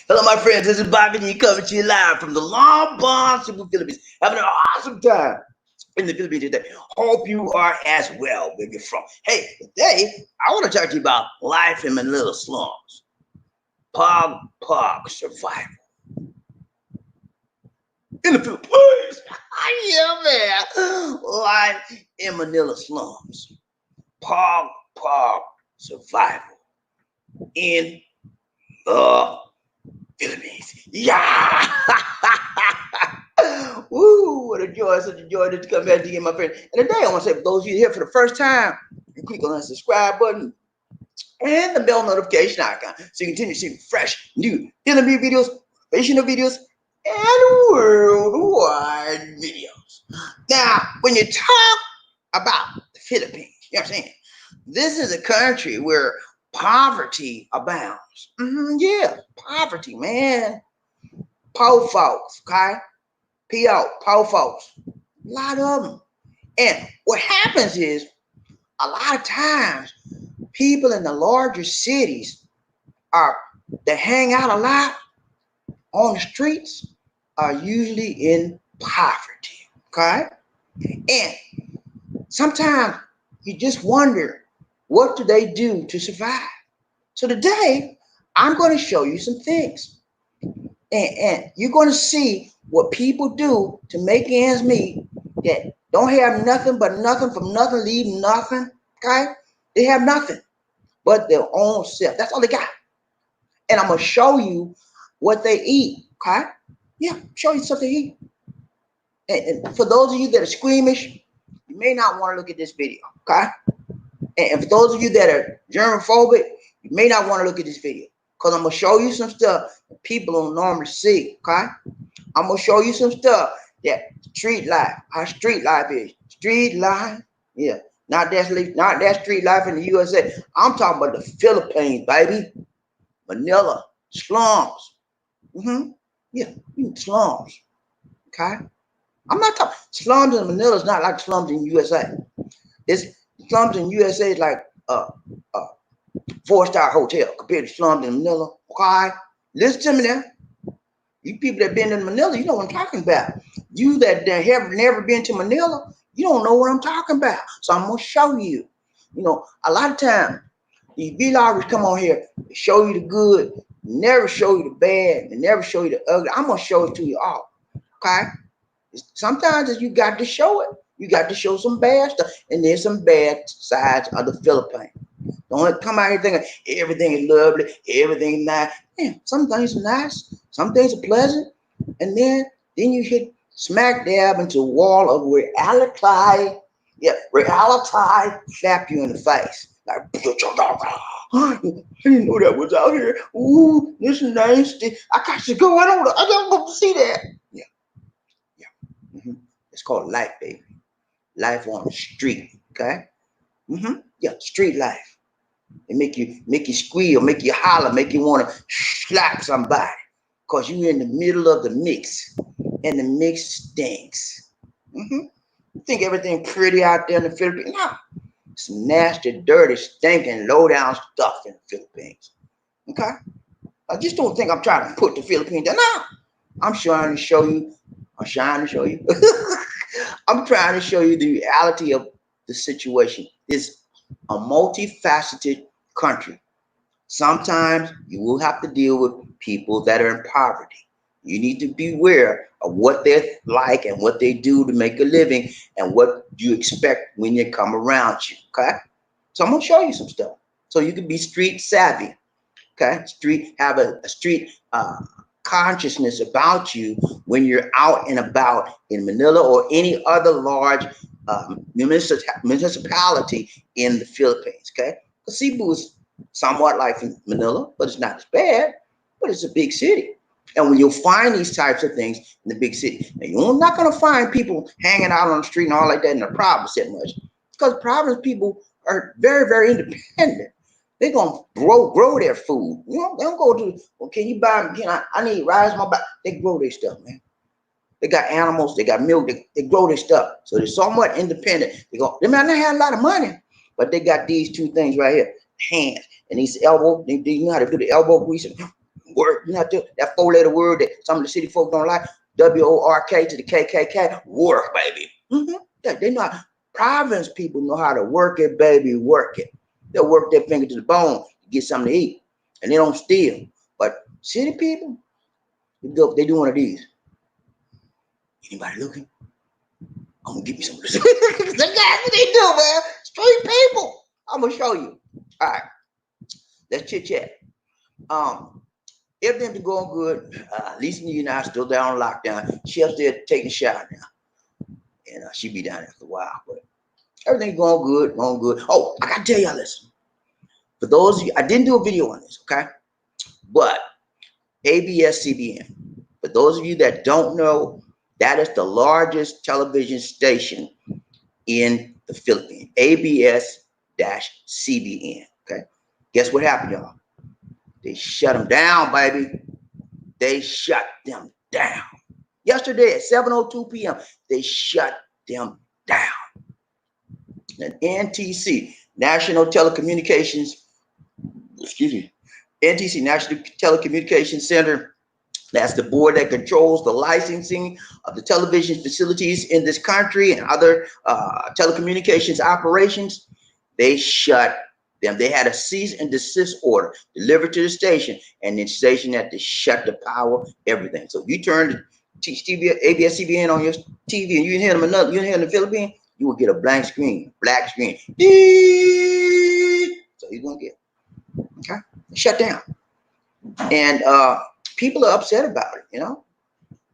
Hello, my friends. This is Bobby D coming to you live from the Long Bon Super Philippines. Having an awesome time in the Philippines today. Hope you are as well where you're from. Hey, today I want to talk to you about life in Manila slums. Pagpag survival in the Philippines. Yeah, man. Life in Manila slums. Pagpag survival in the Philippines. Yeah. Woo, what a joy, such a joy to come back to you, my friend. And today I want to say, for those of you here for the first time, you click on the subscribe button and the bell notification icon so you continue to see fresh, new interview videos, motivational videos, and worldwide videos. Now, when you talk about the Philippines, you know what I'm saying? This is a country where poverty abounds. Yeah, poverty, man. Poor folks, okay? P.O., poor folks. A lot of them. And what happens is, a lot of times, people in the larger cities are that hang out a lot on the streets are usually in poverty. Okay? And sometimes you just wonder, what do they do to survive? So today, I'm going to show you some things. And you're going to see what people do to make ends meet that don't have nothing but nothing from nothing, leave nothing. Okay? They have nothing but their own self. That's all they got. And I'm going to show you what they eat. Okay? Yeah, show you something they eat. And for those of you that are squeamish, you may not want to look at this video. Okay? And for those of you that are germophobic, you may not want to look at this video. Because I'm going to show you some stuff that people don't normally see. Okay? I'm going to show you some stuff that street life, how street life is. Street life, yeah. Not that street life in the USA. I'm talking about the Philippines, baby. Manila, slums. Yeah, slums. Okay? I'm not talking, slums in Manila is not like slums in USA. It's slums in USA is like a 4-star hotel compared to slums in Manila. Okay? Listen to me now. You people that been in Manila, you know what I'm talking about. You that have never been to Manila, you don't know what I'm talking about. So I'm gonna show you. You know, a lot of times these vloggers come on here, show you the good, never show you the bad, and never show you the ugly. I'm gonna show it to you all. Okay? Sometimes you got to show it. You got to show some bad stuff, and there's some bad sides of the Philippines. Don't come out here thinking everything is lovely, everything is nice. Man, some things are nice, some things are pleasant, and then you hit smack dab into a wall of reality. Yeah, reality slap you in the face. Like, I didn't know that was out here. Ooh, this is nasty. I got to go. I don't want to see that. Yeah, yeah. It's called life, baby. Life on the street. Okay. Yeah, street life. It make you squeal, make you holler, make you want to slap somebody. Cause you're in the middle of the mix. And the mix stinks. You think everything pretty out there in the Philippines? No. Some nasty, dirty, stinking, low down stuff in the Philippines. Okay? I just don't think I'm trying to put the Philippines down. No. I'm trying to show you. I'm trying to show you. I'm trying to show you the reality of the situation. It's a multifaceted country. Sometimes you will have to deal with people that are in poverty. You need to be aware of what they're like and what they do to make a living and what you expect when they come around you. Okay? So I'm gonna show you some stuff so you can be street savvy. Okay? Have a street consciousness about you when you're out and about in Manila or any other large municipality in the Philippines. Okay? Cebu is somewhat like Manila, but it's not as bad. But it's a big city. And when you'll find these types of things in the big city, now you're not going to find people hanging out on the street and all like that in the province that much. Because province people are very, very independent. They're going to grow their food. You know, they don't go to, well, can you buy, I need rice, my back. They grow their stuff, man. They got animals, they got milk, they grow their stuff. So they're somewhat independent. They might not have a lot of money, but they got these two things right here, hands and these elbow, they know how to do the elbow grease. Work. You know that 4-letter word that some of the city folk don't like. WORK to the KKK. Work, baby. They know how, province people know how to work it, baby. Work it. They'll work their finger to the bone to get something to eat, and they don't steal. But city people, they do one of these. Anybody looking? I'm gonna give you some of this. That's what they do, man. Straight people. I'm gonna show you. All right, let's chit chat. Everything's been going good. Lisa and I still down on lockdown. She up there taking a shower now, and she'll be down after a while. But everything's going good, going good. Oh, I gotta tell y'all, listen. For those of you, I didn't do a video on this, okay? But ABSCBN. For those of you that don't know, that is the largest television station in the Philippines. ABS-CBN. Okay. Guess what happened, y'all? They shut them down, baby. They shut them down. Yesterday at 7:02 p.m., they shut them down. And NTC, National Telecommunications, NTC, National Telecommunications Center, that's the board that controls the licensing of the television facilities in this country and other telecommunications operations. They shut them. They had a cease and desist order delivered to the station, and the station had to shut the power, everything. So if you turn the ABS-CBN on your TV and you hear them you hear in the Philippines, you will get a blank screen, black screen. So you're gonna get, okay, shut down. And people are upset about it, you know.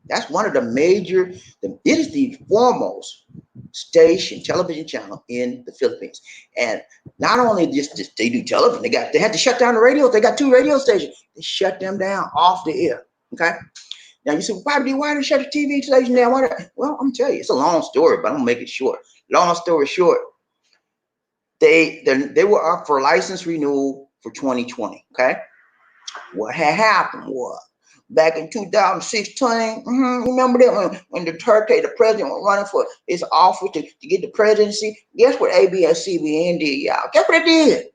That's one of the major, it is the foremost station, television channel in the Philippines. And not only just they do television, they had to shut down the radios. They got 2 radio stations. They shut them down off the air. Okay. Now you say, why did they shut the TV station down? Well, I'm gonna tell you, it's a long story, but I'm gonna make it short. Long story short, they were up for license renewal for 2020. Okay. What had happened was, back in 2016, remember that when Duterte, the president, was running for his office to get the presidency? Guess what ABS-CBN did, y'all? Guess what they did?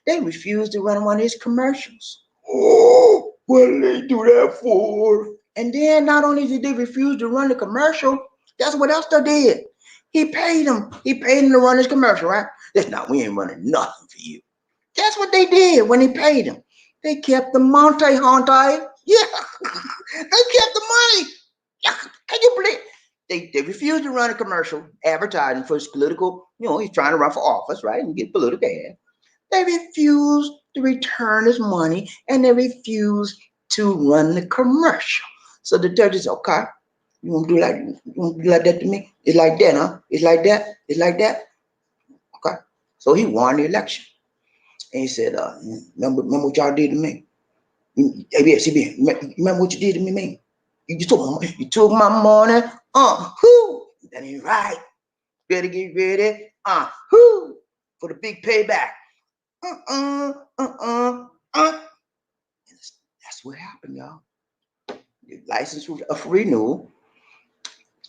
They refused to run one of his commercials. Oh, what did they do that for? And then not only did they refuse to run the commercial, guess what else they did? He paid them. He paid them to run his commercial, right? That's not, we ain't running nothing for you. That's what they did when he paid them. They kept the Monte. Yeah, they kept the money. Yeah. Can you believe? They refused to run a commercial advertising for his political, he's trying to run for office, right? And get political ad. They refused to return his money, and they refused to run the commercial. So the judge is, okay, you want to do like that to me? It's like that, huh? It's like that. It's like that. Okay. So he won the election. And he said, remember what y'all did to me? ABS-CBN, remember what you did to me, man? You took my money. That ain't right. Better get ready. For the big payback. That's what happened, y'all. The license was for renewal.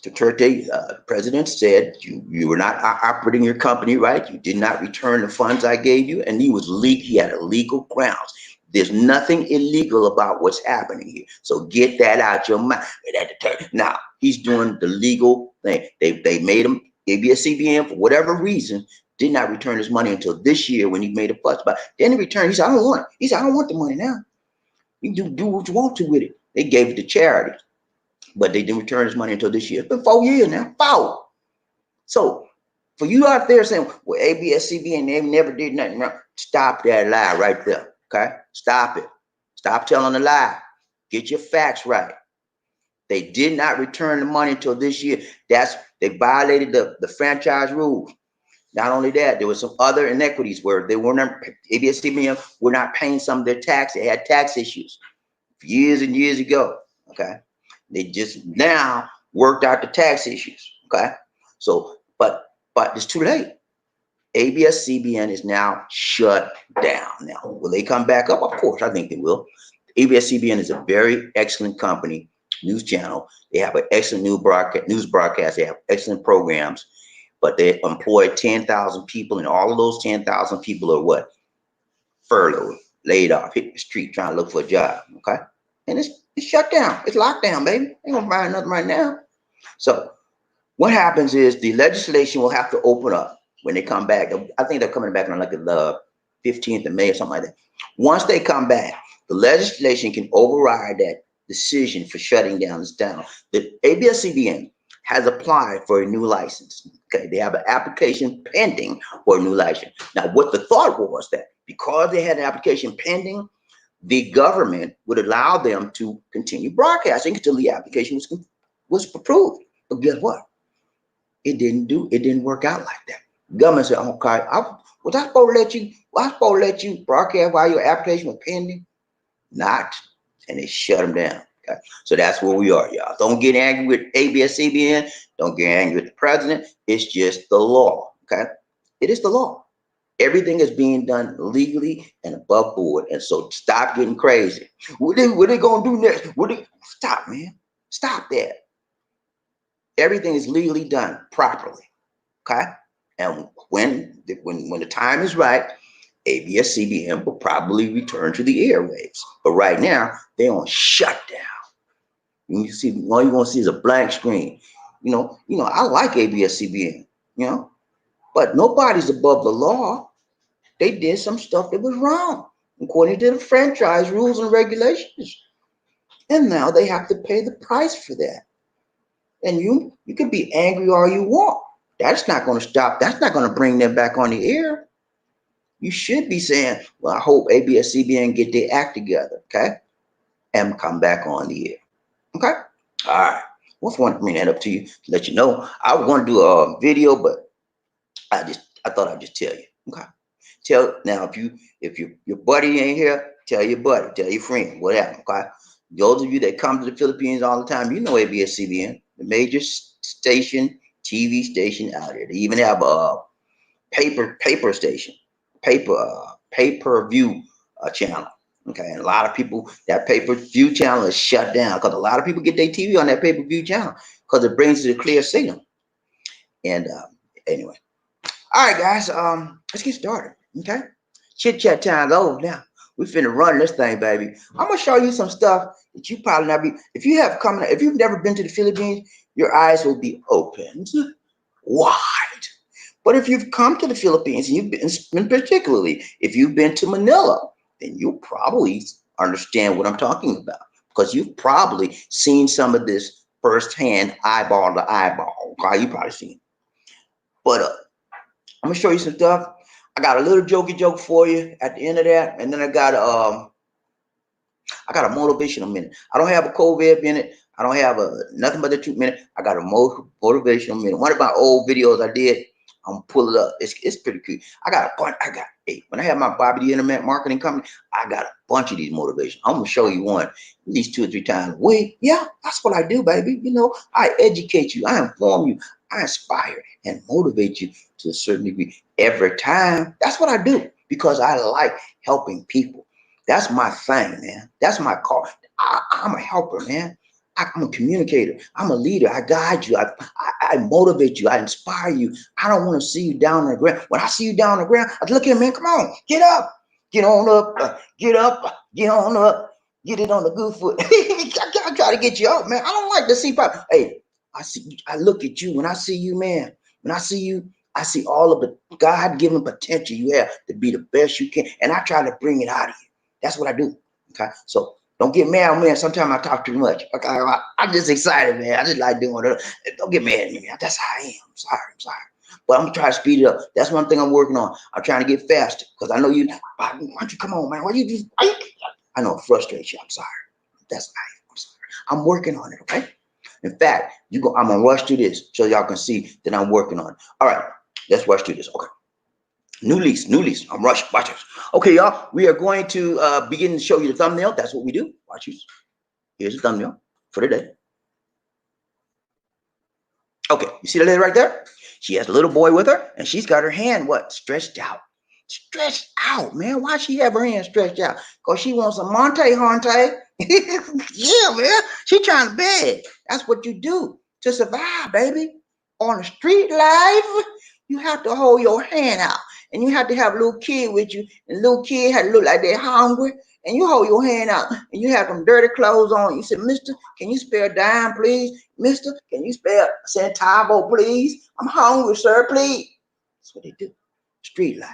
Duterte, president, said you were not operating your company right. You did not return the funds I gave you, and he had illegal grounds. There's nothing illegal about what's happening here. So get that out your mind. Now he's doing the legal thing. They made him, ABS-CBN, for whatever reason, did not return his money until this year when he made a fuss about it. Then he returned. He said, I don't want it. He said, I don't want the money now. You do what you want to with it. They gave it to charity, but they didn't return his money until this year. It's been 4 years now. 4. So for you out there saying, well, ABS-CBN, they never did nothing wrong, stop that lie right there. Okay, stop it. Stop telling the lie. Get your facts right. They did not return the money until this year. They violated the franchise rules. Not only that, there was some other inequities where they were not, ABS-CBN were not paying some of their tax. They had tax issues years and years ago. Okay, they just now worked out the tax issues. Okay, so but it's too late. ABS-CBN is now shut down. Now, will they come back up? Of course, I think they will. ABS-CBN is a very excellent company, news channel. They have an excellent news broadcast. They have excellent programs, but they employ 10,000 people, and all of those 10,000 people are what? Furloughed, laid off, hit the street trying to look for a job. Okay, and it's shut down. It's locked down, baby. Ain't gonna find nothing right now. So what happens is the legislation will have to open up when they come back. I think they're coming back on like the 15th of May or something like that. Once they come back, the legislation can override that decision for shutting down this town. The ABSCBN has applied for a new license. Okay, they have an application pending for a new license. Now, what the thought was that because they had an application pending, the government would allow them to continue broadcasting until the application was approved. But guess what? It didn't work out like that. Government said, okay, was I supposed to let you broadcast while your application was pending? Not. And they shut them down. Okay. So that's where we are, y'all. Don't get angry with ABSCBN. Don't get angry with the president. It's just the law. Okay. It is the law. Everything is being done legally and above board. And so stop getting crazy. What they gonna do next? Stop, man. Stop that. Everything is legally done properly. Okay. And when the time is right, ABS-CBN will probably return to the airwaves. But right now, they're on shutdown. You see, all you're gonna see is a blank screen. I like ABS-CBN, but nobody's above the law. They did some stuff that was wrong according to the franchise rules and regulations. And now they have to pay the price for that. And you can be angry all you want. That's not going to stop. That's not going to bring them back on the air. You should be saying, well, I hope ABS-CBN get their act together, okay? And come back on the air, okay? All right. Just want to bring that up to you to let you know. I was going to do a video, but I thought I'd just tell you, okay? Now, if your buddy ain't here, tell your buddy, tell your friend, whatever, okay? Those of you that come to the Philippines all the time, you know ABS-CBN, the major station, TV station out here. They even have a paper station, pay-per-view channel. Okay, and a lot of people, that pay-per-view channel is shut down because a lot of people get their TV on that pay-per-view channel because it brings a clear signal. And anyway, all right, guys, let's get started. Okay, chit chat time's over now. We finna run this thing, baby. I'm gonna show you some stuff that you probably not be. If you've never been to the Philippines, your eyes will be opened wide. But if you've come to the Philippines and particularly if you've been to Manila, then you'll probably understand what I'm talking about because you've probably seen some of this firsthand, eyeball to eyeball. Okay, you probably seen it. But I'm gonna show you some stuff. I got a little jokey joke for you at the end of that, and then I got a motivational minute. I don't have a COVID minute. I don't have nothing but the truth minute. I got a motivational minute. One of my old videos I did, I'm gonna pull it up. It's pretty cool. When I have my Bobby the Internet Marketing Company, I got a bunch of these motivations. I'm gonna show you one at least 2 or 3 times a week. Yeah, that's what I do, baby. I educate you, I inform you, I inspire and motivate you to a certain degree every time. That's what I do because I like helping people. That's my thing, man. That's my call. I'm a helper, man. I'm a communicator. I'm a leader. I guide you. I motivate you. I inspire you. I don't want to see you down on the ground. When I see you down on the ground, I look at man, come on, get up, get on up, get up, get on up, get it on the good foot. I try to get you up, man. I don't like to see people. Hey, I look at you. When I see you, man, when I see you, I see all of the God-given potential you have to be the best you can. And I try to bring it out of you. That's what I do. Okay. So don't get mad, man. Sometimes I talk too much. Okay, I'm just excited, man. I just like doing it. Don't get mad at me, man. That's how I am. I'm sorry. But I'm gonna try to speed it up. That's one thing I'm working on. I'm trying to get faster because I know you. Why don't you come on, man? I know it frustrates you. I'm sorry. That's life. I'm sorry. I'm working on it. Okay. In fact, I'm gonna rush through this so y'all can see that I'm working on it. All right, let's rush through this. Okay. New lease. I'm rushing. Watch this. Okay, y'all. We are going to begin to show you the thumbnail. That's what we do. Watch this. Here's the thumbnail for today. Okay, you see the lady right there? She has a little boy with her, and she's got her hand stretched out. Stretched out, man. Why she have her hand stretched out? Because she wants a Monte Hante. Yeah, man. She trying to beg. That's what you do to survive, baby. On the street life, you have to hold your hand out. and you had to have a little kid with you, and the little kid had to look like they're hungry, and you hold your hand out, and you have them dirty clothes on. You said, Mister, can you spare a dime, please? Mister, can you spare a centavo, please? I'm hungry, sir, please. That's what they do. Street life.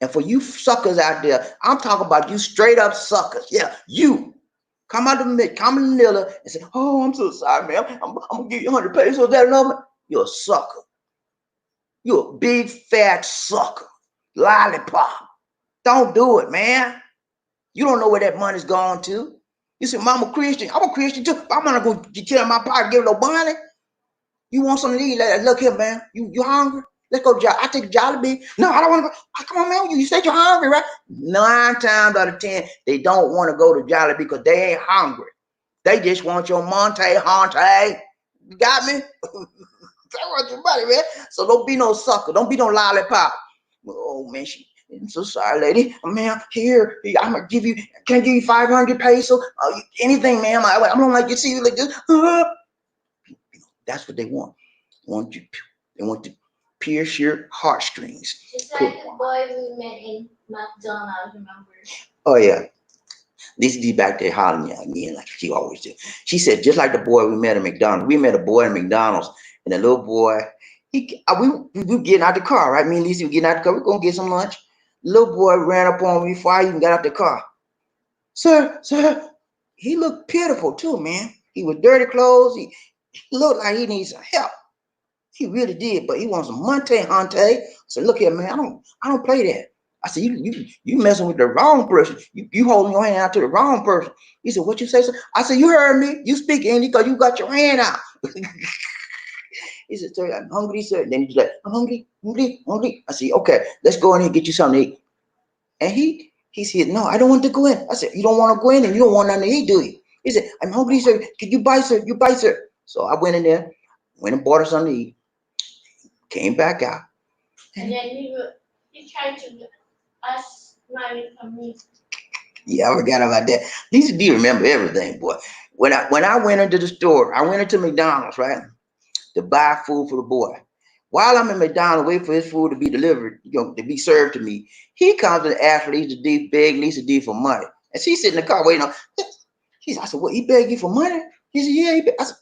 And for you suckers out there, I'm talking about you straight up suckers. Yeah, you. Come out of Manila and say, oh, I'm so sorry, man. I'm gonna give you 100 pesos. That number. You're a sucker. You're a big fat sucker. Lollipop. Don't do it, man. You don't know where that money's gone to. You say, Mama Christian. I'm a Christian too. I'm not gonna tell my pocket give no money. You want something to eat? Look here, man. You hungry? Let's go to Jollibee. I take a Jollibee. No, I don't want to go. Oh, come on, man. You said you're hungry, right? 9 times out of 10, they don't want to go to Jollibee because they ain't hungry. They just want your Monte Hante. You got me? They want your money, man. So don't be no sucker. Don't be no lollipop. Oh, man, I'm so sorry, lady. Man, here, I'm going to give you, can I give you 500 pesos? Anything, ma'am. I don't like to see you like this. That's what they want. They want to pierce your heartstrings. It's like the boy we met in McDonald's, remember? Oh, yeah. This is back there hollering at me like she always did. She said, just like the boy we met at McDonald's. We met a boy at McDonald's, and the little boy, we getting out the car, right? Me and Lisa were getting out the car. We're going to get some lunch. The little boy ran up on me before I even got out the car. Sir, he looked pitiful too, man. He was dirty clothes. He looked like he needs some help. He really did, but he wants some Monte Hante. I said, look here, man, I don't play that. I said, you messing with the wrong person. You holding your hand out to the wrong person. He said, what you say, sir? I said, you heard me. You speak English because you got your hand out. He said, sir, I'm hungry, sir. And then he's like, I'm hungry. I said, okay, let's go in here and get you something to eat. And he said, no, I don't want to go in. I said, you don't want to go in and you don't want nothing to eat, do you? He said, I'm hungry, sir. Can you buy, sir? You buy, sir. So I went in there, went and bought her something to eat, came back out. And then he tried to ask money from me. Yeah, I forgot about that. Lisa D remember everything, boy. When I went into the store, I went into McDonald's, right, to buy food for the boy. While I'm in McDonald's waiting for his food to be delivered, to be served to me, he comes and asks for Lisa D, beg Lisa D for money. And she's sitting in the car waiting on. I said, what, he begged you for money? He said, yeah. I said,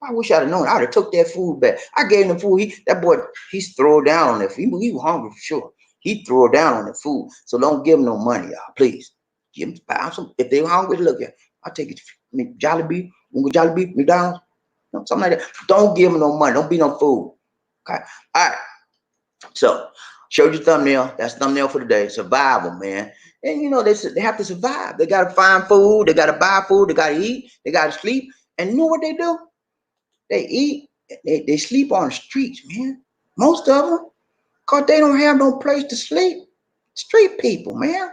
I wish I'd have known. I'd have took that food back. I gave him the food. That boy, he's thrown down on that food. He was hungry for sure. He threw down on the food. So don't give him no money, y'all, please. Give him some. If they're hungry, look at. I'll take it. Jollibee, Jollibee, McDonald's, something like that. Don't give him no money. Don't be no fool. Okay. All right. So showed you thumbnail. That's thumbnail for today. Survival, man. And they have to survive. They gotta find food. They gotta buy food. They gotta eat. They gotta sleep. And you know what they do? They eat. They sleep on the streets, man. Most of them, cause they don't have no place to sleep. Street people, man.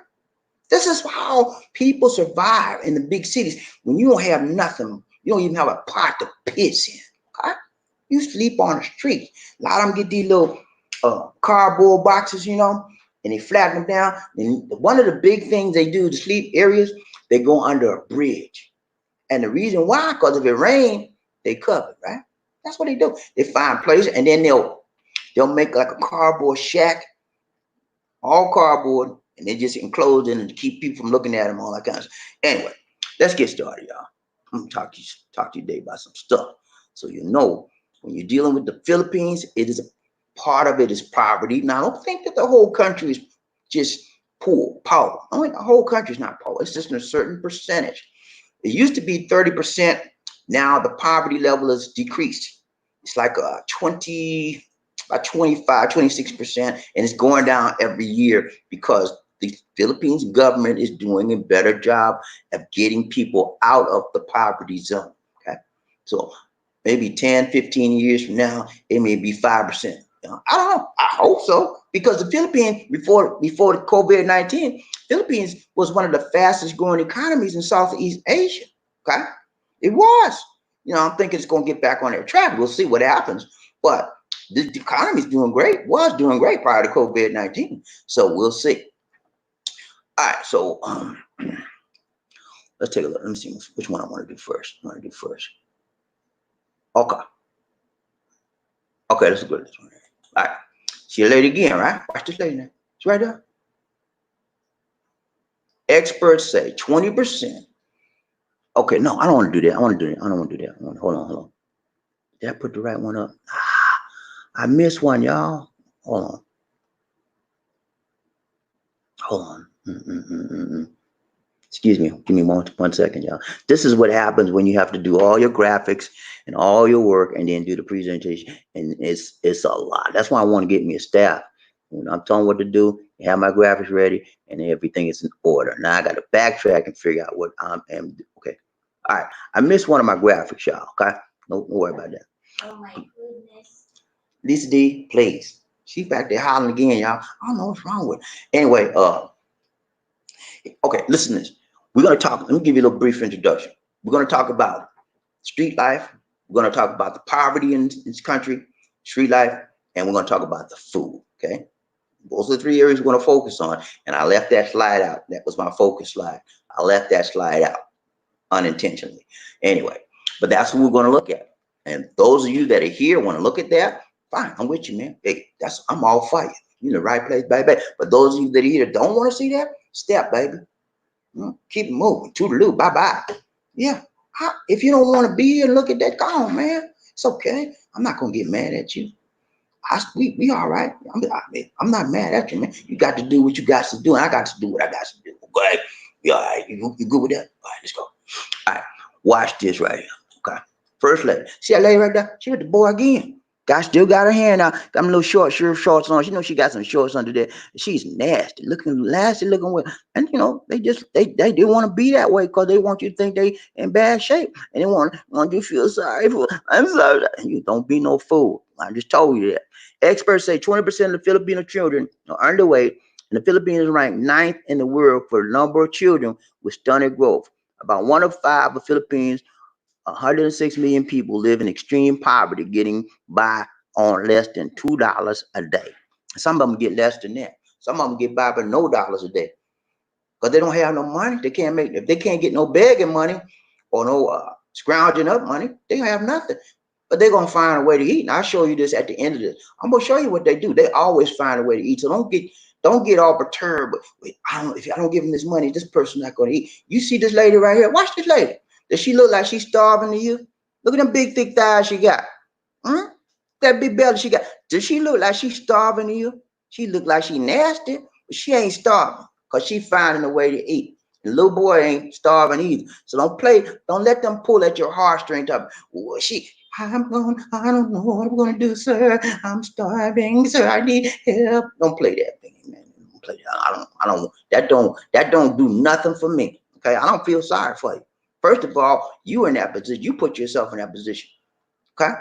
This is how people survive in the big cities. When you don't have nothing, you don't even have a pot to piss in. Okay? You sleep on the street. A lot of them get these little cardboard boxes, and they flatten them down. And one of the big things they do to sleep areas, they go under a bridge. And the reason why, because if it rains, they cover it, right? That's what they do. They find places, and then they'll make like a cardboard shack, all cardboard, and they just enclose it and to keep people from looking at them, all that kind of stuff. Anyway, let's get started, y'all. I'm gonna talk to you today about some stuff, so when you're dealing with the Philippines, it is a part of it is poverty. Now, I don't think that the whole country is just poor. I mean, the whole country is not poor. It's just a certain percentage. It used to be 30%. Now the poverty level is decreased. It's like about 25, 26%, and it's going down every year because the Philippines government is doing a better job of getting people out of the poverty zone. Okay, so maybe 10, 15 years from now, it may be 5%. I don't know. I hope so, because the Philippines before the COVID-19, Philippines was one of the fastest growing economies in Southeast Asia. Okay, it was. I'm thinking it's going to get back on their track. We'll see what happens, but the economy is doing great. Was doing great prior to COVID-19, so we'll see. All right, so let's take a look. Let me see which one I want to do first. Okay, that's a good one. All right. See a lady again, right? Watch this lady now. It's right there. Experts say 20%. Okay, no, I don't want to do that. I want to do that. I don't want to do that. Hold on, hold on. Did I put the right one up? I missed one, y'all. Hold on. Hold on. Excuse me. Give me one second, y'all. This is what happens when you have to do all your graphics and all your work and then do the presentation. And it's a lot. That's why I want to get me a staff. When I'm telling what to do, have my graphics ready, and everything is in order. Now I got to backtrack and figure out what I am. Okay. All right. I missed one of my graphics, y'all. Okay. Don't worry about that. Oh my goodness. Lisa D, please. She's back there hollering again, y'all. I don't know what's wrong with her. Anyway, okay, listen to this. We're gonna talk. Let me give you a little brief introduction. We're gonna talk about street life. We're gonna talk about the poverty in this country, street life, and we're gonna talk about the food. Okay, those are the three areas we're gonna focus on. And I left that slide out. That was my focus slide. I left that slide out unintentionally. Anyway, but that's what we're gonna look at. And those of you that are here want to look at that, fine. I'm with you, man. Hey, I'm all for you. You're in the right place, baby. But those of you that are here that don't want to see that, step, baby. Keep it moving. Toodaloo. Bye-bye. Yeah. If you don't want to be here and look at that, go on, man. It's okay. I'm not going to get mad at you. We all right. I'm not mad at you, man. You got to do what you got to do, and I got to do what I got to do. Okay? You all right? You good with that? All right, let's go. All right. Watch this right here. Okay. First lady. See that lady right there? She with the boy again. Still got her hand out. Got them little shorts on. She know she got some shorts under there. She's nasty looking with. And they didn't want to be that way because they want you to think they in bad shape. And they want you to feel sorry for. I'm sorry. You don't be no fool. I just told you that. Experts say 20% of the Filipino children are underweight, and the Philippines is ranked 9th in the world for the number of children with stunted growth. About 1 of 5 of Philippines 106 million people live in extreme poverty, getting by on less than $2 a day. Some of them get less than that. Some of them get by with no dollars a day because they don't have no money. They can't make. If they can't get no begging money or no scrounging up money, they have nothing. But they're gonna find a way to eat. And I'll show you this at the end of this. I'm gonna show you what they do. They always find a way to eat. So don't get all perturbed. Wait, if I don't give them this money, this person's not gonna eat. You see this lady right here? Watch this lady. Does she look like she's starving to you? Look at them big, thick thighs she got. That big belly she got. Does she look like she's starving to you? She look like she nasty, but she ain't starving because she finding a way to eat. The little boy ain't starving either. So don't let them pull at your heartstrings up. I don't know what I'm gonna do, sir. I'm starving, sir. I need help. Don't play that thing, man. Don't play that. That don't do nothing for me. Okay, I don't feel sorry for you. First of all, you in that position. You put yourself in that position. Okay.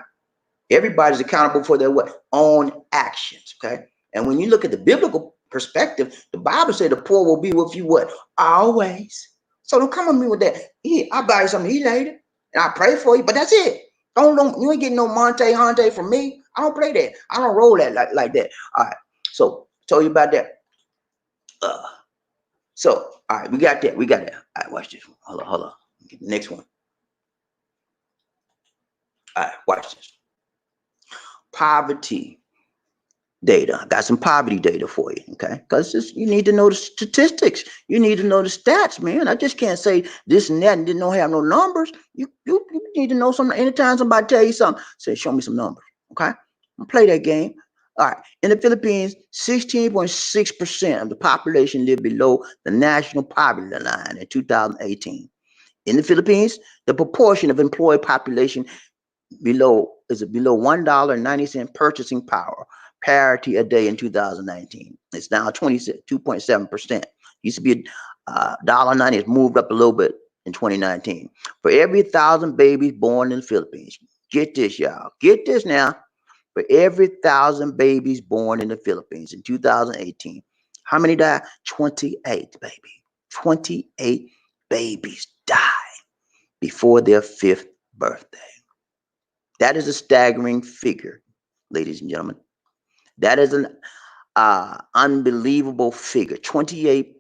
Everybody's accountable for their own actions. Okay. And when you look at the biblical perspective, the Bible said the poor will be with you always. So don't come at me with that. I'll buy you something to eat later, and I pray for you, but that's it. Don't you ain't getting no Monte from me. I don't play that. I don't roll that like that. All right. So told you about that. So all right, we got that. All right, watch this one. Hold on. Get the next one. All right, watch this. Poverty data. I got some poverty data for you, okay? Because you need to know the statistics. You need to know the stats, man. I just can't say this and that and didn't have no numbers. You need to know something. Anytime somebody tell you something, say, show me some numbers, okay? I'm play that game. All right. In the Philippines, 16.6% of the population live below the national poverty line in 2018. In the Philippines, the proportion of employed population below $1.90 purchasing power, parity a day in 2019. It's now 22.7%. Used to be $1.90. It's moved up a little bit in 2019. For every 1,000 babies born in the Philippines, get this, y'all. Get this now. For every 1,000 babies born in the Philippines in 2018, how many died? 28, baby. 28 babies died before their 5th birthday. That is a staggering figure, ladies and gentlemen. That is an unbelievable figure. 28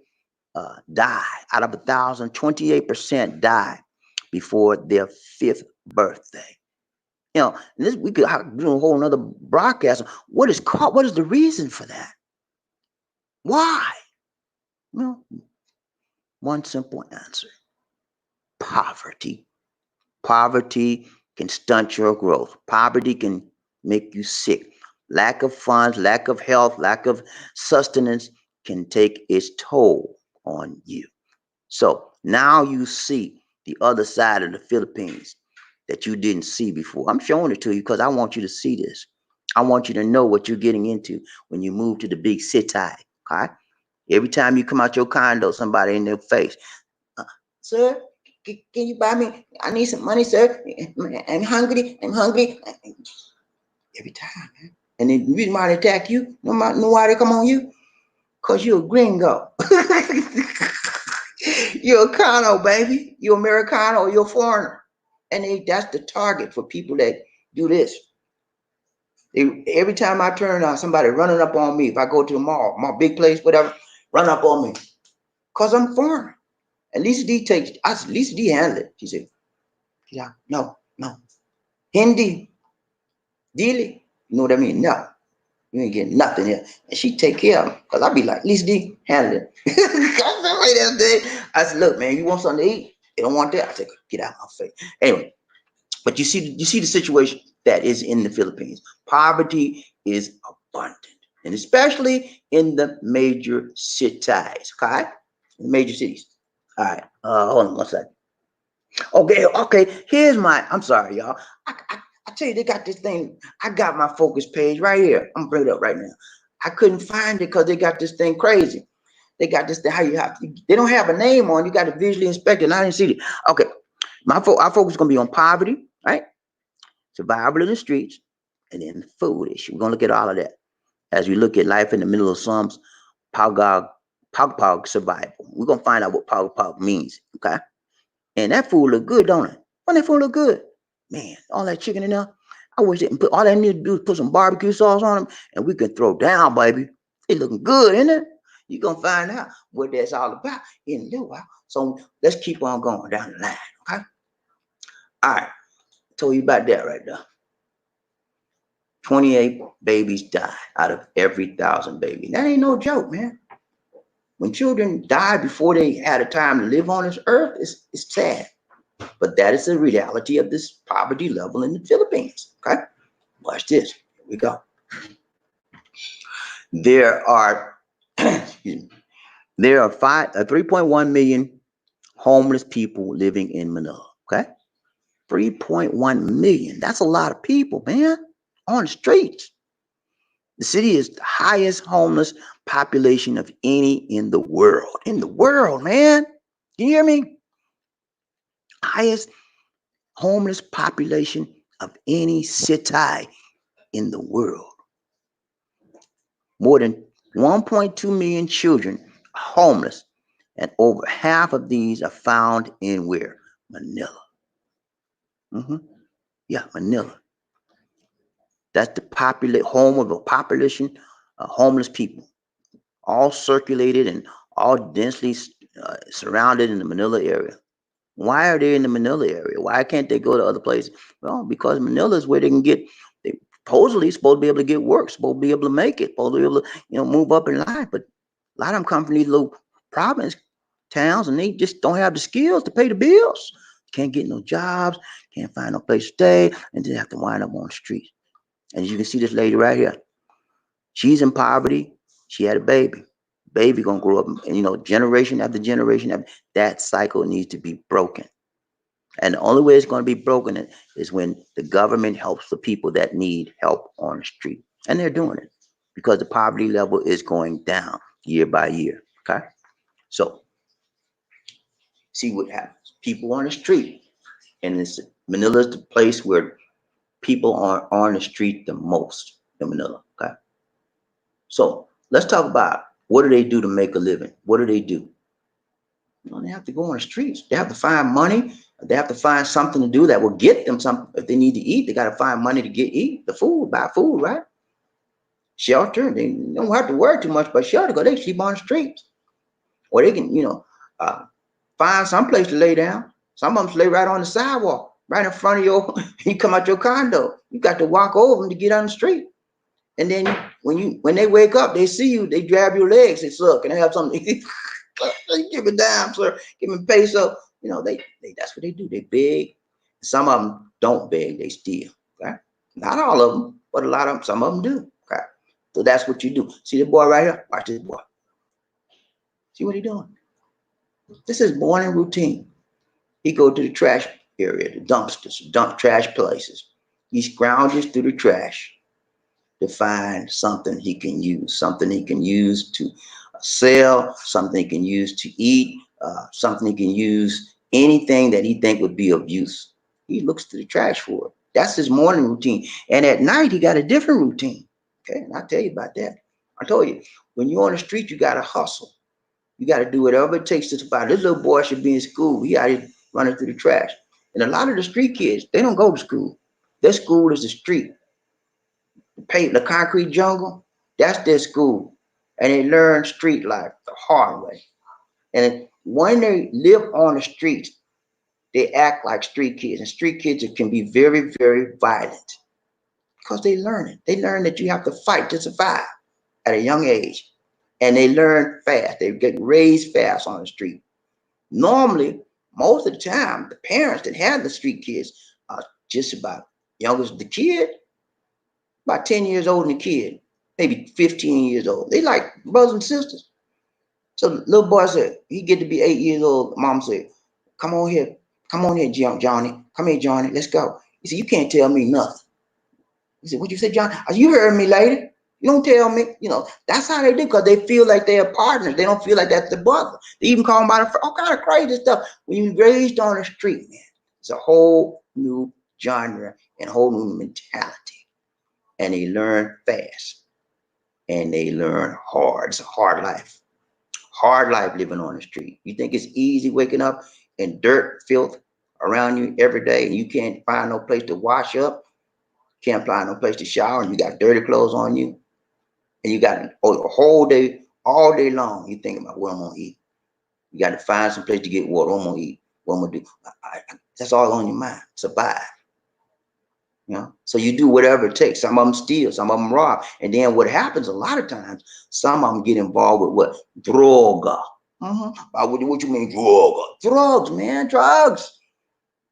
die out of 1,000. 28% die before their 5th birthday. And this we could do a whole another broadcast. What is called? What is the reason for that? Why? Well, one simple answer: poverty. Poverty can stunt your growth. Poverty can make you sick. Lack of funds, lack of health, lack of sustenance can take its toll on you. So now you see the other side of the Philippines that you didn't see before. I'm showing it to you because I want you to see this. I want you to know what you're getting into when you move to the big city. Okay? Every time you come out your condo, somebody in their face, sir, can you buy me? I need some money, sir. I'm hungry. I'm hungry. Every time, man. And then the reason why they attack you, know why they come on you? Because you're a gringo. You're a Cano, baby. You're Americano, you're a foreigner. And that's the target for people that do this. Every time I turn on, somebody running up on me. If I go to the mall, my big place, whatever, run up on me. Because I'm foreign. And Lisa D handled it. She said, yeah, no. Hindi, Dili. You know what I mean? No. You ain't getting nothing here. And she take care of me. Because I be like, Lisa D, handle it. I said, look, man, you want something to eat? You don't want that? I said, get out of my face. Anyway, but you see the situation that is in the Philippines. Poverty is abundant. And especially in the major cities. Okay? In the major cities. All right. Hold on one second. Okay. I'm sorry, y'all. I tell you, they got this thing. I got my focus page right here. I'm gonna bring it up right now. I couldn't find it because they got this thing crazy. They got this thing. How you have to, they don't have a name on. You got to visually inspect it. And I didn't see it. Okay, our focus is gonna be on poverty, right? Survival in the streets, and then the food issue. We're gonna look at all of that as we look at life in the middle of slums, Pagpag survival. We're gonna find out what Pagpag means. Okay, and that food look good, don't it? Don't that food look good? Man, all that chicken in there. I wish they put all they need to do is put some barbecue sauce on them, and we can throw down, baby. It looking good, isn't it? You're gonna find out what that's all about in a little while. So let's keep on going down the line, okay? All right, told you about that right there. 28 babies die out of every 1,000 babies. That ain't no joke, man. When children die before they had a time to live on this earth, it's sad. But that is the reality of this poverty level in the Philippines. Okay, watch this. Here we go. There are, excuse me, there are 3.1 million homeless people living in Manila. Okay, 3.1 million. That's a lot of people, man, on the streets. The city is the highest homeless population of any in the world. In the world, man. Can you hear me? Highest homeless population of any city in the world. More than 1.2 million children are homeless, and over half of these are found in where? Manila. Yeah, Manila. That's the home of a population of homeless people, all circulated and all densely surrounded in the Manila area. Why are they in the Manila area? Why can't they go to other places? Well, because Manila is where they can get. They supposedly supposed to be able to get work, supposed to be able to make it, supposed to be able to move up in life. But a lot of them come from these little province towns, and they just don't have the skills to pay the bills. Can't get no jobs, can't find no place to stay, and then have to wind up on the street. And as you can see, this lady right here, she's in poverty. She had a baby. Baby gonna grow up, and generation after generation after that cycle needs to be broken. And the only way it's going to be broken is when the government helps the people that need help on the street. And they're doing it because the poverty level is going down year by year. Okay. So see what happens. People on the street. And Manila is the place where people are on the street the most in Manila. Okay. So let's talk about what do they do to make a living? What do they do? They have to go on the streets. They have to find money. They have to find something to do that will get them something. If they need to eat, they got to find money to eat the food, buy food, right? Shelter. They don't have to worry too much about shelter because they sleep on the streets. Or they can, find some place to lay down. Some of them lay right on the sidewalk. right in front of your, you come out your condo. You got to walk over them to get on the street. And then when they wake up, they see you, they grab your legs, they suck, and they have something. Give it down, sir. Give me peso. You know, they that's what they do. They beg. Some of them don't beg, they steal. Okay. Not all of them, but a lot of them, some of them do. Okay. So that's what you do. See the boy right here? Watch this boy. See what he doing? This is morning routine. He go to the trash area, the dumpsters, dump trash places. He scrounges through the trash to find something he can use, something he can use to sell, something he can use to eat, something he can use, anything that he think would be of use. He looks to the trash for it. That's his morning routine. And at night, he got a different routine. Okay, and I'll tell you about that. I told you, when you're on the street, you got to hustle. You got to do whatever it takes to survive. This little boy should be in school. He out here running through the trash. And a lot of the street kids, they don't go to school. Their school is the street. The concrete jungle, that's their school. And they learn street life the hard way. And when they live on the streets, they act like street kids. And street kids can be very, very violent because they learn it. They learn that you have to fight to survive at a young age. And they learn fast. They get raised fast on the street. Normally, most of the time, the parents that have the street kids are just about young as the kid, about 10 years older than the kid, maybe 15 years old. They like brothers and sisters. So the little boy said, he get to be 8 years old. Mom said, come on here, Johnny. Come here, Johnny, let's go. He said, you can't tell me nothing. He said, what you say, Johnny? I said, you heard me, lady. You don't tell me. You know, that's how they do, because they feel like they're partners. They don't feel like that's the brother. They even call them by all kind of crazy stuff. When you're raised on the street, man, it's a whole new genre and a whole new mentality. And they learn fast. And they learn hard. It's a hard life. Hard life living on the street. You think it's easy waking up in dirt, filth around you every day, and you can't find no place to wash up, can't find no place to shower, and you got dirty clothes on you, and you got a whole day, all day long, you thinking about what I'm gonna eat. You got to find some place to get water. What I'm gonna eat. What I'm gonna do. That's all on your mind. Survive. You know, so you do whatever it takes. Some of them steal, some of them rob, and then what happens a lot of times, some of them get involved with what? Droga. What you mean droga? Drugs, man, drugs.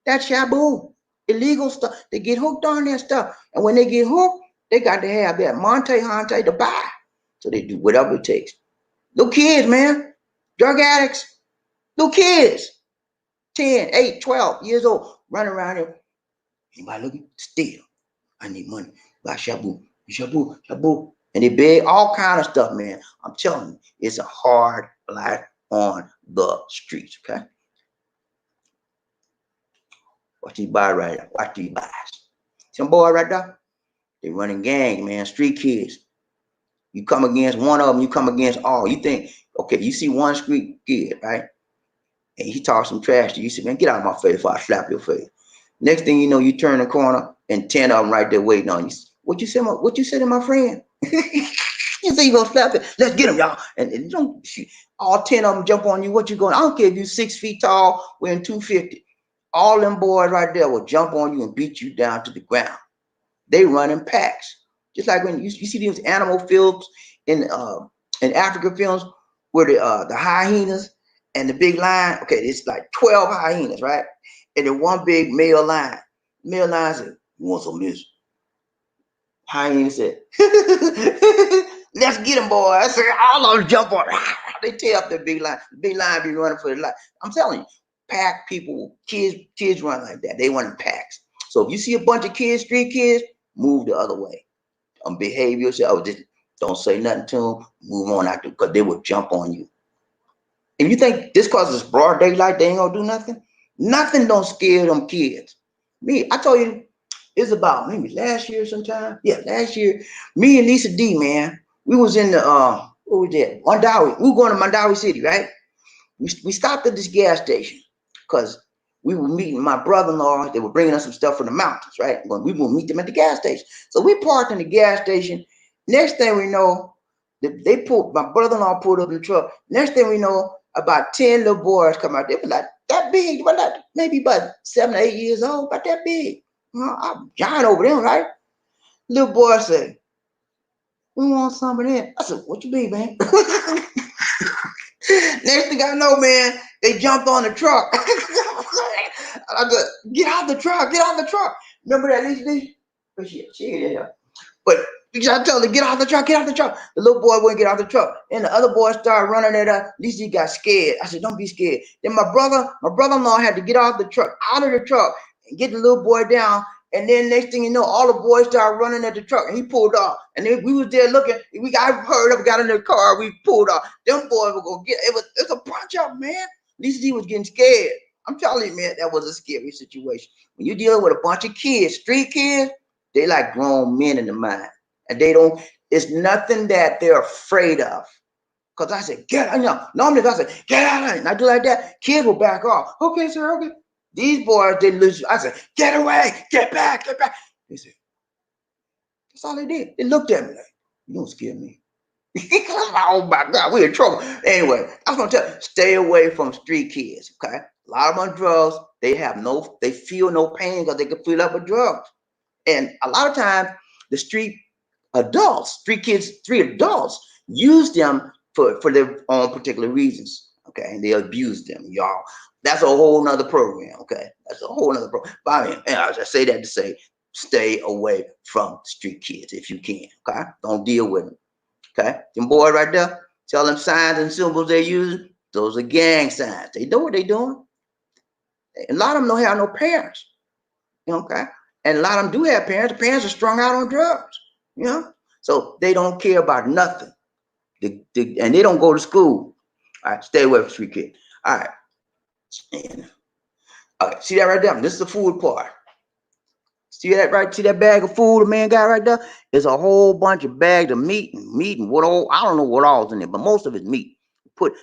That's shabu, illegal stuff. They get hooked on that stuff, and when they get hooked, they got to have that Monte Hante to buy. So they do whatever it takes. Little kids, man, drug addicts, little kids, 10, 8, 12 years old, running around here. Anybody looking? Steal. I need money. Buy shabu, shabu, shabu. And they beg all kind of stuff, man. I'm telling you, it's a hard life on the streets, okay? What you buy right now? What do you buy? Some boy right there, they running gang, man, street kids. You come against one of them, you come against all. You think, okay, you see one street kid, right? And he talks some trash to you. You say, man, get out of my face before I slap your face. Next thing you know, you turn the corner and 10 of them right there waiting on you. What you said to my friend? You say you gonna slap it? Let's get him, y'all. And don't shoot. All 10 of them jump on you. What you going? I don't care if you 6 feet tall, weighing 250. All them boys right there will jump on you and beat you down to the ground. They run in packs, just like when you see these animal films in African films where the hyenas and the big lion. Okay, it's like 12 hyenas, right? And then one big male lion. Male lion said, "You want some of this?" Hyena said, "Let's get him, boy." I said, all of them jump on. They tear up the big lion. The big lion be running for their life. I'm telling you, pack people, kids run like that. They run in packs. So if you see a bunch of kids, street kids, move the other way. Behave yourself. Just don't say nothing to them. Move on out there, because they will jump on you. If you think this cause it's broad daylight, they ain't gonna do nothing. Nothing don't scare them kids. Me, I told you, it's about maybe last year sometime. Yeah, last year. Me and Lisa D, man, we was in the what was that? Mandawi. We were going to Mandawi City, right? We stopped at this gas station because we were meeting my brother-in-law. They were bringing us some stuff from the mountains, right? We will meet them at the gas station. So we parked in the gas station. Next thing we know, my brother-in-law pulled up in the truck. Next thing we know, about 10 little boys come out. They were like that big, but that maybe about 7 or 8 years old, about that big. I'm giant over them, right? Little boy say, "We want some of that." I said, "What you mean, man?" Next thing I know, man, they jumped on the truck. I said, "Get out the truck! Get out the truck!" Remember that lady? But yeah. But you gotta tell her to get out the truck, get out the truck. The little boy wouldn't get out the truck. And the other boy started running at her. At least he got scared. I said, "Don't be scared." Then my brother-in-law had to get out the truck, out of the truck, and get the little boy down. And then next thing you know, all the boys started running at the truck, and he pulled off. And then we was there looking. I heard him, got in the car, we pulled off. Them boys were gonna get it's a punch up, man. At least he was getting scared. I'm telling you, man, that was a scary situation. When you're dealing with a bunch of kids, street kids, they like grown men in the mind. And they don't, it's nothing that they're afraid of. Because I said, get out, normally if I say, get out, and I do like that, kids will back off. Okay, sir, okay. These boys didn't lose. I said, get away, get back, get back. They said, that's all they did. They looked at me like, you don't scare me. Oh my God, we're in trouble. Anyway, I was gonna tell you, stay away from street kids, okay? A lot of them on drugs, they feel no pain because they can fill up with drugs. And a lot of times, the street kids, street adults use them for their own particular reasons. Okay, and they abuse them, y'all. That's a whole nother program. Okay, that's a whole nother program. But I mean, I just say that to say, stay away from street kids if you can. Okay, don't deal with them. Okay, them boys right there, tell them signs and symbols they're using. Those are gang signs. They know what they're doing. A lot of them don't have no parents. Okay, and a lot of them do have parents. The parents are strung out on drugs. You know, so they don't care about nothing. And they don't go to school. All right, stay away from street kids. All right, and, all right. See that right there? This is the food part. See that right? See that bag of food the man got right there? It's a whole bunch of bags of meat and what all, I don't know what all's in it, but most of it's meat.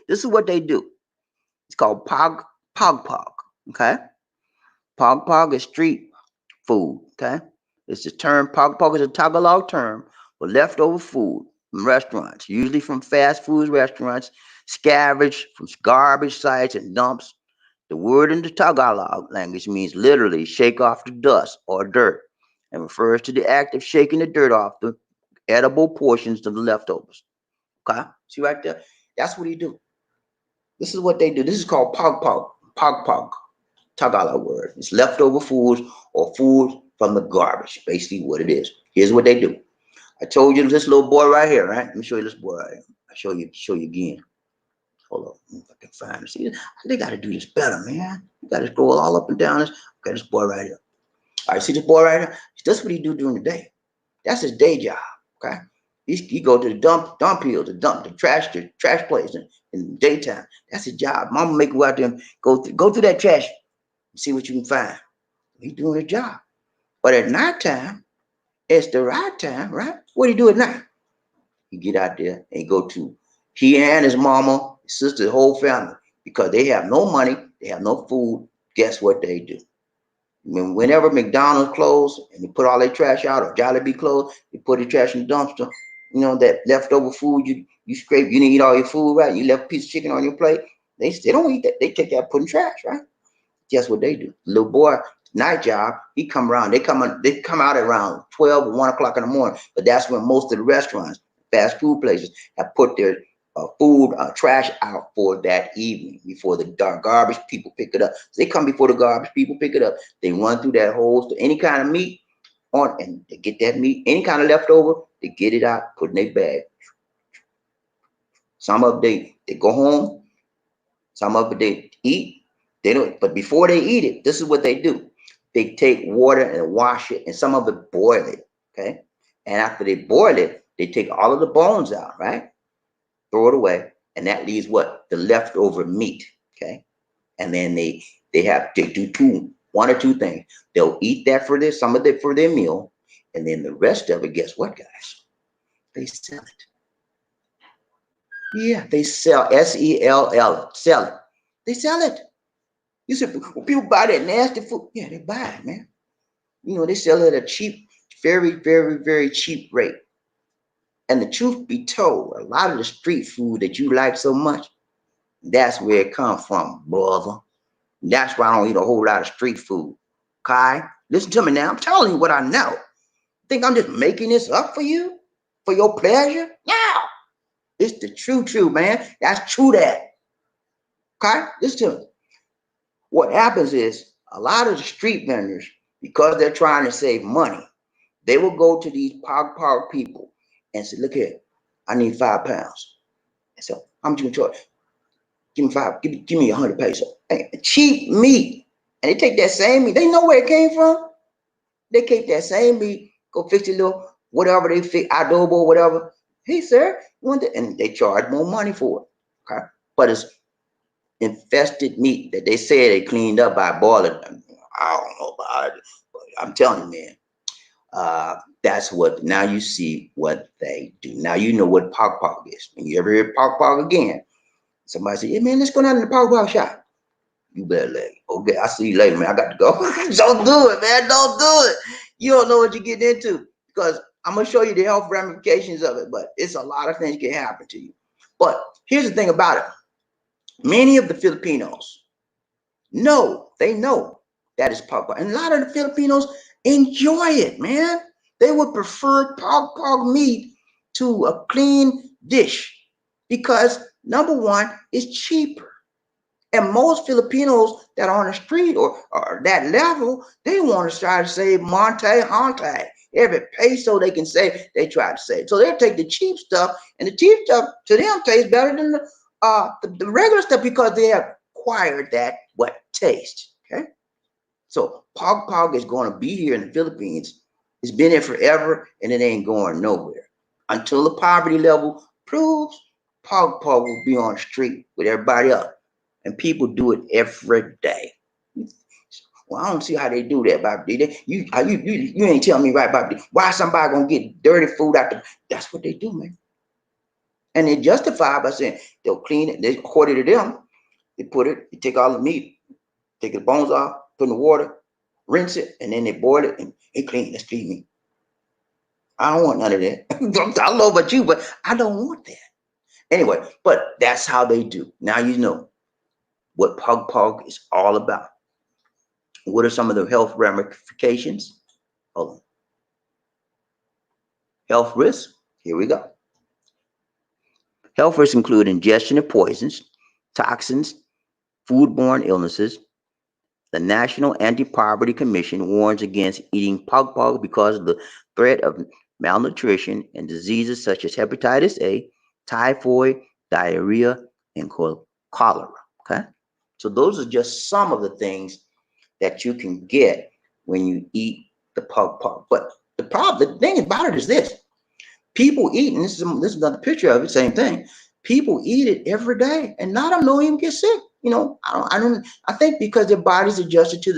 This is what they do. It's called pog. Okay, pog is street food. Okay, it's the term pog is a Tagalog term for leftover food from restaurants, usually from fast food restaurants, scavenged from garbage sites and dumps. The word in the Tagalog language means literally shake off the dust or dirt and refers to the act of shaking the dirt off the edible portions of the leftovers. Okay? See right there? That's what he do. This is what they do. This is called pog. Tagalog word. It's leftover foods or food from the garbage. Basically what it is. Here's what they do. I told you this little boy right here, right? Let me show you this boy right here. I'll show you again. Hold on, if I can find it. See, they got to do this better, man. You got to scroll all up and down this. Okay, this boy right here. All right, see this boy right here? That's what he do during the day. That's his day job. Okay, he go to the dump hill, the trash place in the daytime. That's his job. Mama make him go out there and go through that trash and see what you can find. He doing a job. But at nighttime, it's the right time, right? What do you do at night? He get out there and go to he and his mama, his sister, his whole family, because they have no money, they have no food. Guess what they do? Whenever McDonald's closed and they put all their trash out, or Jollibee closed, they put the trash in the dumpster. You know, that leftover food you scrape, you didn't eat all your food, right? You left a piece of chicken on your plate. They don't eat that. They take that, put in trash, right? Guess what they do? The little boy, night job, he come around. They come out around 12 or 1 o'clock in the morning. But that's when most of the restaurants, fast food places, have put their food trash out for that evening before the dark garbage people pick it up. So they come before the garbage people pick it up. They run through that hole, any kind of meat on, and they get that meat, any kind of leftover, they get it out, put in their bag. Some of they go home, some of it they eat. They don't, but before they eat it, this is what they do. They take water and wash it, and some of it boil it. Okay. And after they boil it, they take all of the bones out, right? Throw it away. And that leaves what? The leftover meat. Okay. And then they do one or two things. They'll eat that for some of it for their meal. And then the rest of it, guess what, guys? They sell it. Yeah, they sell SELL, sell it. They sell it. You said when people buy that nasty food, yeah, they buy it, man. You know, they sell it at a cheap, very, very, very cheap rate. And the truth be told, a lot of the street food that you like so much, that's where it comes from, brother. That's why I don't eat a whole lot of street food. Okay? Listen to me now. I'm telling you what I know. Think I'm just making this up for you? For your pleasure? No. It's the true, man. That's true that. Okay? Listen to me. What happens is a lot of the street vendors, because they're trying to save money, they will go to these pog people and say, look here, I need 5 pounds. And so how much you gonna charge? Give me five, give me 100 pesos. Hey, cheap meat. And they take that same meat. They know where it came from. They take that same meat, go fix a little whatever they fix, adobo, whatever. Hey, sir, you want that? And they charge more money for it. Okay. But it's infested meat that they say they cleaned up by boiling. I don't know about it, but I'm telling you, man. That's what now you see what they do. Now you know what pog is. When you ever hear pog again, somebody say, "Yeah, man, let's go down to the pog shop." You better let it. Okay, I'll see you later, man. I got to go. Don't do it, man. Don't do it. You don't know what you're getting into because I'm gonna show you the health ramifications of it. But it's a lot of things can happen to you. But here's the thing about it: many of the Filipinos they know that is pog, and a lot of the Filipinos enjoy it, man. They would prefer pog meat to a clean dish because number one, it's cheaper. And most Filipinos that are on the street or that level, they want to try to save Monte. Every peso they can save, they try to save. So they'll take the cheap stuff, and the cheap stuff to them tastes better than the regular stuff because they have acquired that what taste. Okay, so pog is going to be here in the Philippines. It's been here forever, and it ain't going nowhere until the poverty level proves pog will be on the street with everybody else, and people do it every day. Well, I don't see how they do that, Bobby. You ain't telling me right, Bobby. Why somebody gonna get dirty food out there? That's what they do, man. And they justify by saying they'll clean it. They according to them, they take all the meat, take the bones off, put in the water, rinse it, and then they boil it and it clean. Let's clean meat. I don't want none of that. I don't know about you, but I don't want that. Anyway, but that's how they do. Now you know what pog is all about. What are some of the health ramifications? Hold on. Health risks. Here we go. Health risks include ingestion of poisons, toxins, foodborne illnesses. The National Anti-Poverty Commission warns against eating pog because of the threat of malnutrition and diseases such as hepatitis A, typhoid, diarrhea, and cholera. Okay, so those are just some of the things that you can get when you eat the pog. But the thing about it is this: people eat, and this is another picture of it, same thing. People eat it every day, and not of them don't even get sick. You know, I think because their bodies adjusted to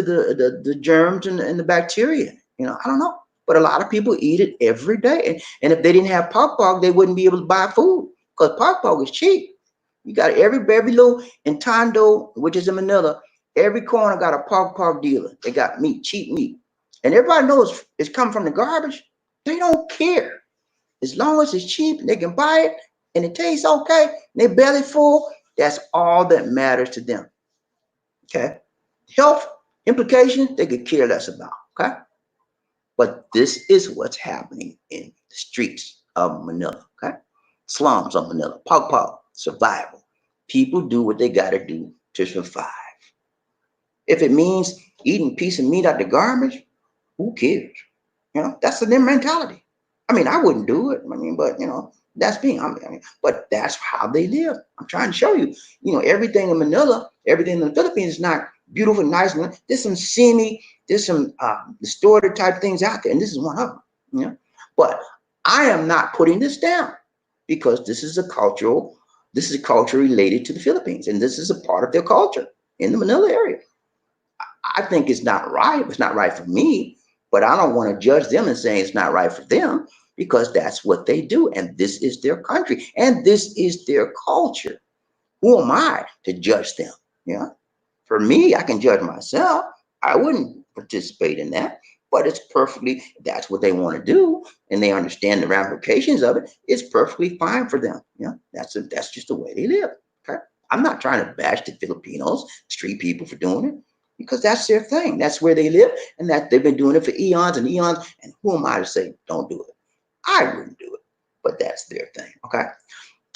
the germs and the bacteria. You know, I don't know, but a lot of people eat it every day, and if they didn't have pog, they wouldn't be able to buy food because pog is cheap. You got every little in Tondo, which is in Manila, every corner got a pog dealer. They got meat, cheap meat, and everybody knows it's come from the garbage. They don't care. As long as it's cheap, they can buy it and it tastes okay, and their belly full, that's all that matters to them. Okay. Health implications, they could care less about. Okay. But this is what's happening in the streets of Manila. Okay. Slums of Manila. Pog, survival. People do what they gotta do to survive. If it means eating a piece of meat out the garbage, who cares? You know, that's their mentality. I mean, I wouldn't do it. I mean, but you know, that's me. But that's how they live. I'm trying to show you. You know, everything in Manila, everything in the Philippines is not beautiful, nice. There's some seamy, there's some distorted type things out there, and this is one of them. You know, but I am not putting this down because this is a culture related to the Philippines, and this is a part of their culture in the Manila area. I think it's not right. It's not right for me, but I don't want to judge them and saying it's not right for them because that's what they do. And this is their country and this is their culture. Who am I to judge them? Yeah. For me, I can judge myself. I wouldn't participate in that, but it's perfectly, that's what they want to do. And they understand the ramifications of it. It's perfectly fine for them. Yeah. That's just the way they live. Okay. I'm not trying to bash the Filipinos, street people for doing it, because that's their thing. That's where they live, and that they've been doing it for eons and eons. And who am I to say don't do it? I wouldn't do it, but that's their thing. Okay.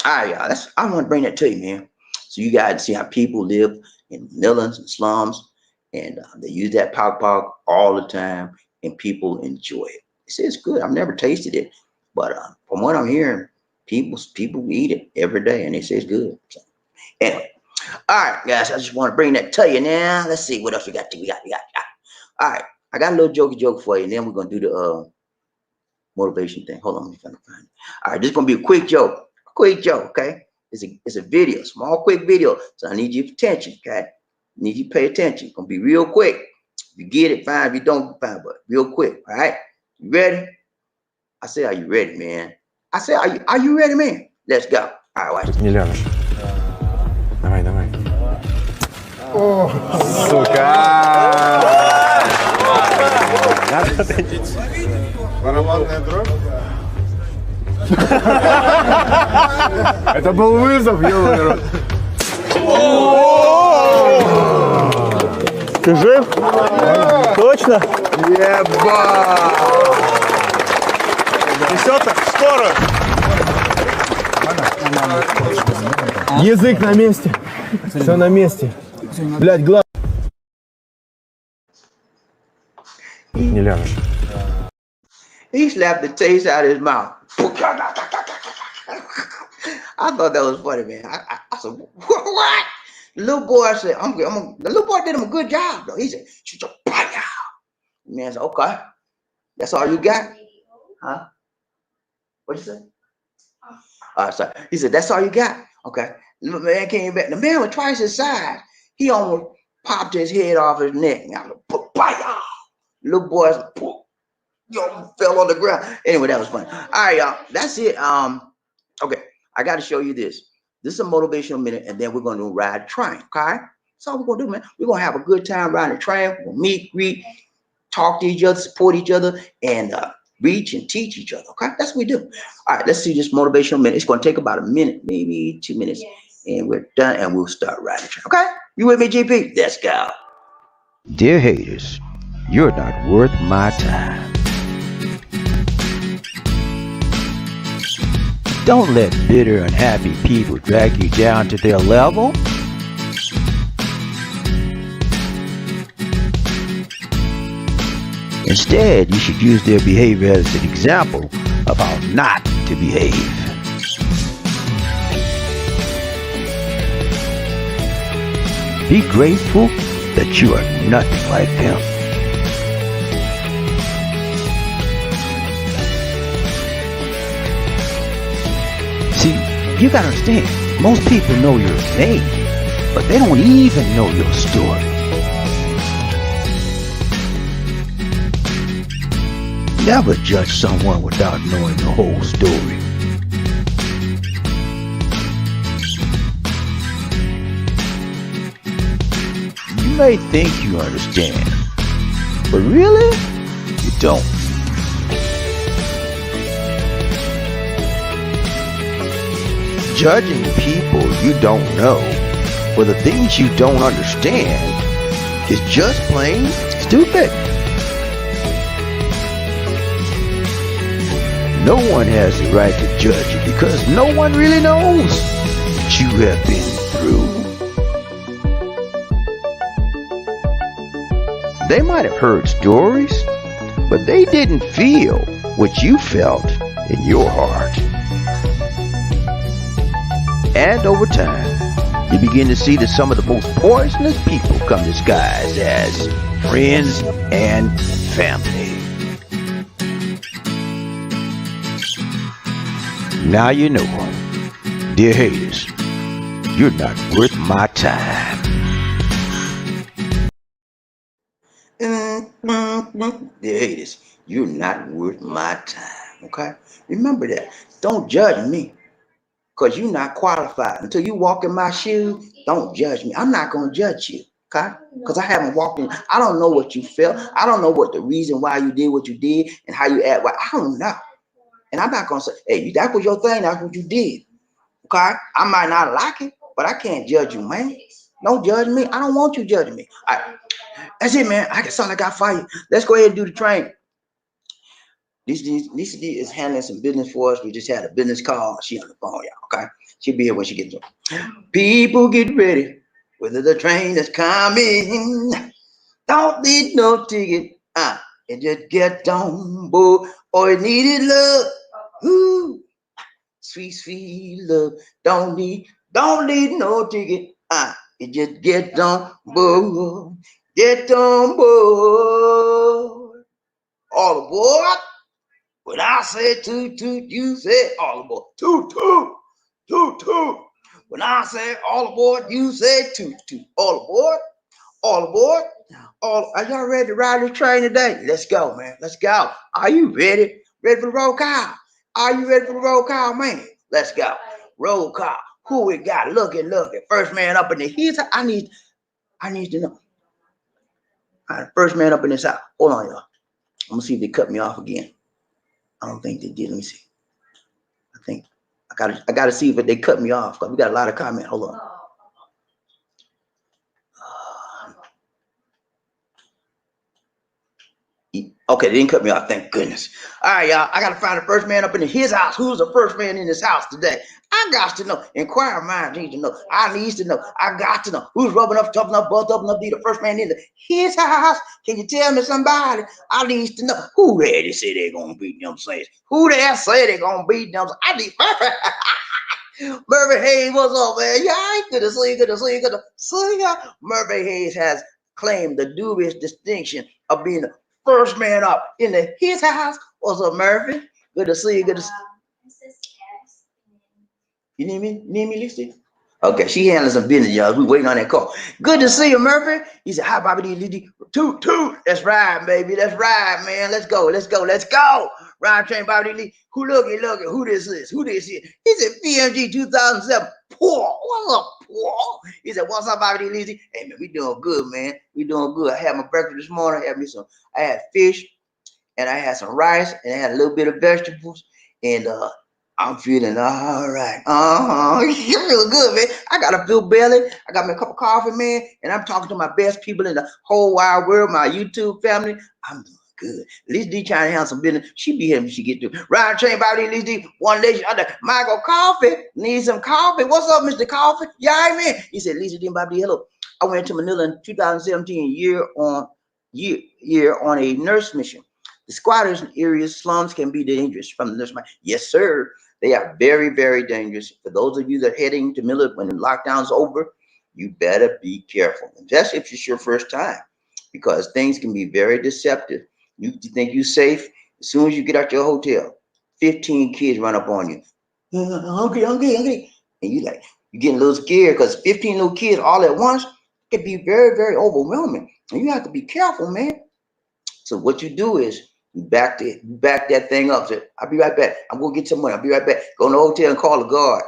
All right, y'all. That's I want to bring that to you, man. So you guys see how people live in Manilas and slums, and they use that pagpag all the time, and people enjoy it. It's good. I've never tasted it, but from what I'm hearing, people eat it every day, and they say it's good. So, anyway, all right, guys. I just want to bring that to you now. Let's see what else we got. We got. All right, I got a little jokey joke for you, and then we're gonna do the motivation thing. Hold on, let me find it. All right, this is gonna be a quick joke. A quick joke, okay? It's a video, small, quick video. So I need your attention, okay? I need you to pay attention. It's gonna be real quick. If you get it, fine. If you don't, fine, but real quick. All right? You ready? I say, are you ready, man? I say, are you ready, man? Let's go. All right, watch this. Не ляжешь. Давай, давай. О, сука! Барабанная дробь? Это был вызов, ё-моё. Ты жив? Точно? Еба! Несёт скоро. Язык на месте. Все на месте. Блядь, глаз. Не ляжешь. He slapped the taste out of his mouth. I thought that was funny, man. I said, what? The little boy said, the little boy did him a good job, though. He said, shoot your body out. The man said, okay. That's all you got? Huh? What'd you say? Sorry. He said, that's all you got? Okay. The man came back. The man was twice his size. He almost popped his head off his neck. Now, little boy fell on the ground. Anyway, that was funny. All right, y'all. That's it. Okay. I got to show you this. This is a motivational minute, and then we're going to ride the train. Okay. That's all we're going to do, man. We're going to have a good time riding the train. We'll meet, greet, talk to each other, support each other, and reach and teach each other. Okay. That's what we do. All right. Let's see this motivational minute. It's going to take about a minute, maybe 2 minutes. Yes. And we're done, and we'll start riding the train. Okay. You with me, GP? Let's go. Dear haters, you're not worth my time. Don't let bitter, unhappy people drag you down to their level. Instead, you should use their behavior as an example of how not to behave. Be grateful that you are nothing like them. See, you gotta understand, most people know your name, but they don't even know your story. Never judge someone without knowing the whole story. You may think you understand, but really, you don't. Judging people you don't know for the things you don't understand is just plain stupid. No one has the right to judge you because no one really knows what you have been through. They might have heard stories, but they didn't feel what you felt in your heart. And over time, you begin to see that some of the most poisonous people come disguised as friends and family. Now you know, dear haters, you're not worth my time. Dear haters, you're not worth my time, okay? Remember that. Don't judge me. Because you're not qualified. Until you walk in my shoes, don't judge me. I'm not going to judge you, okay? Because I haven't walked in. I don't know what you felt. I don't know what the reason why you did what you did and how you act. I don't know. And I'm not going to say, hey, that was your thing. That's what you did, okay? I might not like it, but I can't judge you, man. Don't judge me. I don't want you judging me. That's it, man. I can sound like I fight. Let's go ahead and do the train. Lisa D is handling some business for us. We just had a business call. She on the phone, y'all. Okay, she'll be here when she gets there. People get ready. Whether the train is coming, don't need no ticket. And just get on board. Or it needed love. Ooh, sweet, sweet love. Don't need no ticket. You just get on board. Get on board. All aboard. When I say toot toot, you say all aboard. Toot toot, toot toot. When I say all aboard, you say toot toot. All aboard, all aboard. Are y'all ready to ride this train today? Let's go, man. Let's go. Are you ready? Ready for the roll call? Are you ready for the roll call, man? Let's go. Roll call. Who we got? Look at. First man up in the heat. I need to know. All right, first man up in this house. Hold on, y'all. I'm gonna see if they cut me off again. I don't think they did. Let me see. I think I gotta see if they cut me off because we got a lot of comment. Hold on. Okay, they didn't cut me off. Thank goodness. All right, y'all. I gotta find the first man up in his house. Who's the first man in his house today? I got to know. Inquire mind needs to know. I needs to know. I got to know. Who's rubbing up, toughen up, butt up, and be the first man in his house? Can you tell me somebody? I needs to know. Who ready say they're gonna beat them Saints? Who there say they're gonna beat them? I need Murphy Hayes, what's up, man? Yeah, I ain't good to see you. Murphy Hayes has claimed the dubious distinction of being the first man up in his house. What's up, Murphy? Good to see you. Good to see you. Need me? Need me, Lucy? Okay, she handling some business, y'all. We waiting on that call. Good to see you, Murphy. He said, hi, Bobby D. Toot, toot. That's right, baby. That's right, man. Let's go. Ride train, Bobby D. Who looking? Who this is? He said, PMG 2007. Paul. What's up, Paul? He said, what's up, Bobby D. Hey, man, we doing good, man. We doing good. I had my breakfast this morning. I had fish, and I had some rice, and I had a little bit of vegetables, and I'm feeling all right. You feel good, man. I got a full belly. I got me a cup of coffee, man, and I'm talking to my best people in the whole wide world, my YouTube family. I'm doing good. Lisa D trying to handle some business. She be here when she get through. Ride train by Lisa D. One day, other. Michael Coffee need some coffee. What's up, Mr. Coffee? Yeah, man. He said, Lisa D and Bobby, hello. I went to Manila in 2017, year on a nurse mission. The squatters in areas slums can be dangerous from the nurse. Yes, sir. They are very, very dangerous. For those of you that are heading to Manila when the lockdown's over, you better be careful. And that's if it's your first time, because things can be very deceptive. You think you're safe. As soon as you get out your hotel, 15 kids run up on you. Hungry. And you getting a little scared because 15 little kids all at once can be very, very overwhelming. And you have to be careful, man. So what you do is you back that thing up. Say, I'll be right back. I'm gonna get some money. I'll be right back. Go in the hotel and call the guard.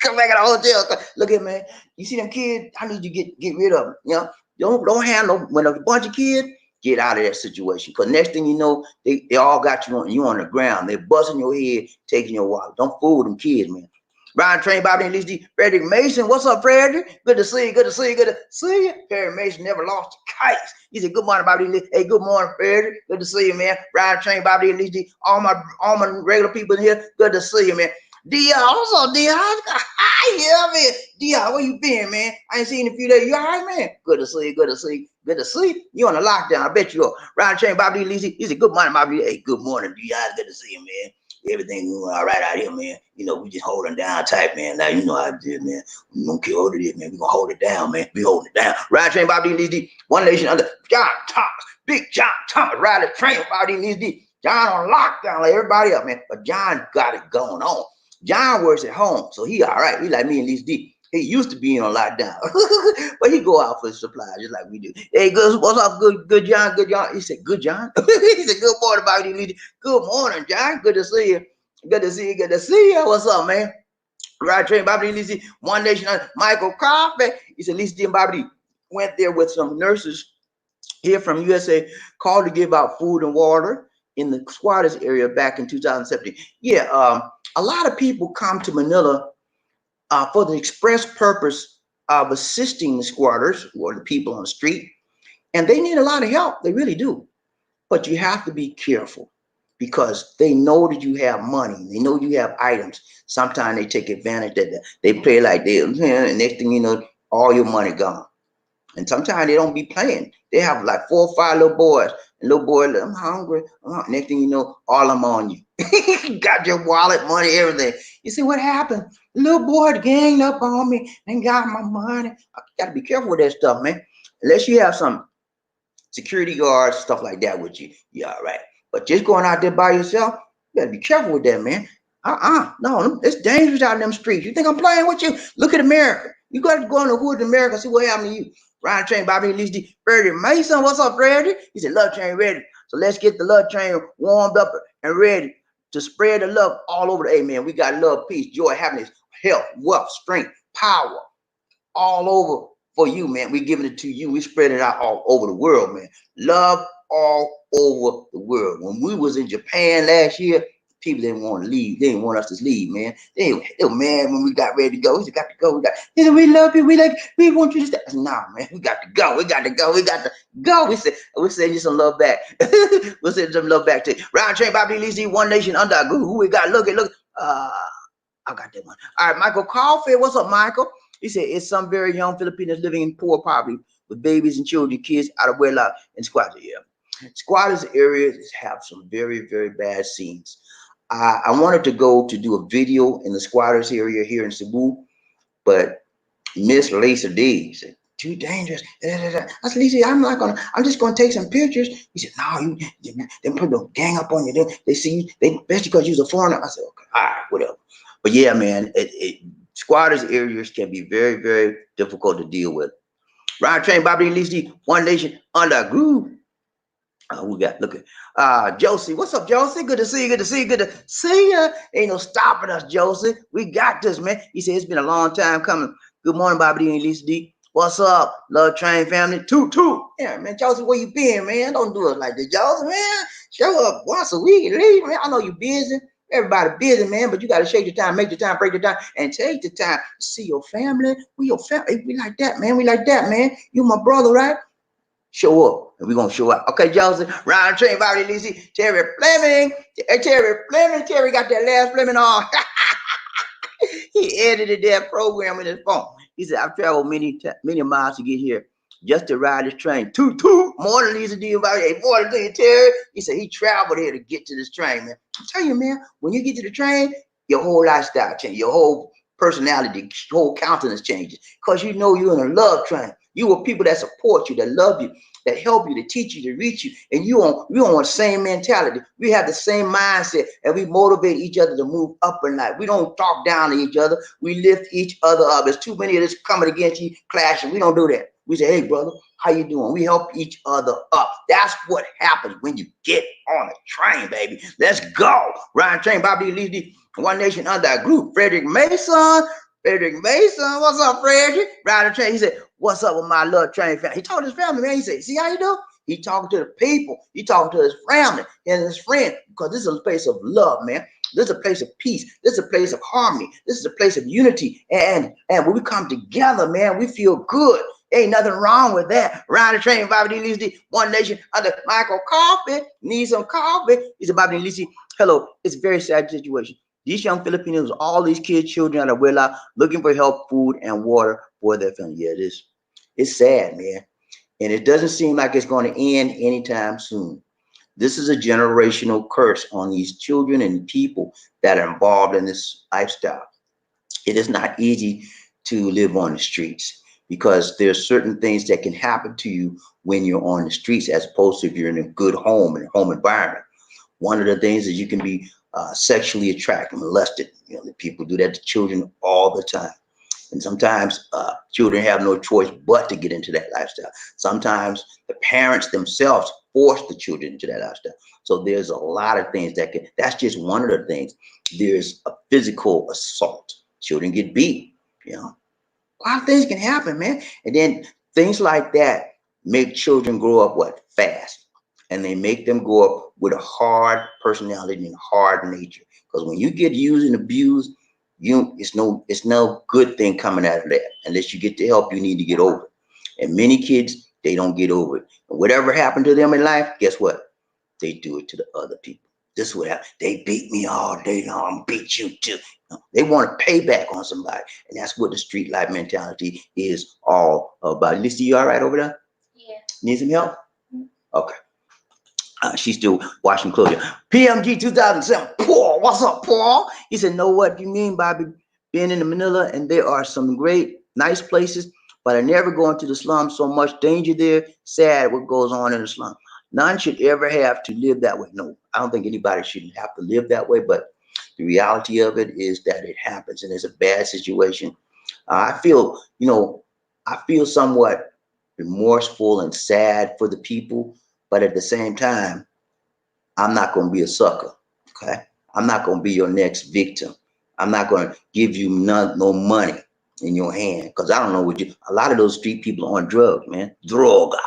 Come back at the hotel. Look at, man. You see them kids? I need you to get rid of them. You know, don't handle when a bunch of kids. Get out of that situation. Because next thing you know, they all got you on the ground. They're busting your head, taking your wallet. Don't fool them kids, man. Ryan Train, Bobby, and Lisa D. Frederick Mason. What's up, Frederick? Good to see you. Perry Mason never lost a kite. He said, good morning, Bobby. Hey, good morning, Frederick. Good to see you, man. Ryan Train, Bobby, and Lisa D. All my regular people in here. Good to see you, man. Dion, what's up, Dion? Yeah, man. Dion, where you been, man? I ain't seen you in a few days. You all right, man? Good to see you. You on the lockdown. I bet you are. Ryan Train, Bobby, Lisa. He said, good morning, Bobby. Hey, good morning, Dion. Good to see you, man. Everything going all right out here, man. You know, we just holding down tight, man. Now you know how I did, man. We don't care what it is, man. We gonna hold it down, man. We holding it down. Ride train, Bobby D. One nation under John Thomas. Big John Thomas. Ride the train, Bobby D. John on lockdown like everybody else, man. But John got it going on. John works at home, so he all right. He like me and Lisa D. He used to be on lockdown, but he go out for supplies just like we do. Hey, good, what's up, good John, good John? He said, good John. He said, good morning, Bobby. Good morning, John. Good to see you. Good to see you. What's up, man? Right train, Bobby Lisa. One nation, Michael Coffee. He said, Lisa and Bobby went there with some nurses here from USA, called to give out food and water in the squatters area back in 2017. Yeah, a lot of people come to Manila for the express purpose of assisting the squatters or the people on the street. And they need a lot of help. They really do. But you have to be careful because they know that you have money. They know you have items. Sometimes they take advantage that they play like they, and next thing you know, all your money gone. And sometimes they don't be playing. They have like 4 or 5 little boys. And little boy, I'm hungry. Next thing you know, all I'm on you. Got your wallet, money, everything. You see what happened? Little boy ganged up on me and got my money. You got to be careful with that stuff, man. Unless you have some security guards, stuff like that with you, you're all right. But just going out there by yourself, you better be careful with that, man. No, it's dangerous out in them streets. You think I'm playing with you? Look at America. You got to go in the hood in America and see what happened to you. Ryan Train, Bobby Lee, Freddie Mason, what's up, Freddie? He said, love train ready. So let's get the love train warmed up and ready to spread the love all over the amen. We got love, peace, joy, happiness, health, wealth, strength, power, all over for you, man. We giving it to you. We spread it out all over the world, man. Love all over the world. When we was in Japan last year, people didn't want to leave. They didn't want us to leave, man. They were mad when we got ready to go. We said, got to go. They said, we love you. We want you to stay. I said, nah, man, we got to go. We got to go. We got to go. We said you some love back. We'll send some love back to you. Round train, Bobby Lee, one nation under our group. Who we got? Look. I got that one. All right, Michael Caulfield. What's up, Michael? He said, it's some very young Filipinos living in poor poverty with babies and children, kids out of wedlock and squatters. Yeah. Squatters areas have some very, very bad scenes. I wanted to go to do a video in the squatters area here in Cebu, but Miss Lisa D said, too dangerous. I said, Lisa, I'm just gonna take some pictures. He said, no, they put the gang up on you. They see you, they especially because you're a foreigner. I said, okay, all right, whatever. But yeah, man, squatters areas can be very, very difficult to deal with. Ryan Train, Bobby Lee, one nation under a groove. We got look at Josie. What's up, Josie? Good to see you. Good to see you. Good to see you. Ain't no stopping us, Josie. We got this, man. He said it's been a long time coming. Good morning, Bobby D and Lisa D. What's up, Love Train family? Toot. Yeah, man, Josie, where you been, man? Don't do it like this, Josie, man. Show up once a week at least, man. I know you busy. Everybody busy, man, but you got to shake the time, make the time, break the time, and take the time to see your family. We your family. We like that, man. We like that, man. You my brother, right? Show up, and we're gonna show up. Okay, Johnson, Round Train, Bobby Lizzie, Terry Fleming. Terry got that last Fleming on. He edited that program in his phone. He said, I've traveled many miles to get here just to ride this train. Toot. Morning, Lisa D. Hey, morning to you, Terry. He said he traveled here to get to this train, man. I'm telling you, man, when you get to the train, your whole lifestyle changes, your whole personality, your whole countenance changes. Because you know you're in a love train. You are people that support you, that love you, that help you, to teach you, to reach you. And we on the same mentality. We have the same mindset, and we motivate each other to move up in life. We don't talk down to each other. We lift each other up. There's too many of this coming against you, clashing. We don't do that. We say, hey, brother, how you doing? We help each other up. That's what happens when you get on a train, baby. Let's go. Ryan Train, Bobby Lee, one nation under a group. Frederick Mason, what's up, Frederick? Ryan Train, he said, what's up with my little train family? He talked to his family, man. He said, see how you do? He talking to the people. He talking to his family and his friend, because this is a place of love, man. This is a place of peace. This is a place of harmony. This is a place of unity. And when we come together, man, we feel good. Ain't nothing wrong with that. Ryan the Train, Bobby D. Lisi, one nation under Michael Coffee. Need some coffee. He said, Bobby D. Lisi, hello. It's a very sad situation. These young Filipinos, all these kids, children out of wedlock, looking for help, food, and water for their family. Yeah, it is. It's sad, man. And it doesn't seem like it's going to end anytime soon. This is a generational curse on these children and people that are involved in this lifestyle. It is not easy to live on the streets, because there's certain things that can happen to you when you're on the streets, as opposed to if you're in a good home and home environment. One of the things is you can be sexually attracted, molested. You know, the people do that to children all the time. And sometimes children have no choice but to get into that lifestyle. Sometimes the parents themselves force the children into that lifestyle. So there's a lot of things that's just one of the things. There's a physical assault. Children get beat, you know. A lot of things can happen, man. And then things like that make children grow up fast. And they make them grow up with a hard personality and hard nature. Because when you get used and abused, it's no good thing coming out of that unless you get the help you need to get over it. And many kids, they don't get over it. And whatever happened to them in life, guess what? They do it to the other people. This is what happened. They beat me all day long, beat you too. They want to pay back on somebody. And that's what the street life mentality is all about. Lisa, you all right over there? Yeah. Need some help? Okay. She's still washing clothes. PMG 2007. Paul, what's up, Paul? He said, know what you mean, Bobby? Being in Manila, and there are some great, nice places, but I never go into the slums. So much danger there. Sad what goes on in the slum. None should ever have to live that way. No, I don't think anybody should have to live that way, but the reality of it is that it happens, and it's a bad situation. I feel, I feel somewhat remorseful and sad for the people, but at the same time, I'm not going to be a sucker. Okay. I'm not going to be your next victim. I'm not going to give you no money in your hand because I don't know what a lot of those street people are on drugs, man. Droga.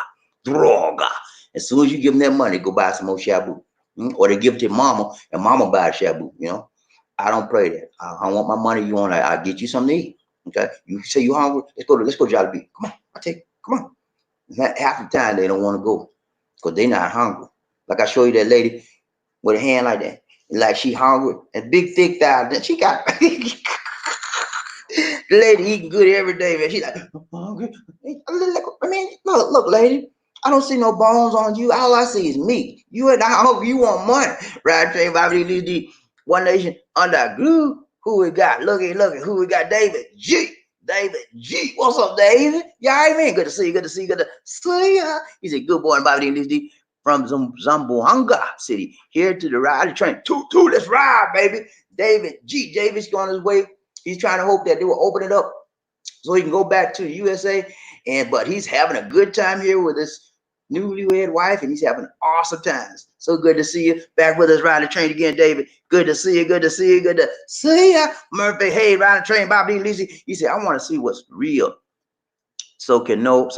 As soon as you give them that money, go buy some more shabu. Or they give it to mama and mama buy shabu, I don't pray that. I want my money. You want, I'll get you something to eat. Okay. You say you hungry. Let's go Jollibee. Come on. Come on. Half the time they don't want to go because they're not hungry. Like I show you that lady with a hand like that, like she hungry and big thick thigh. Then she got the lady eating good every day, man. She like, I'm hungry. I mean, look, lady. I don't see no bones on you. All I see is meat. You and I hungry. You want money, right? Train Bobby Lee, One Nation under groove. Who we got? Look at who we got. David G. What's up, David? Yeah, I mean, good to see you. Good to see you. He's a good boy in Bobby Lee from Zamboanga City here to the ride train. Two, let's ride, baby. David G. David's going his way. He's trying to hope that they will open it up so he can go back to the USA. But he's having a good time here with his newlywed wife, and he's having awesome times. So good to see you back with us riding the train again, David. Good to see you. Good to see you. Murphy, hey, riding the train, Bobby Lizzie. He said, I want to see what's real. So I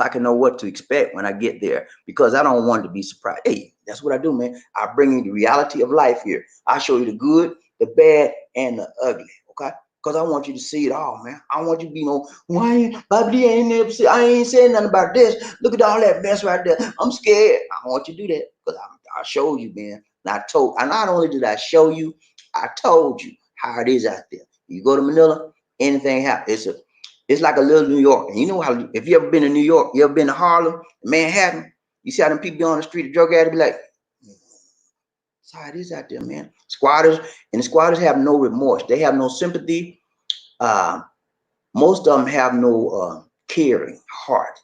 can know what to expect when I get there because I don't want to be surprised. Hey, that's what I do, man. I bring you the reality of life here. I show you the good, the bad, and the ugly. Okay. Because I want you to see it all, man. I want you to be why Bobby I ain't saying nothing about this. Look at all that mess right there. I'm scared. I want you to do that because I showed you, man. And not only did I show you, I told you how it is out there. You go to Manila, anything happens. It's like a little New York. And you know how, if you ever been to New York, you ever been to Harlem, Manhattan, you see how them people on the street, the drug addict be like, that's how it is out there, man. The squatters have no remorse. They have no sympathy. Most of them have no caring heart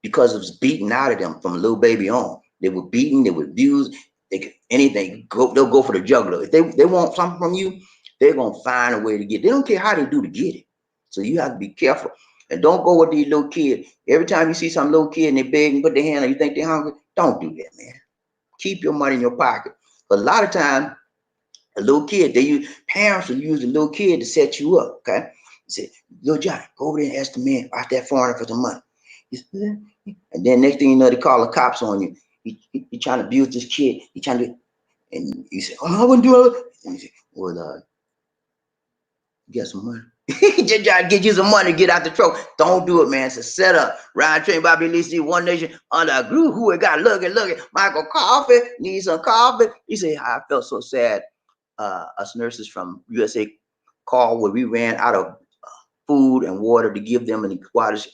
because it was beaten out of them from a little baby on. They were beaten, they were abused, they could anything, they'll go for the juggler. If they want something from you, they're gonna find a way to get it. They don't care how they do to get it. So you have to be careful. And don't go with these little kids. Every time you see some little kid and they beg and put their hand on you, think they're hungry, don't do that, man. Keep your money in your pocket. But a lot of times, a little kid, parents will use the little kid to set you up, okay? He said, little Johnny, go over there and ask the man out that foreigner for some money. And then next thing you know, they call the cops on you. He trying to abuse this kid. He trying to, and you say, oh, I wouldn't do it. And he said, well, get some money. Just try to get you some money, get out the truck. Don't do it, man. It's a setup. Ride train, Bobby Lee, One Nation under a groove. Who we got? Look at Michael Coffee. Need some coffee. He said, I felt so sad. Us nurses from USA called where we ran out of food and water to give them and the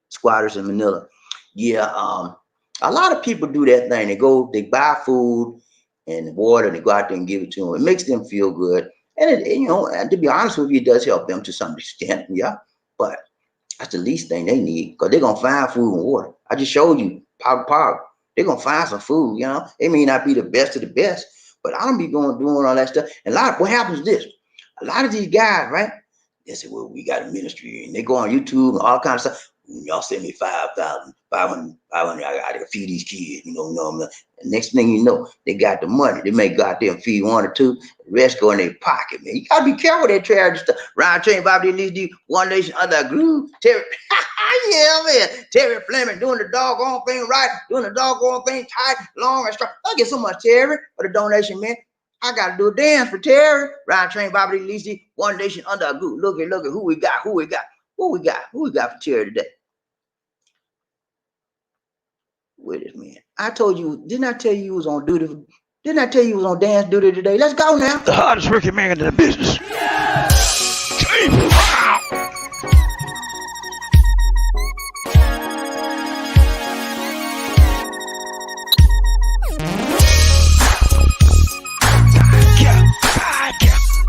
squatters in Manila. Yeah, a lot of people do that thing. They buy food and water and they go out there and give it to them. It makes them feel good. And and to be honest with you, it does help them to some extent, yeah. But that's the least thing they need because they're gonna find food and water. I just showed you, Pog. They're gonna find some food, It may not be the best of the best, but I don't be doing all that stuff. And what happens is this: a lot of these guys, right? They say, well, we got a ministry, and they go on YouTube and all kinds of stuff. Y'all send me 5,000, 500, I gotta feed these kids, And next thing you know, they got the money. They may go out there and feed one or two, the rest go in their pocket, man. You gotta be careful with that charity stuff. Round train, Bobby Lee, One Nation under a groove. Terry, yeah, man. Terry Fleming doing the doggone thing right, doing the doggone thing tight, long and strong. I get so much, Terry, for the donation, man. I gotta do a dance for Terry. Ryan Train, Bobby Lisi, One Nation Under a Group. Look at who we got, who we got for Terry today. Wait a minute. I told you, didn't I tell you was on duty? Didn't I tell you was on dance duty today? Let's go now. The hardest working man in the business.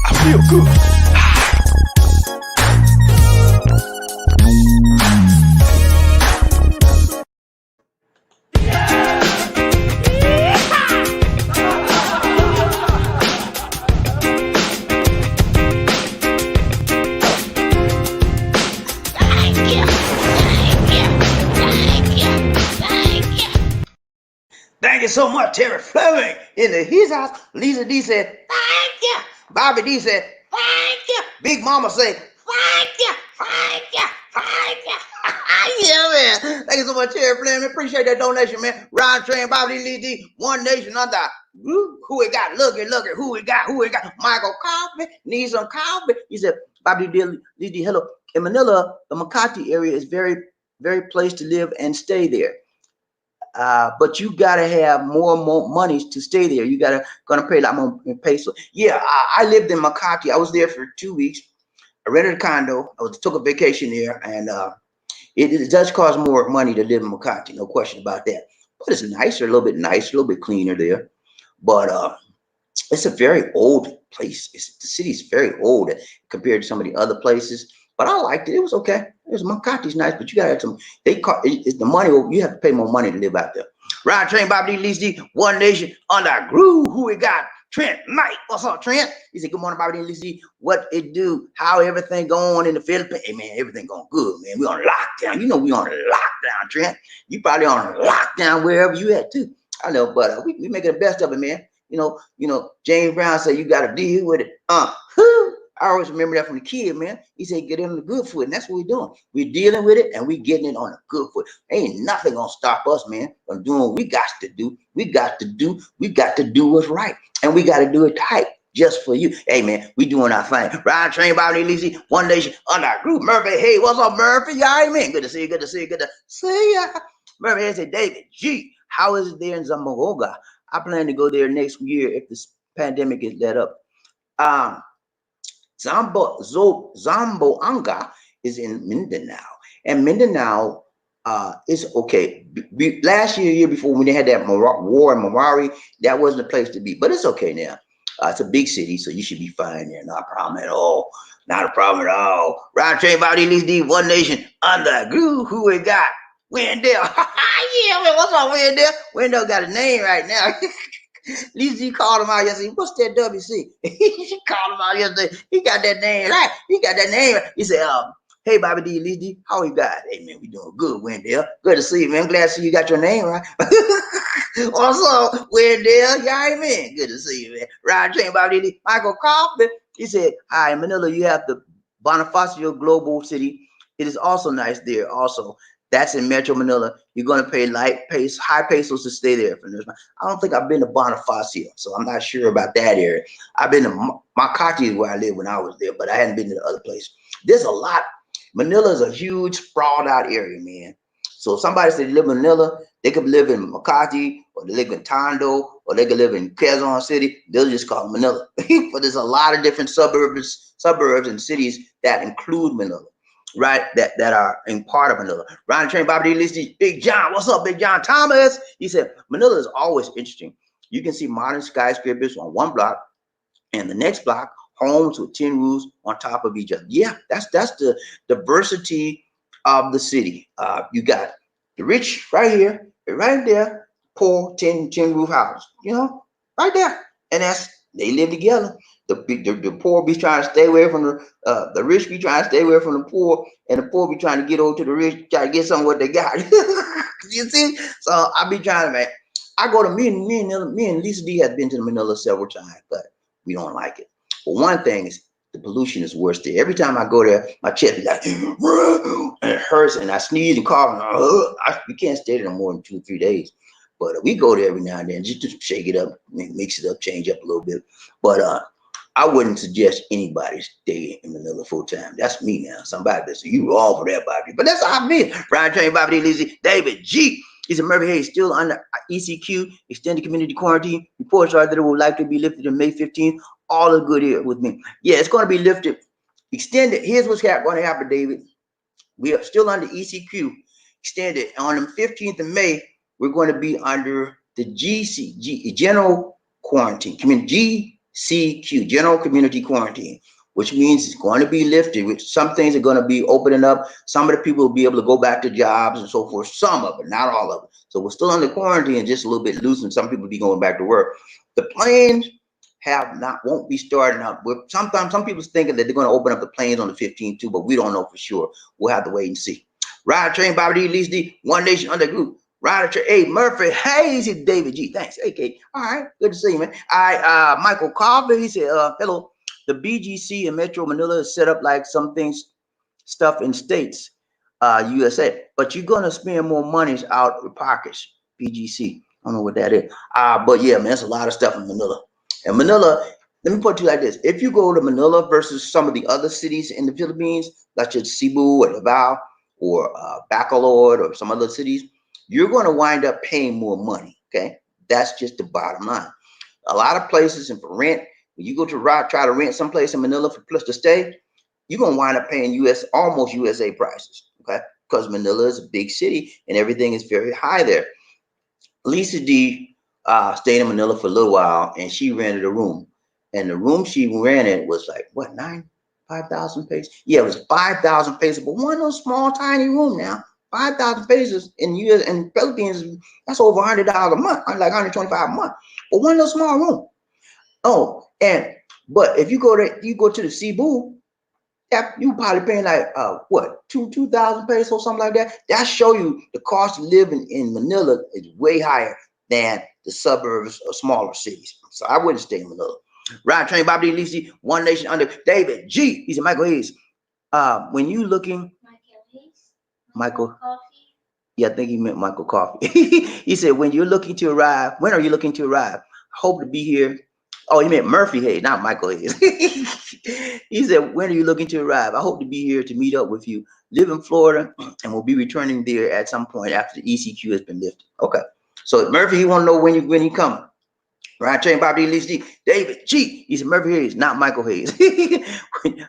I feel good. Thank you so much, Terry Fleming. In his house, Lisa D said, thank you. Bobby D said, thank you. Big Mama said, thank you, thank you, thank you. Yeah, man. Thank you so much, Terry Fleming. Appreciate that donation, man. Ryan Train, Bobby Lee D, One Nation Under. Who we got? Look at who we got. Michael Coffee, need some coffee. He said, Bobby Lee D, hello. In Manila, the Makati area is very, very place to live and stay there. But you gotta have more money to stay there. You gonna pay a lot more in peso. Yeah, I lived in Makati. I was there for 2 weeks. I rented a condo. Took a vacation there, and it does cost more money to live in Makati. No question about that. But it's nicer, a little bit nicer, a little bit cleaner there. But it's a very old place. The city's very old compared to some of the other places. But I liked it. It was okay. Makati's nice, but you gotta have some. It's the money. You have to pay more money to live out there. Ryan Train, Bobby D, Lisi, One Nation Under a Groove. Who we got? Trent Knight. What's up, Trent? He said, good morning, Bobby D, Lisi. What it do? How everything going in the Philippines? Hey man, everything going good, man. We on lockdown. You know we on lockdown, Trent. You probably on lockdown wherever you at too. I know, but we making the best of it, man. You know, James Brown said you gotta deal with it. I always remember that from the kid, man. He said, get on the good foot, and that's what we're doing. We're dealing with it, and we're getting it on a good foot. Ain't nothing gonna stop us, man, from doing what we got to do. We got to do what's right, and we got to do it tight just for you. Hey, man, we doing our thing. Ryan Train, Bobby Lisi, One Nation Under a Group. Murphy, hey, what's up, Murphy? Y'all man, good to see you, good to see you, good to see ya. Murphy said, David G, how is it there in Zamboanga? I plan to go there next year if this pandemic is let up. Zamboanga is in Mindanao, and Mindanao is okay. Last year before, when they had that war in Mawari, that wasn't the place to be, but it's okay now. It's a big city, so you should be fine there. Not a problem at all. Not a problem at all. Ryan Train, Bobby Lee, One Nation Under a Groove. Who we got? Wendell. Yeah, man, what's up, Wendell? Wendell got a name right now. Lizzie called him out yesterday. What's that WC? She called him out yesterday. He got that name right. He said, hey, Bobby D, Lizzie, how you got? Hey, man, we doing good, Wendell. Good to see you, man. I'm glad to see you got your name right. Also, Wendell, you all right, man? Good to see you, man. Ryan Train, Bobby D, Michael Kaufman. He said, hi, in Manila, you have the Bonifacio Global City. It is also nice there also. That's in Metro Manila. You're going to pay high pesos to stay there. I don't think I've been to Bonifacio, so I'm not sure about that area. I've been to Makati, is where I lived when I was there, but I hadn't been to the other place. There's a lot. Manila is a huge, sprawled out area, man. So if somebody said they live in Manila, they could live in Makati, or they live in Tondo, or they could live in Quezon City. They'll just call it Manila. But there's a lot of different suburbs and cities that include Manila. Right, that are in part of Manila. Ryan Train, Bobby D, Listy, Big John. What's up, Big John Thomas? He said, Manila is always interesting. You can see modern skyscrapers on one block, and the next block, homes with tin roofs on top of each other. Yeah, that's the diversity of the city. You got the rich right here, right there, poor tin roof house, right there. And they live together. The poor be trying to stay away from the rich be trying to stay away from the poor, and the poor be trying to get over to the rich, try to get some of what they got. You see? So I be trying to, man. I go to me and Lisa D has been to Manila several times, but we don't like it. But one thing is the pollution is worse there. Every time I go there, my chest be like, and it hurts, and I sneeze and cough. And you can't stay there more than 2 or 3 days. But we go there every now and then just to shake it up, mix it up, change up a little bit. But I wouldn't suggest anybody stay in Manila full time. That's me now. Somebody that say you all for that, Bobby. But that's how I feel. Brian Train, Bobby D. Lizzie, David G. He said Murphy Hayes still under ECQ, extended community quarantine. Reports are that it will likely be lifted on May 15th. All is good here with me. Yeah, it's going to be lifted, extended. Here's what's going to happen, David. We are still under ECQ, extended. On the 15th of May, we're going to be under the general quarantine, GCQ, general community quarantine, which means it's going to be lifted. Which some things are going to be opening up. Some of the people will be able to go back to jobs and so forth. Some of it, not all of it. So we're still under quarantine, just a little bit loose, and some people will be going back to work. The planes won't be starting out. Sometimes some people's thinking that they're going to open up the planes on the 15th too, but we don't know for sure. We'll have to wait and see. Ride Train, Bobby D, Lisa D, One Nation Under Group. Rider Train, hey, Murphy Hayes, David G. Thanks. Hey, Kate. All right, good to see you, man. All right, Michael Coffey, he said, hello. The BGC in Metro Manila is set up like some things, stuff in states, USA, but you're going to spend more money out of your pockets, BGC. I don't know what that is. But yeah, man, there's a lot of stuff in Manila. And Manila, let me put it to you like this. If you go to Manila versus some of the other cities in the Philippines, like Cebu or Davao or Bacolod or some other cities, you're going to wind up paying more money, okay? That's just the bottom line. A lot of places, and for rent, when you go to try to rent someplace in Manila for plus to stay, you're going to wind up paying almost USA prices, okay? Because Manila is a big city and everything is very high there. Lisa D stayed in Manila for a little while, and she rented a room. And the room she rented was like, what, 5,000 pesos? Yeah, it was 5,000 pesos, but one of those small, tiny room now. 5,000 pesos in US and Philippines, that's over $100 a month, like 125 a month. But one of those small room. Oh, but if you go to the Cebu, you probably paying like what, 2,000 pesos, something like that. That show you the cost of living in Manila is way higher than the suburbs or smaller cities. So I wouldn't stay in Manila. Ride Train, Bobby D. Lisi, One Nation Under, David G. He said, Michael Hayes. When you looking, Michael Coffee. Yeah, I think he meant Michael Coffee. He said, when you're looking to arrive, when are you looking to arrive? I hope to be here. Oh, he meant Murphy Hayes, not Michael Hayes. He said, when are you looking to arrive? I hope to be here to meet up with you. Live in Florida, and we'll be returning there at some point after the ECQ has been lifted. Okay. So Murphy, he want to know when you coming. Right, Train Bobby Lee, David G. He said Murphy Hayes, not Michael Hayes.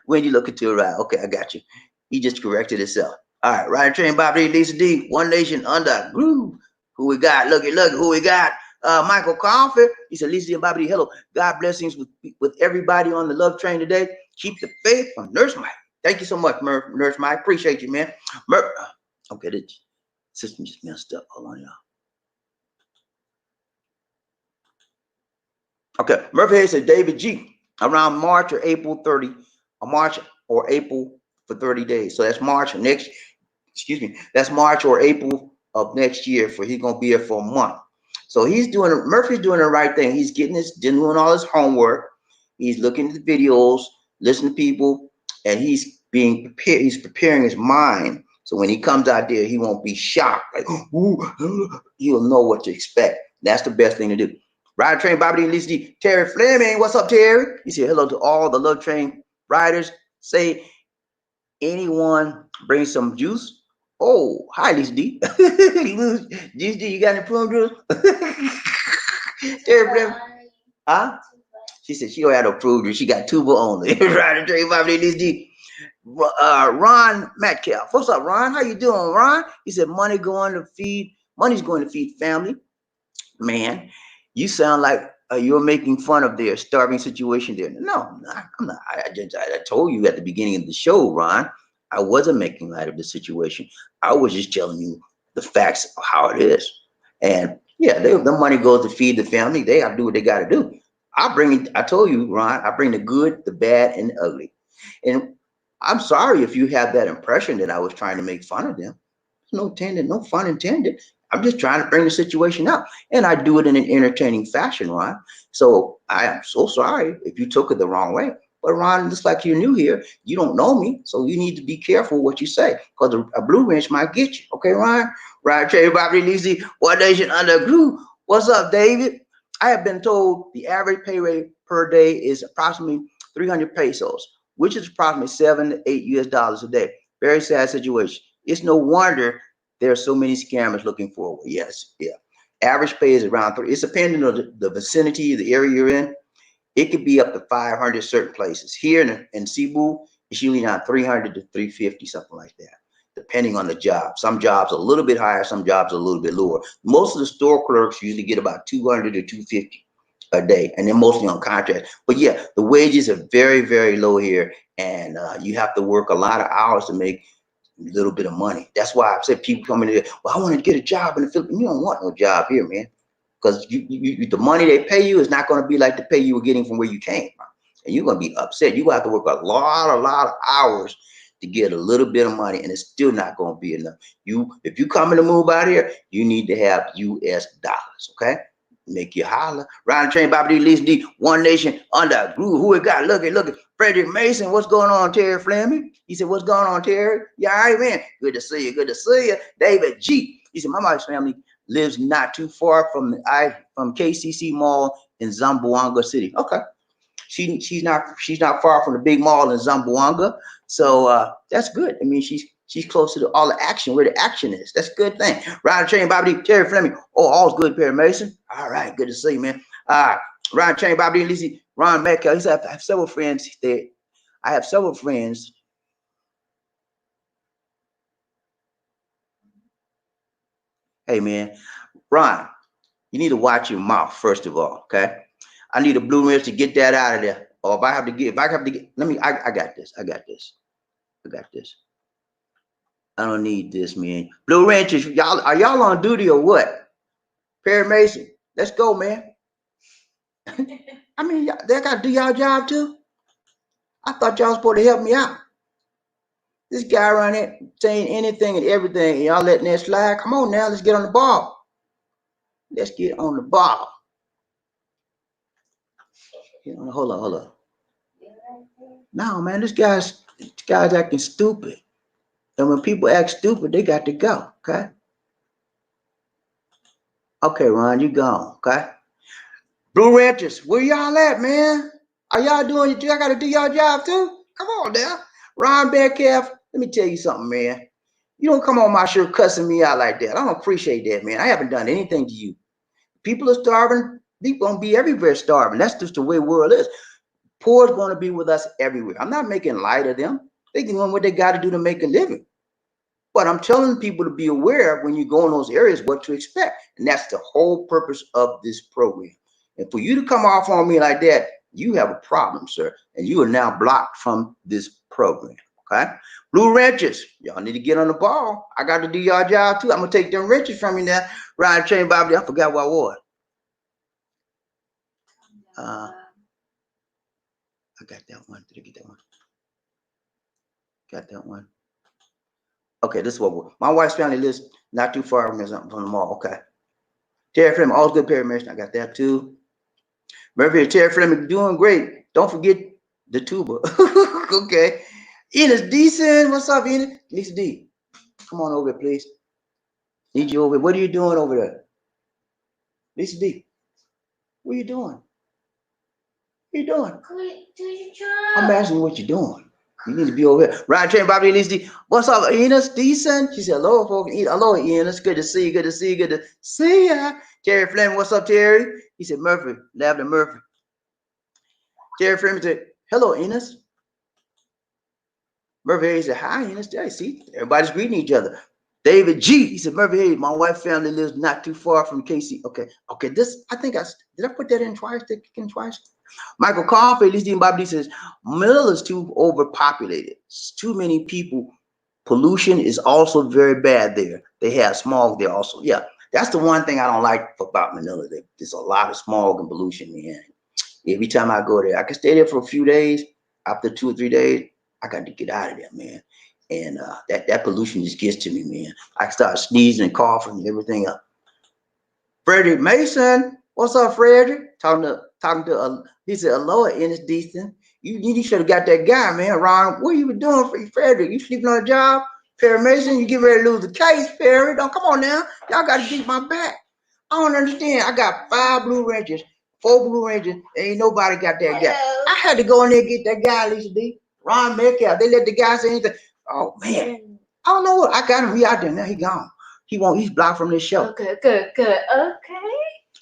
when you looking to arrive? Okay, I got you. He just corrected himself. All right, Ryan Train, Bobby Lisa D, One Nation Under Groove. Who we got? Look, who we got? Michael Coffey. He said, Lisa D and Bobby D, hello. God blessings with everybody on the love train today. Keep the faith from Nurse Mike. Thank you so much, Nurse Mike. Appreciate you, man. Okay, the system just messed up. Hold on, y'all. Okay, Murphy Hayes said David G. Around March or April 30, March or April for 30 days. So that's March or next. Excuse me. That's March or April of next year. For he's gonna be here for a month. So Murphy's doing the right thing. He's doing all his homework. He's looking at the videos, listening to people, and he's being prepared. He's preparing his mind. So when he comes out there, he won't be shocked. Like, ooh, he'll know what to expect. That's the best thing to do. Ride Train, Bobby D. Lisa D. Terry Fleming. What's up, Terry? He said hello to all the Love Train riders. Say, anyone bring some juice? Oh, hi, Lisa D. Juice D, you got any prune juice? Terry Fleming. Huh? She said she don't have no prune juice. She got tuba only. Ride Train, Bobby D. Lisa D. Ron Metcalf. What's up, Ron? How you doing, Ron? He said money's going to feed family. Man, you sound like you're making fun of their starving situation there. No, I'm not. I told you at the beginning of the show, Ron, I wasn't making light of the situation. I was just telling you the facts of how it is. And yeah, the money goes to feed the family. They have to do what they got to do. I told you, Ron, I bring the good, the bad, and the ugly. And I'm sorry if you have that impression that I was trying to make fun of them. No fun intended. I'm just trying to bring the situation up, and I do it in an entertaining fashion, Ron. So I am so sorry if you took it the wrong way, But Ron, looks like you're new here. You don't know me, so you need to be careful what you say, because a blue wrench might get you. Okay, Ron? Right, Trey, Bobby, Lizzie, One Nation Under Glue. What's up, David? I have been told the average pay rate per day is approximately 300 pesos, which is approximately 7 to 8 US dollars a day. Very sad situation. It's no wonder there are so many scammers looking for it. Yes, yeah. Average pay is around 3. It's depending on the vicinity, the area you're in. It could be up to 500 certain places. Here in Cebu, it's usually around 300 to 350, something like that, depending on the job. Some jobs a little bit higher, some jobs a little bit lower. Most of the store clerks usually get about 200 to 250 a day, and they're mostly on contract. But yeah, the wages are very, very low here, and you have to work a lot of hours to make a little bit of money. That's why I said people come in here, well, I want to get a job in the Philippines. You don't want no job here, man, because the money they pay you is not going to be like the pay you were getting from where you came from, and you're going to be upset. You're going to have to work a lot of hours to get a little bit of money, and it's still not going to be enough. If you coming to move out here, you need to have US dollars, okay? Make you holler. Ryan Train, Bobby D, Lisa D, One Nation Under Glue. Who we got? Look at Frederick Mason. What's going on, Terry Fleming? He said, what's going on, Terry? Yeah, all right, man. Good to see you. Good to see you. David G. He said, my wife's family lives not too far from KCC Mall in Zamboanga City. Okay. She's not far from the big mall in Zamboanga. So that's good. I mean, she's close to all the action, where the action is. That's a good thing. Ryan Train, Bobby D, Terry Fleming. Oh, all's good, Perry Mason. All right, good to see you, man. Ryan Train, Bobby D, Lizzie, Ron Metcalf. He said, I have several friends there. I have several friends. Hey, man, Ron, you need to watch your mouth, first of all, okay? I need a blue wrench to get that out of there. Or if I have to get, let me, I got this. I got this. I don't need this, man. Blue wrenches, y'all, are y'all on duty or what? Perry Mason, let's go, man. I mean, they got to do y'all job too. I thought y'all was supposed to help me out. This guy around here saying anything and everything, and y'all letting that slide. Come on now, let's get on the ball. Let's get on the ball. Hold on. No, man, this guy's acting stupid. And when people act stupid, they got to go, okay? Okay, Ron, you gone, okay? Blue Ranchers, where y'all at, man? Are y'all doing, y'all got to do y'all job too? Come on now. Ron Bearcalf, let me tell you something, man. You don't come on my show cussing me out like that. I don't appreciate that, man. I haven't done anything to you. People are starving. People gonna be everywhere starving. That's just the way the world is. Poor is going to be with us everywhere. I'm not making light of them. They can do what they got to do to make a living. But I'm telling people to be aware when you go in those areas what to expect. And that's the whole purpose of this program. And for you to come off on me like that, you have a problem, sir. And you are now blocked from this program. Okay? Blue wrenches, y'all need to get on the ball. I got to do y'all job too. I'm going to take them wrenches from you now. Ryan Train Bobby, I forgot what I was. I got that one. Did I get that one? Got that one. Okay, this is what my wife's family lives not too far from the mall. Okay. Terry Fleming, all's good, Perry Mason. I got that too. Murphy, Terry Fleming, doing great. Don't forget the tuba. Okay. Enos Decent. What's up, Enos? Lisa D. Come on over, please. Need you over. What are you doing over there? Lisa D. What are you doing? What are you doing? Do your job. I'm asking you what you're doing. You need to be over here. Ryan Train, Bobby Lisa D. What's up, Enos? Decent? She said, hello, folks. Hello, Enos. Good to see you. Good to see you. Good to see ya. Terry Fleming, what's up, Terry? He said, Murphy. Lavender Murphy. Terry Fleming said, hello, Enos. Murphy Hayes said, hi, Enos. I see. Everybody's greeting each other. David G. He said, Murphy Hayes, my wife's family lives not too far from KC. Okay. This, I think did I put that in twice? Michael Coffey, at least Dean Bobby says, Manila is too overpopulated. It's too many people. Pollution is also very bad there. They have smog there also. Yeah, that's the one thing I don't like about Manila. There's a lot of smog and pollution, man. Every time I go there, I can stay there for a few days. After 2 or 3 days, I got to get out of there, man. And that pollution just gets to me, man. I start sneezing and coughing and everything up. Frederick Mason, what's up, Frederick? Talking to he said, hello, Ennis Decent. You should have got that guy, man. Ron, what you been doing for Frederick? You sleeping on a job? Perry Mason, you get ready to lose the case, Perry. Don't come on now. Y'all got to get my back. I don't understand. I got 5 Blue Rangers, 4 Blue Rangers. Ain't nobody got that guy. I had to go in there and get that guy, Lisa D. Ron Metcalf. They let the guy say anything. Oh man. I don't know what I got him. He out there now. He gone. He's blocked from this show. Good. Okay.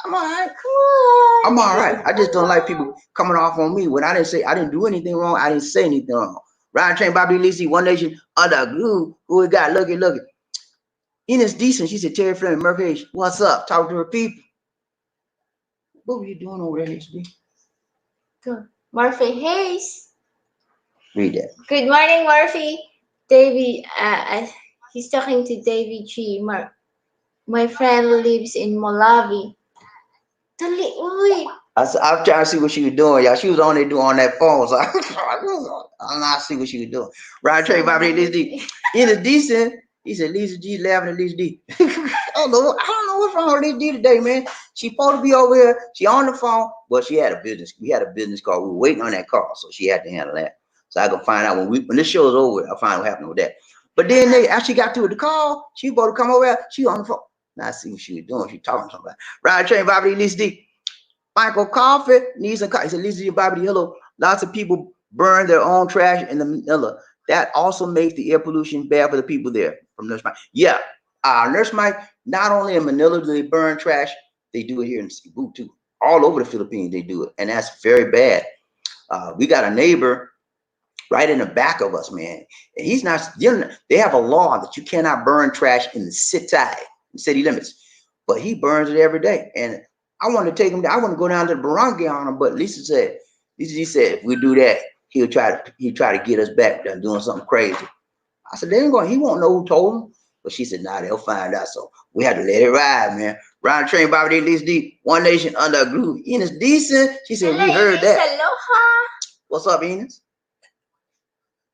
I'm all right. Come on. I'm all right. I just don't like people coming off on me when I didn't do anything wrong. I didn't say anything wrong. Ryan Train, Bobby Lisi, One Nation under a glue. Who we got? Look it. Enos Decent. She said, Terry Fleming, Murphy, what's up? Talk to her people. What were you doing over there, HD? Good. Murphy Hayes. Read that. Good morning, Murphy. Davy, he's talking to Davy G. My friend lives in Malawi. Dali, uy. I'm trying to see what she was doing, y'all. She was on there doing on that phone, so I'm not see what she was doing. Ryan Trey, Bobby Lisa D. Enos Decent. He said, Lisa G laughing at Lisa D. I don't know what's wrong with Lisa D today, man. She supposed to be over here. She on the phone, but she had a business. We had a business call. We were waiting on that call, so she had to handle that. So I can find out when this show is over. I'll find what happened with that. But then they actually got through the call. She was supposed to come over here. She on the phone. Now I see what she was doing. She talking to somebody. Ryan Trey, Bobby Lisa D. Michael Coffee needs some coffee. He said, Lisa D, Bobby D, hello. Lots of people burn their own trash in the Manila. That also makes the air pollution bad for the people there. From Nurse Mike. Yeah. Nurse Mike, not only in Manila do they burn trash, they do it here in Cebu too. All over the Philippines, they do it. And that's very bad. We got a neighbor right in the back of us, man. And he's not, they have a law that you cannot burn trash in the city limits. But he burns it every day. And I want to take him down. I want to go down to the barangay on him. But Lisa said, if we do that, he'll try to get us back there doing something crazy. I said, he won't know who told him. But she said, nah, they'll find out. So we had to let it ride, man. Round train, Bobby D, Lisa D, One Nation under a groove. Enos Decent. She said, we heard that. Aloha. What's up, Enos?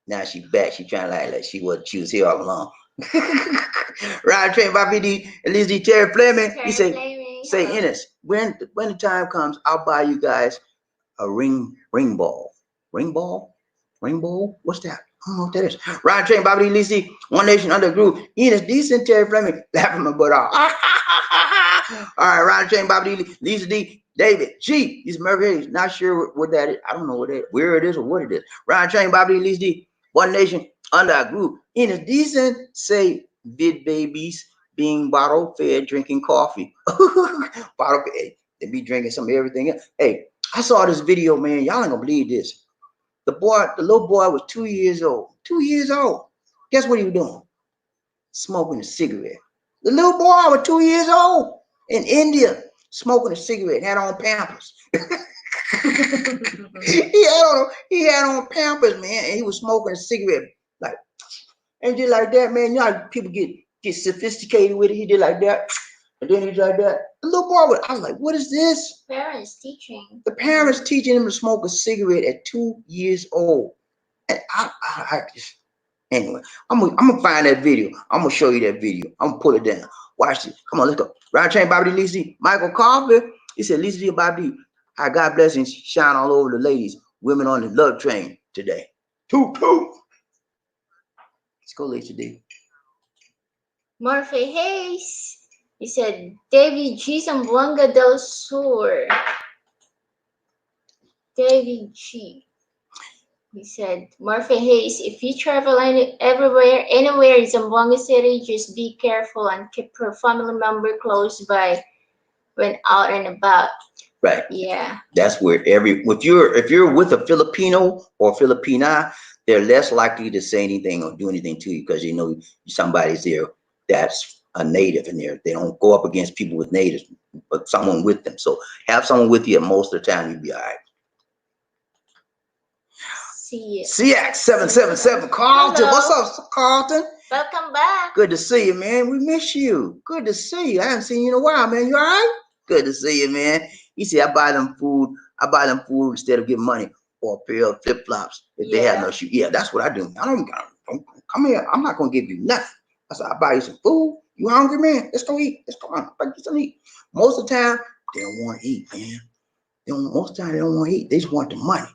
Now she back. She trying to act like she was here all along. Round train, Bobby D, Lisa D, Terry Fleming. He said, say Enos, when the time comes, I'll buy you guys a ring ball. Ring ball? What's that? I don't know what that is. Ryan Train, Bobby D, Lisa, One Nation under Groove. Enos Decent, Terry Fleming, laughing my butt off. All right, Ryan Train, Bobby D, Lisa D, David G. He's Murphy. Not sure what that is. I don't know where it is or what it is. Ryan Train, Bobby D, Lisa D, One Nation under Groove. Enos Decent, say vid babies being bottle fed, drinking coffee. Bottle fed. They be drinking some of everything else. Hey, I saw this video, man. Y'all ain't gonna believe this. The little boy was 2 years old. 2 years old. Guess what he was doing? Smoking a cigarette. The little boy was 2 years old in India, smoking a cigarette, had on Pampers. he had on Pampers, man, and he was smoking a cigarette. Like, and just like that, man, you know, people get sophisticated with it. He did like that. And then he's like that. The little boy, I was like, what is this? Parents teaching. The parents teaching him to smoke a cigarette at 2 years old. And I just, anyway, I'm gonna find that video. I'm gonna show you that video. I'm gonna pull it down. Watch it. Come on, let's go. Ryan Train, Bobby D, Lisa, Michael Coffee. He said, Lisa D, Bobby D, our God blessings shine all over the ladies, women on the love train today. Toot toot. Let's go, Lisa D. Murphy Hayes. He said, David G. Zamboanga del Sur. David G. He said, Murphy Hayes, if you travel anywhere in Zamboanga City, just be careful and keep your family member close by when out and about. Right. Yeah. That's where if you're with a Filipino or Filipina, they're less likely to say anything or do anything to you because you know somebody's there that's a native in there. They don't go up against people with natives, but someone with them. So have someone with you most of the time, you'll be all right. CX 777 Carlton. Hello. What's up, Carlton? Welcome back. Good to see you, man. We miss you. Good to see you. I haven't seen you in a while, man. You all right? Good to see you, man. He said, I buy them food instead of giving money or a pair of flip-flops if they have no shoes. Yeah, that's what I do. I don't come here. I'm not gonna give you nothing. I said, I buy you some food. You hungry, man? Let's go eat. Let's go on. Get some eat. Most of the time, they don't want to eat, man. Most of the time, they don't want to eat. They just want the money.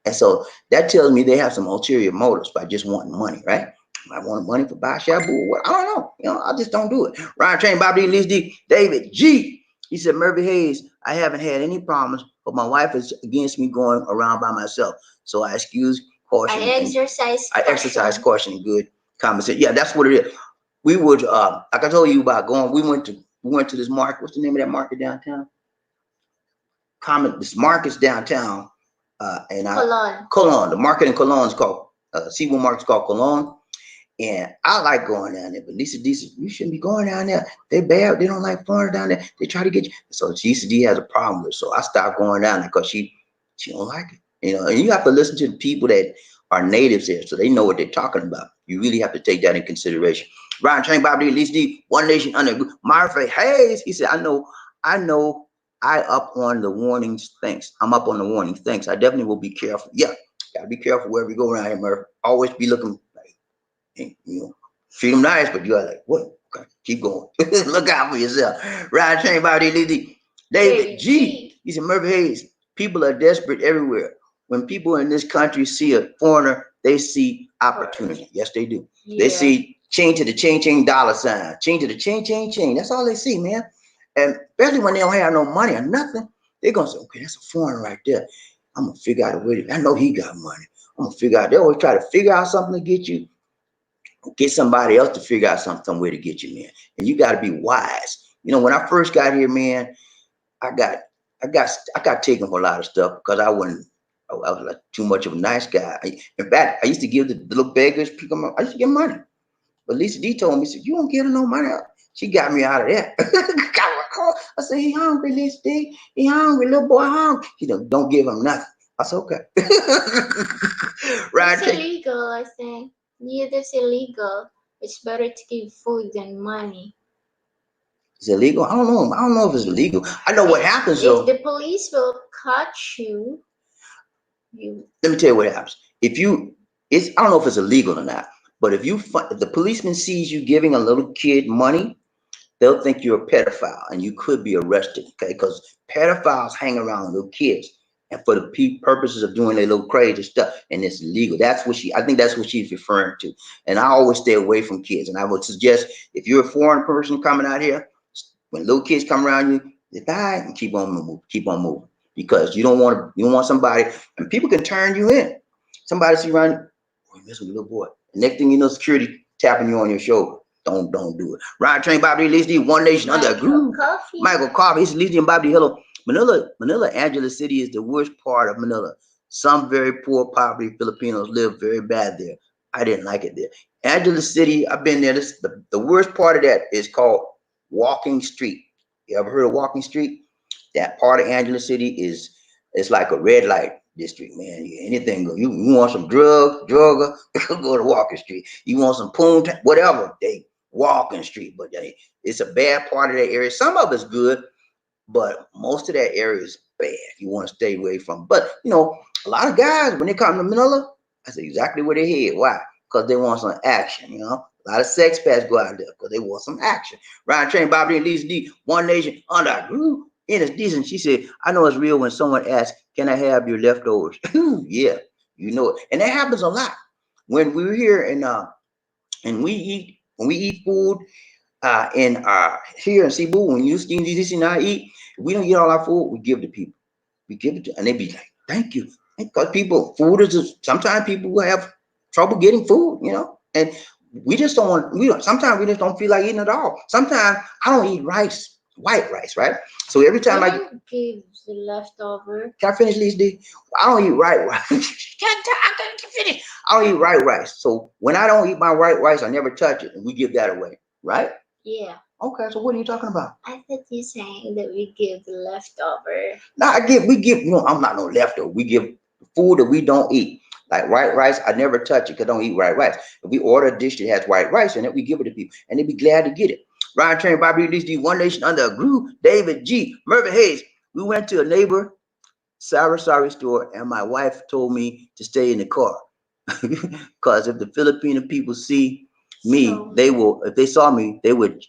And so that tells me they have some ulterior motives by just wanting money, right? I want money for buy shabu. What? I don't know. I just don't do it. Ryan Train, Bobby Lee, D, David G. He said, Murphy Hayes, I haven't had any problems, but my wife is against me going around by myself. So I excuse caution. I exercise caution and good conversation. Yeah, that's what it is. We would, like I told you about going. We went to this market. What's the name of that market downtown? This market's downtown, and Cologne. The market in Cologne is called Seaboard Market's called Cologne. And I like going down there, but Lisa D said, you shouldn't be going down there. They bad. They don't like foreigners down there. They try to get you. So Lisa D has a problem with it. So I stopped going down there because she don't like it. And you have to listen to the people that are natives there, so they know what they're talking about. You really have to take that in consideration. Ryan Chang, Bobby, Lisa D, One Nation Under. Marfa Hayes, he said, I know. I up on the warnings. Thanks. I'm up on the warnings. Thanks. I definitely will be careful. Yeah, gotta be careful wherever you go around here, Murph. Always be looking. Treat them nice, but you are like, what? Okay, keep going. Look out for yourself. Ryan Train Bobby Lizzie. David G. He said, Murphy Hayes, people are desperate everywhere. When people in this country see a foreigner, they see opportunity. Yes, they do. Yeah. They see change to the chain dollar sign. Change to the chain. That's all they see, man. And especially when they don't have no money or nothing, they're gonna say, okay, that's a foreigner right there. I'm gonna figure out a way I know he got money. I'm gonna figure out. They always try to figure out something to get you. Get somebody else to figure out some way to get you, man. And you got to be wise. When I first got here, man, I got taken for a lot of stuff because I was like too much of a nice guy. In fact, I used to give the little beggars, I used to give money. But Lisa D told me, said, you don't give her no money. She got me out of that. I said, he hungry, Lisa D. He hungry, little boy hungry. She don't give him nothing. I said, okay. Right. It's illegal, I think. Yeah, that's illegal. It's better to give food than money. Is it illegal? I don't know. I don't know if it's illegal. I know what happens though. If the police will catch you, let me tell you what happens. I don't know if it's illegal or not, but if the policeman sees you giving a little kid money, they'll think you're a pedophile and you could be arrested. Okay, because pedophiles hang around little kids. And for the purposes of doing their little crazy stuff, and it's illegal. I think that's what she's referring to. And I always stay away from kids. And I would suggest if you're a foreign person coming out here, when little kids come around you, they die and keep on moving. Because you don't want somebody, and people can turn you in. Somebody see around you, oh, you messing with a little boy. The next thing you know, security tapping you on your shoulder. Don't do it. Ryan Train, Bobby Lee, One Nation Under a Groove. Michael Coffee, he's Lee and Bobby Hello. Manila, Angeles City is the worst part of Manila. Some very poor, poverty Filipinos live very bad there. I didn't like it there. Angeles City, I've been there. The worst part of that is called Walking Street. You ever heard of Walking Street? That part of Angeles City it's like a red light district, man. Anything, you want some drugger, go to Walking Street. You want some poon, whatever, they Walking Street. But it's a bad part of that area. Some of it's good, but most of that area is bad. You want to stay away from. But a lot of guys when they come to Manila, that's exactly where they head. Why? Because they want some action. A lot of sex pets go out there because they want some action. Ryan Train, Bobby and Lisa D, One Nation Under a Groove. And it's decent. She said, I know it's real when someone asks, can I have your leftovers? Yeah, it. And that happens a lot. When we're here and we eat food here in Cebu, when you see and I eat, if we don't eat all our food, we give it to people. We give it to, and they be like, thank you. Because sometimes people will have trouble getting food, and we just don't want, sometimes we just don't feel like eating at all. Sometimes I don't eat rice, white rice, right? So every time I give the leftover. Can I finish, Lisa? I don't eat white rice. I can't finish. I don't eat white rice. So when I don't eat my white rice, I never touch it, and we give that away, right? Yeah. Okay, so what are you talking about? I thought you saying that we give the leftover. No, we give, I'm not no leftover. We give food that we don't eat. Like white rice, I never touch it because I don't eat white rice. If we order a dish that has white rice in it, we give it to people, and they be glad to get it. Ryan Train, Bobby Lee, One Nation Under a Groove, David G, Murphy Hayes. We went to a neighbor Sari store, and my wife told me to stay in the car because if the Filipino people see me, if they saw me, they would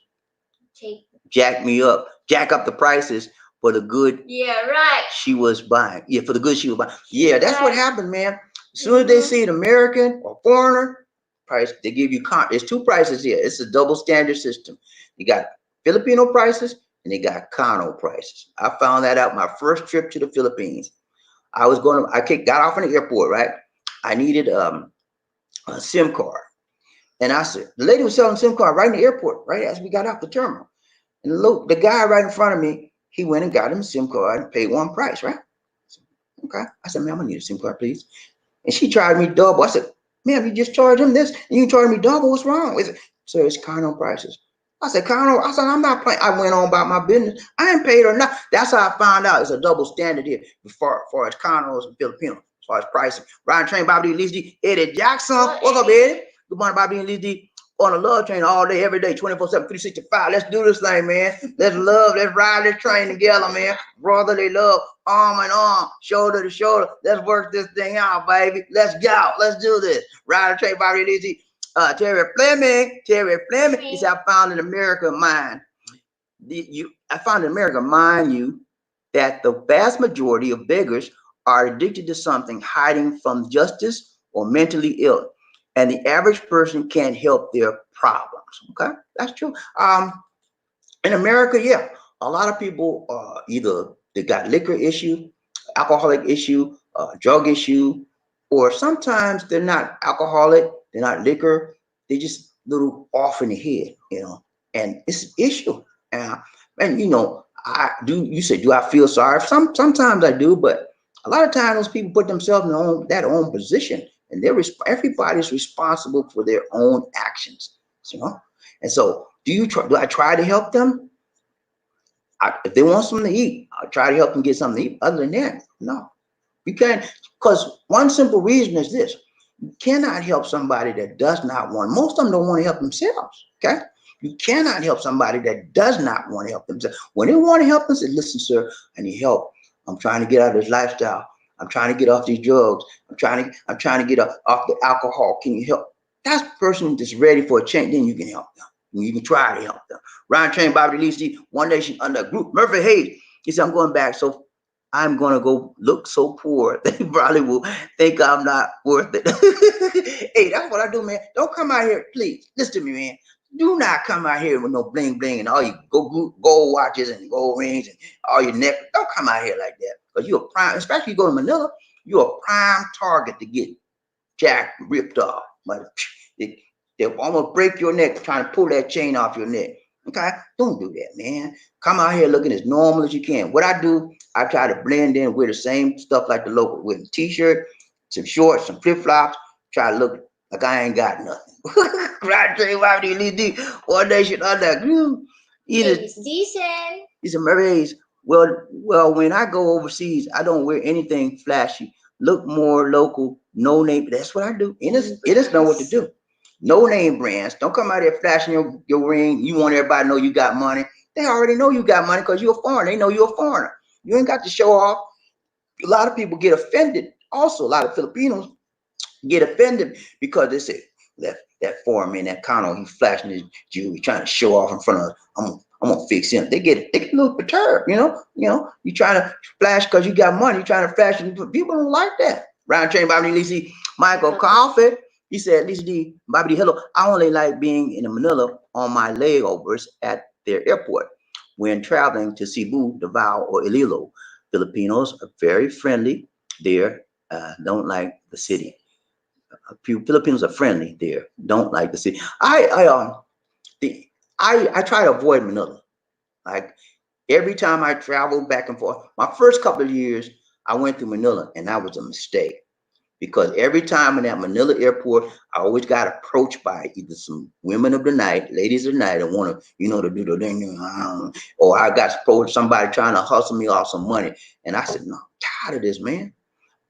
jack up the prices, for the good Yeah, right. she was buying. Yeah, for the good she was buying. Yeah, that's what Right. happened, man. As soon as they Mhm. see an American or foreigner price, they give you there's two prices here. It's a double standard system. You got Filipino prices and they got Kano prices. I found that out my first trip to the Philippines. Got off in the airport, right? I needed a SIM card. And I said, the lady was selling SIM card right in the airport, right as we got off the terminal. And look, the guy right in front of me, he went and got him a SIM card and paid one price, right? Okay. I said, ma'am, I need a SIM card, please. And she charged me double. I said, ma'am, you just charged him this and you charged me double. What's wrong with it? So it's Kano prices. I said, Kano, I said, I'm not playing. I went on about my business. I ain't paid or not. That's how I found out it's a double standard here as far as Kanos and Filipinos, as far as pricing. Ryan Train, Bobby D, Lizzy, Eddie Jackson. What's up, Eddie? Good morning, Bobby and Lizzy. On a love train all day, every day, 24/7, 365. Let's do this thing, man. Let's ride this train together, man. Brotherly love, arm in arm, shoulder to shoulder. Let's work this thing out, baby. Let's go. Let's do this. Ride the train, Bobby Lizzy. Terry Fleming. He said, I found an American mind. I found in America, mind you, that the vast majority of beggars are addicted to something, hiding from justice or mentally ill. And the average person can't help their problems. Okay, that's true. In America, yeah, a lot of people either they got liquor issue, alcoholic issue, drug issue, or sometimes they're not alcoholic, they're not liquor, they just little off in the head, and it's an issue. And I do. You say, do I feel sorry? Sometimes I do, but a lot of times those people put themselves in that own position, and everybody's responsible for their own actions. And so, do I try to help them? If they want something to eat, I try to help them get something to eat. Other than that, no, you can't. Because one simple reason is this: you cannot help somebody that does not want. Most of them don't want to help themselves. Okay, you cannot help somebody that does not want to help themselves. When they want to help them, say, "Listen, sir, I need help. I'm trying to get out of this lifestyle. I'm trying to get off these drugs. I'm trying to get off the alcohol. Can you help?" That's the person that's ready for a change. Then you can help them. You can try to help them. Ryan Train, Bobby Lisi, One Nation Under Group. Murphy Hayes. He said, I'm going back. So I'm going to go look so poor. They probably will think I'm not worth it. Hey, that's what I do, man. Don't come out here. Please, listen to me, man. Do not come out here with no bling bling and all your gold watches and gold rings and all your neck. Don't come out here like that. Because you're a prime, especially you go to Manila, you're a prime target to get jacked, ripped off. But they'll almost break your neck trying to pull that chain off your neck. Okay? Don't do that, man. Come out here looking as normal as you can. What I do, I try to blend in with the same stuff like the local, with a t-shirt, some shorts, some flip-flops, try to look like I ain't got nothing. Right, Trey, why do you need One Nation Under Group? It's decent. He's a Marys. Well, when I go overseas, I don't wear anything flashy. Look more local, no name. That's what I do. It is know what to do. No name brands. Don't come out here flashing your ring. You want everybody to know you got money. They already know you got money because you're a foreigner. They know you're a foreigner. You ain't got to show off. A lot of people get offended. Also, a lot of Filipinos get offended because they say that foreign man, that Kano, he's flashing his jewelry, trying to show off in front of us. I'm gonna fix him. They get a little perturbed, you trying to flash because you got money, you trying to flash, people don't like that. Round train, Bobby Lisi, Michael Coffee. He said, Lisa D, Bobby D, hello. I only like being in Manila on my layovers at their airport when traveling to Cebu, Davao, or Iloilo. Filipinos are very friendly there, don't like the city. Filipinos are friendly there, don't like the city. I try to avoid Manila. Like every time I travel back and forth, my first couple of years, I went to Manila, and that was a mistake. Because every time in that Manila airport, I always got approached by either some women of the night, ladies of the night, and want to, to do the thing, or I got approached somebody trying to hustle me off some money. And I said, no, I'm tired of this, man.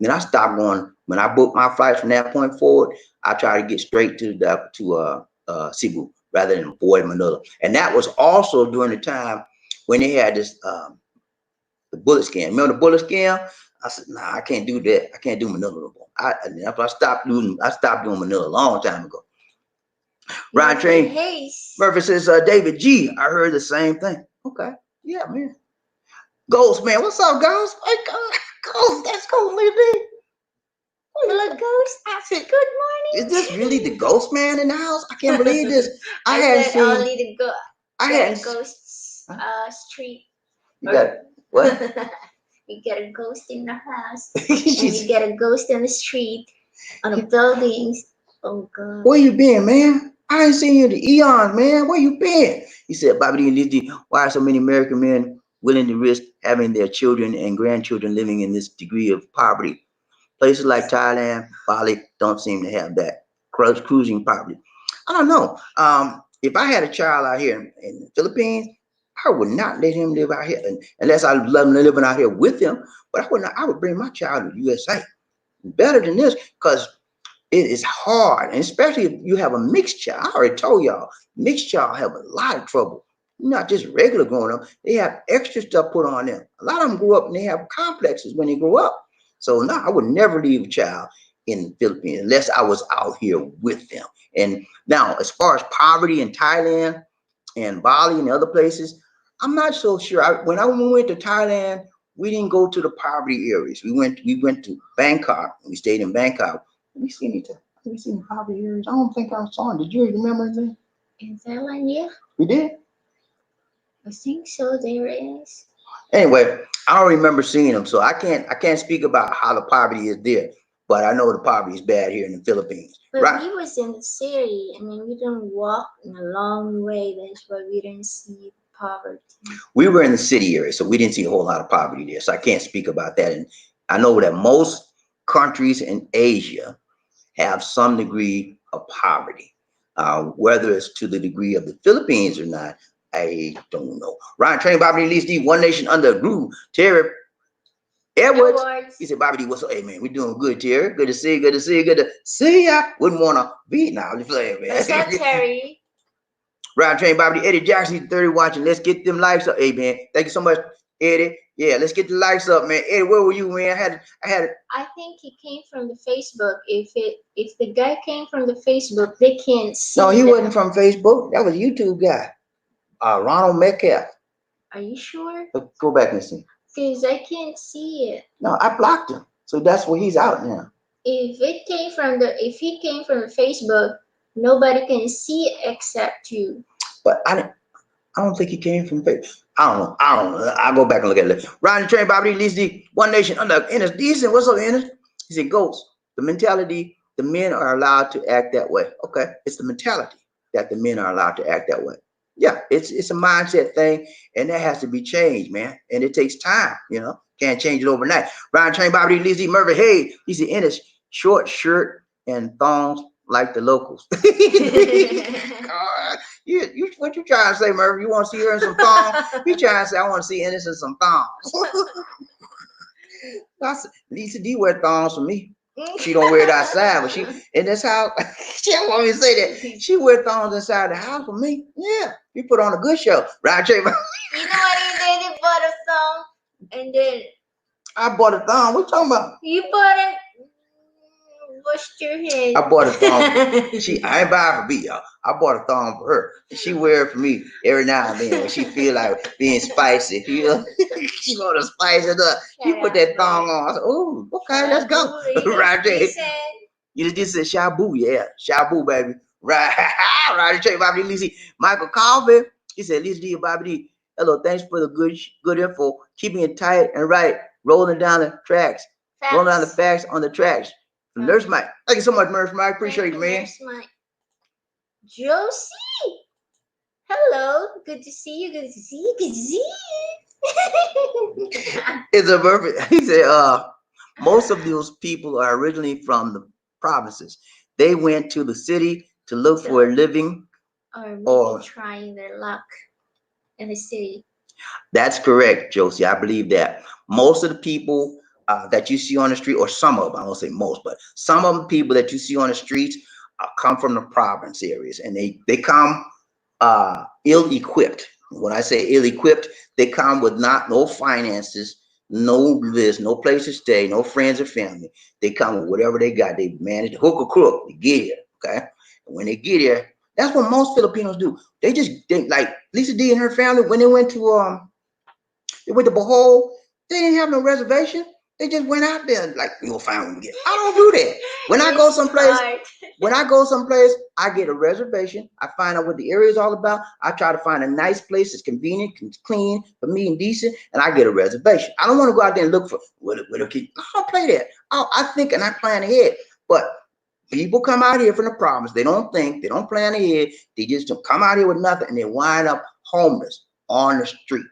Then I stopped going. When I booked my flights from that point forward, I try to get straight to Cebu rather than avoid Manila. And that was also during the time when they had this the bullet scam. Remember the bullet scam? I said, nah, I can't do that. I can't do Manila no more. I stopped doing Manila a long time ago. Ryan Train. Murphy says, David G, I heard the same thing. Okay. Yeah, man. Ghost, man. What's up, Ghost? Hey, Ghost, that's cool, man. Hello, ghost. Good Is morning. this really the ghost man in the house? I can't believe this. I I hadn't said seen. only I the hadn't. ghosts Huh? street. You got what? You get a ghost in the house, and She's- you get a ghost in the street, on the buildings. Oh God. Where you been, man? I ain't seen you in the eons, man. Where you been? He said, Bobby and Lizzie, why are so many American men willing to risk having their children and grandchildren living in this degree of poverty? Places like Thailand, Bali don't seem to have that cruising poverty. I don't know. If I had a child out here in the Philippines, I would not let him live out here unless I love him living out here with him. But I would not. I would bring my child to the USA. Better than this, because it is hard, and especially if you have a mixed child. I already told y'all, mixed child have a lot of trouble. Not just regular growing up, they have extra stuff put on them. A lot of them grow up and they have complexes when they grow up. So no, I would never leave a child in the Philippines unless I was out here with them. And now, as far as poverty in Thailand and Bali and other places, I'm not so sure. When we went to Thailand, we didn't go to the poverty areas. We went to Bangkok. We stayed in Bangkok. Have we seen poverty areas? I don't think I saw it. Did you remember anything? In Thailand, yeah, We did. I think so. There is. Anyway, I don't remember seeing them, so I can't speak about how the poverty is there. But I know the poverty is bad here in the Philippines. But Right. we was in the city. I mean, we didn't walk in a long way. That's why we didn't see poverty. We were in the city area, so we didn't see a whole lot of poverty there. So I can't speak about that. And I know that most countries in Asia have some degree of poverty. Whether it's to the degree of the Philippines or not, I don't know. Ryan Train, Bobby Lee Steve, One Nation Under Groove, Terry Edwards. Awards. He said, Bobby D, what's up? Hey, man, we doing good, Terry. Good to see you. Good to see you. Good to see ya. Wouldn't want to be now. I'm just playing, man. What's up, Terry? Ryan Train, Bobby D, Eddie Jackson, 30 watching. Let's get them likes up. Hey, man, thank you so much, Eddie. Yeah, let's get the likes up, man. Eddie, where were you, man? I think he came from the Facebook. If the guy came from the Facebook, they can't see. No, he them. wasn't from Facebook. That was a YouTube guy. Ronald Metcalf. Are you sure? Go back and see. Because I can't see it. No, I blocked him. So that's where he's out now. If he came from the Facebook, nobody can see it except you. But I don't think he came from Facebook. I don't know. I'll go back and look at it. Riding the train, Bobby Lee, the One Nation under Ennis. Decent. What's up, Ennis? He said, Ghost, the mentality, the men are allowed to act that way. Okay. It's the mentality that the men are allowed to act that way. Yeah, it's a mindset thing, and that has to be changed, man. And it takes time, Can't change it overnight. Ryan Train, Bobby Lizzie, Murphy, hey, he's in his short shirt and thongs like the locals. You what you trying to say, Murphy? You want to see her in some thongs? He trying to say I want to see Ennis in some thongs. Lisa D wear thongs for me. She don't wear it outside, but she in this house. She don't want me to say that. She wear thongs inside the house for me. Yeah, you put on a good show, right, Jay? You know what he did? He bought a thong, and then I bought a thong. What you talking about? you bought it. Washed your head. I bought a thong. I ain't buying for me, y'all. I bought a thong for her. She wear it for me every now and then when she feel like being spicy. She want to spice it up. She put that thong on. I said, "Oh, okay, let's go." Right there. You just said Shabu, yeah, Shabu, baby. Right, right. Check Bobby Lizzie. Michael Colvin. He said, Lizzie D, Bobby D. Hello, thanks for the good info. Keeping it tight and right. Rolling down the tracks. Facts. Rolling down the facts on the tracks. Nurse Mike. Thank you so much, Nurse Mike. Appreciate you, man. Nurse Mike. Josie. Hello. Good to see you. Good to see you. Good to see you. It's a perfect. He said, most of those people are originally from the provinces. They went to the city to look for a living. Or maybe trying their luck in the city. That's correct, Josie. I believe that. Most of the people that you see on the street, or some of them, I won't say most, but some of the people that you see on the streets come from the province areas, and they come ill-equipped. When I say ill-equipped, they come with no finances, no place to stay, no friends or family. They come with whatever they got. They manage to hook or crook to get here. Okay, and when they get here, that's what most Filipinos do. They like Lisa D and her family when they went to They went to Bohol. They didn't have no reservation. They just went out there like, you'll find when we get. I don't do that. When I go someplace, I get a reservation. I find out what the area is all about. I try to find a nice place that's convenient, clean for me and decent, and I get a reservation. I don't want to go out there and look for what I don't play that. I think and I plan ahead. But people come out here from the province. They don't think, they don't plan ahead. They just don't come out here with nothing, and they wind up homeless on the street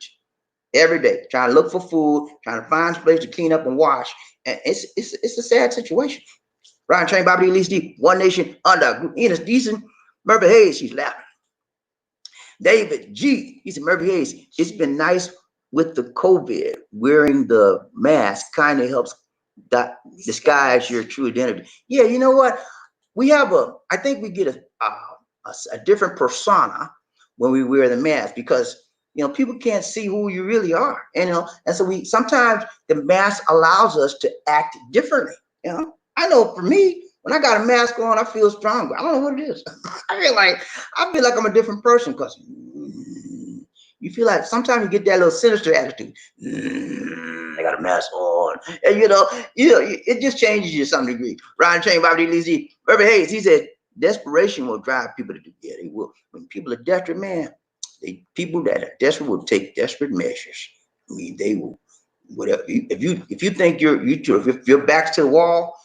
every day, trying to look for food, trying to find a place to clean up and wash. And it's a sad situation. Ryan Train, Bobby Lee Steve, One Nation Under, Enos Decent, Murphy Hayes, she's laughing. David G, he said, Murphy Hayes, it's been nice with the COVID. Wearing the mask kind of helps disguise your true identity. Yeah, you know what? I think we get a different persona when we wear the mask, because people can't see who you really are, and so sometimes the mask allows us to act differently. I know for me, when I got a mask on, I feel stronger. I don't know what it is. I feel like I'm a different person, because you feel like sometimes you get that little sinister attitude. I got a mask on, and it just changes you to some degree. Ryan Chain, Bobby Lizzie, Murphy Hayes, he said, desperation will drive people to do. Yeah, they will. When people are desperate, man, people that are desperate will take desperate measures. I mean, they will. Whatever. If you think if your back's to the wall,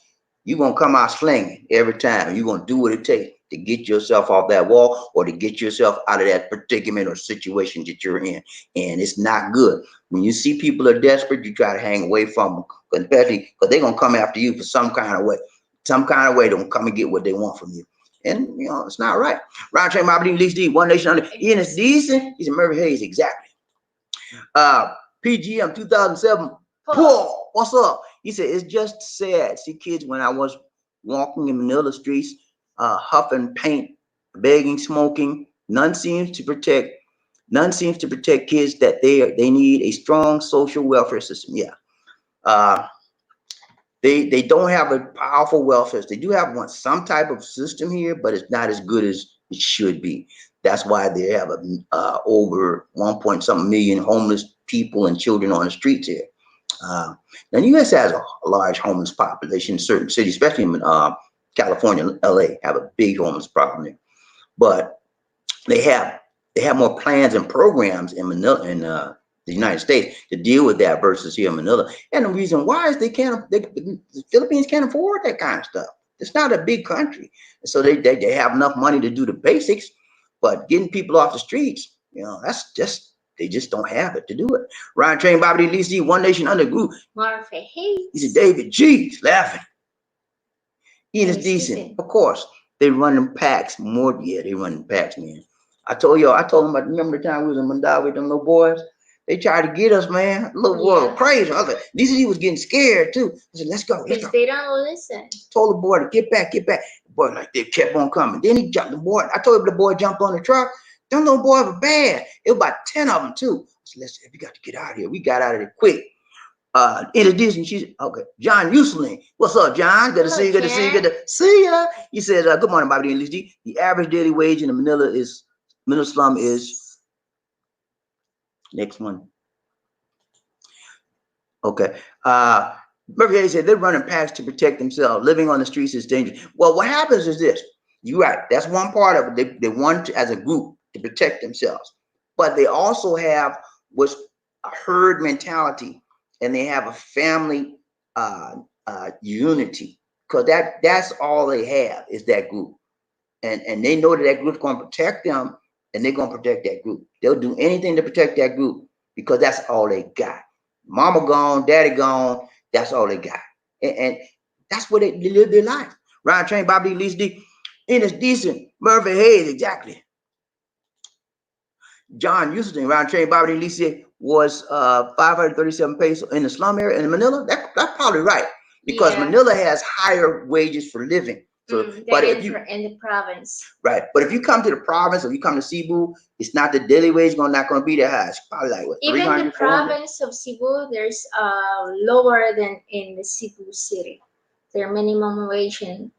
you're gonna come out slinging every time. You're gonna do what it takes to get yourself off that wall, or to get yourself out of that predicament or situation that you're in. And it's not good. When you see people are desperate, you try to hang away from them, especially because they're gonna come after you for some kind of way. Some kind of way, they're gonna come and get what they want from you. And it's not right. Ryan Train, Bobby Lee D, One Nation Under. Ian is decent. He's a Murphy Hayes, exactly. PGM 2007. Paul, what's up? He said, it's just sad. See kids when I was walking in Manila streets, huffing paint, begging, smoking. None seems to protect kids that they need a strong social welfare system. Yeah. They don't have a powerful welfare. They do have some type of system here, but it's not as good as it should be. That's why they have over 1.something million homeless people and children on the streets here. Now, the U.S. has a large homeless population in certain cities, especially in California, L.A. have a big homeless problem there. But they have more plans and programs in Manila, in the United States, to deal with that versus here in Manila. And the reason why is the Philippines can't afford that kind of stuff. It's not a big country, so they have enough money to do the basics, but getting people off the streets, that's just. They just don't have it to do it. Ryan Train, Bobby Lee C, One Nation Under Group. Marfa Hayes. He said, David G, laughing. Ian is decent. Of course, they run them packs more. Yeah, they run them packs, man. I told him, remember the time we was in Mandawi with them little boys? They tried to get us, man. Little boy was crazy. I was like, he was getting scared too. I said, let's go. Because they don't listen. Told the boy to get back. The boy, like, they kept on coming. Then he jumped the boy. I told him the boy jumped on the truck. Them little boys were bad. It was about 10 of them too. I said, listen, we got to get out of here. We got out of there quick. In addition, she's okay. John Useling. What's up, John? Good to see you. Good to see you. Good to see ya. He says, good morning, Bobby and Lucy. The average daily wage in the Manila slum is next one. Okay. Murphy said they're running packs to protect themselves. Living on the streets is dangerous. Well, what happens is this. You're right. That's one part of it. They want to, as a group, to protect themselves, but they also have what's a herd mentality, and they have a family unity, because that's all they have is that group, and they know that group's going to protect them, and they're going to protect that group. They'll do anything to protect that group because that's all they got. Mama gone, daddy gone, that's all they got, and that's what they live their life. Ryan Train, Bobby Lee D, Ennis Decent, Murphy Hayes, exactly. John Houston, Round Train, Bobby Lee was 537 pesos in the slum area in Manila. That's probably right, because Manila has higher wages for living. So, but if you in the province, right, but if you come to the province or you come to Cebu, it's not the daily wage not going to be that high. It's probably like what, even the province of Cebu, there's lower than in the Cebu city. Their minimum wage in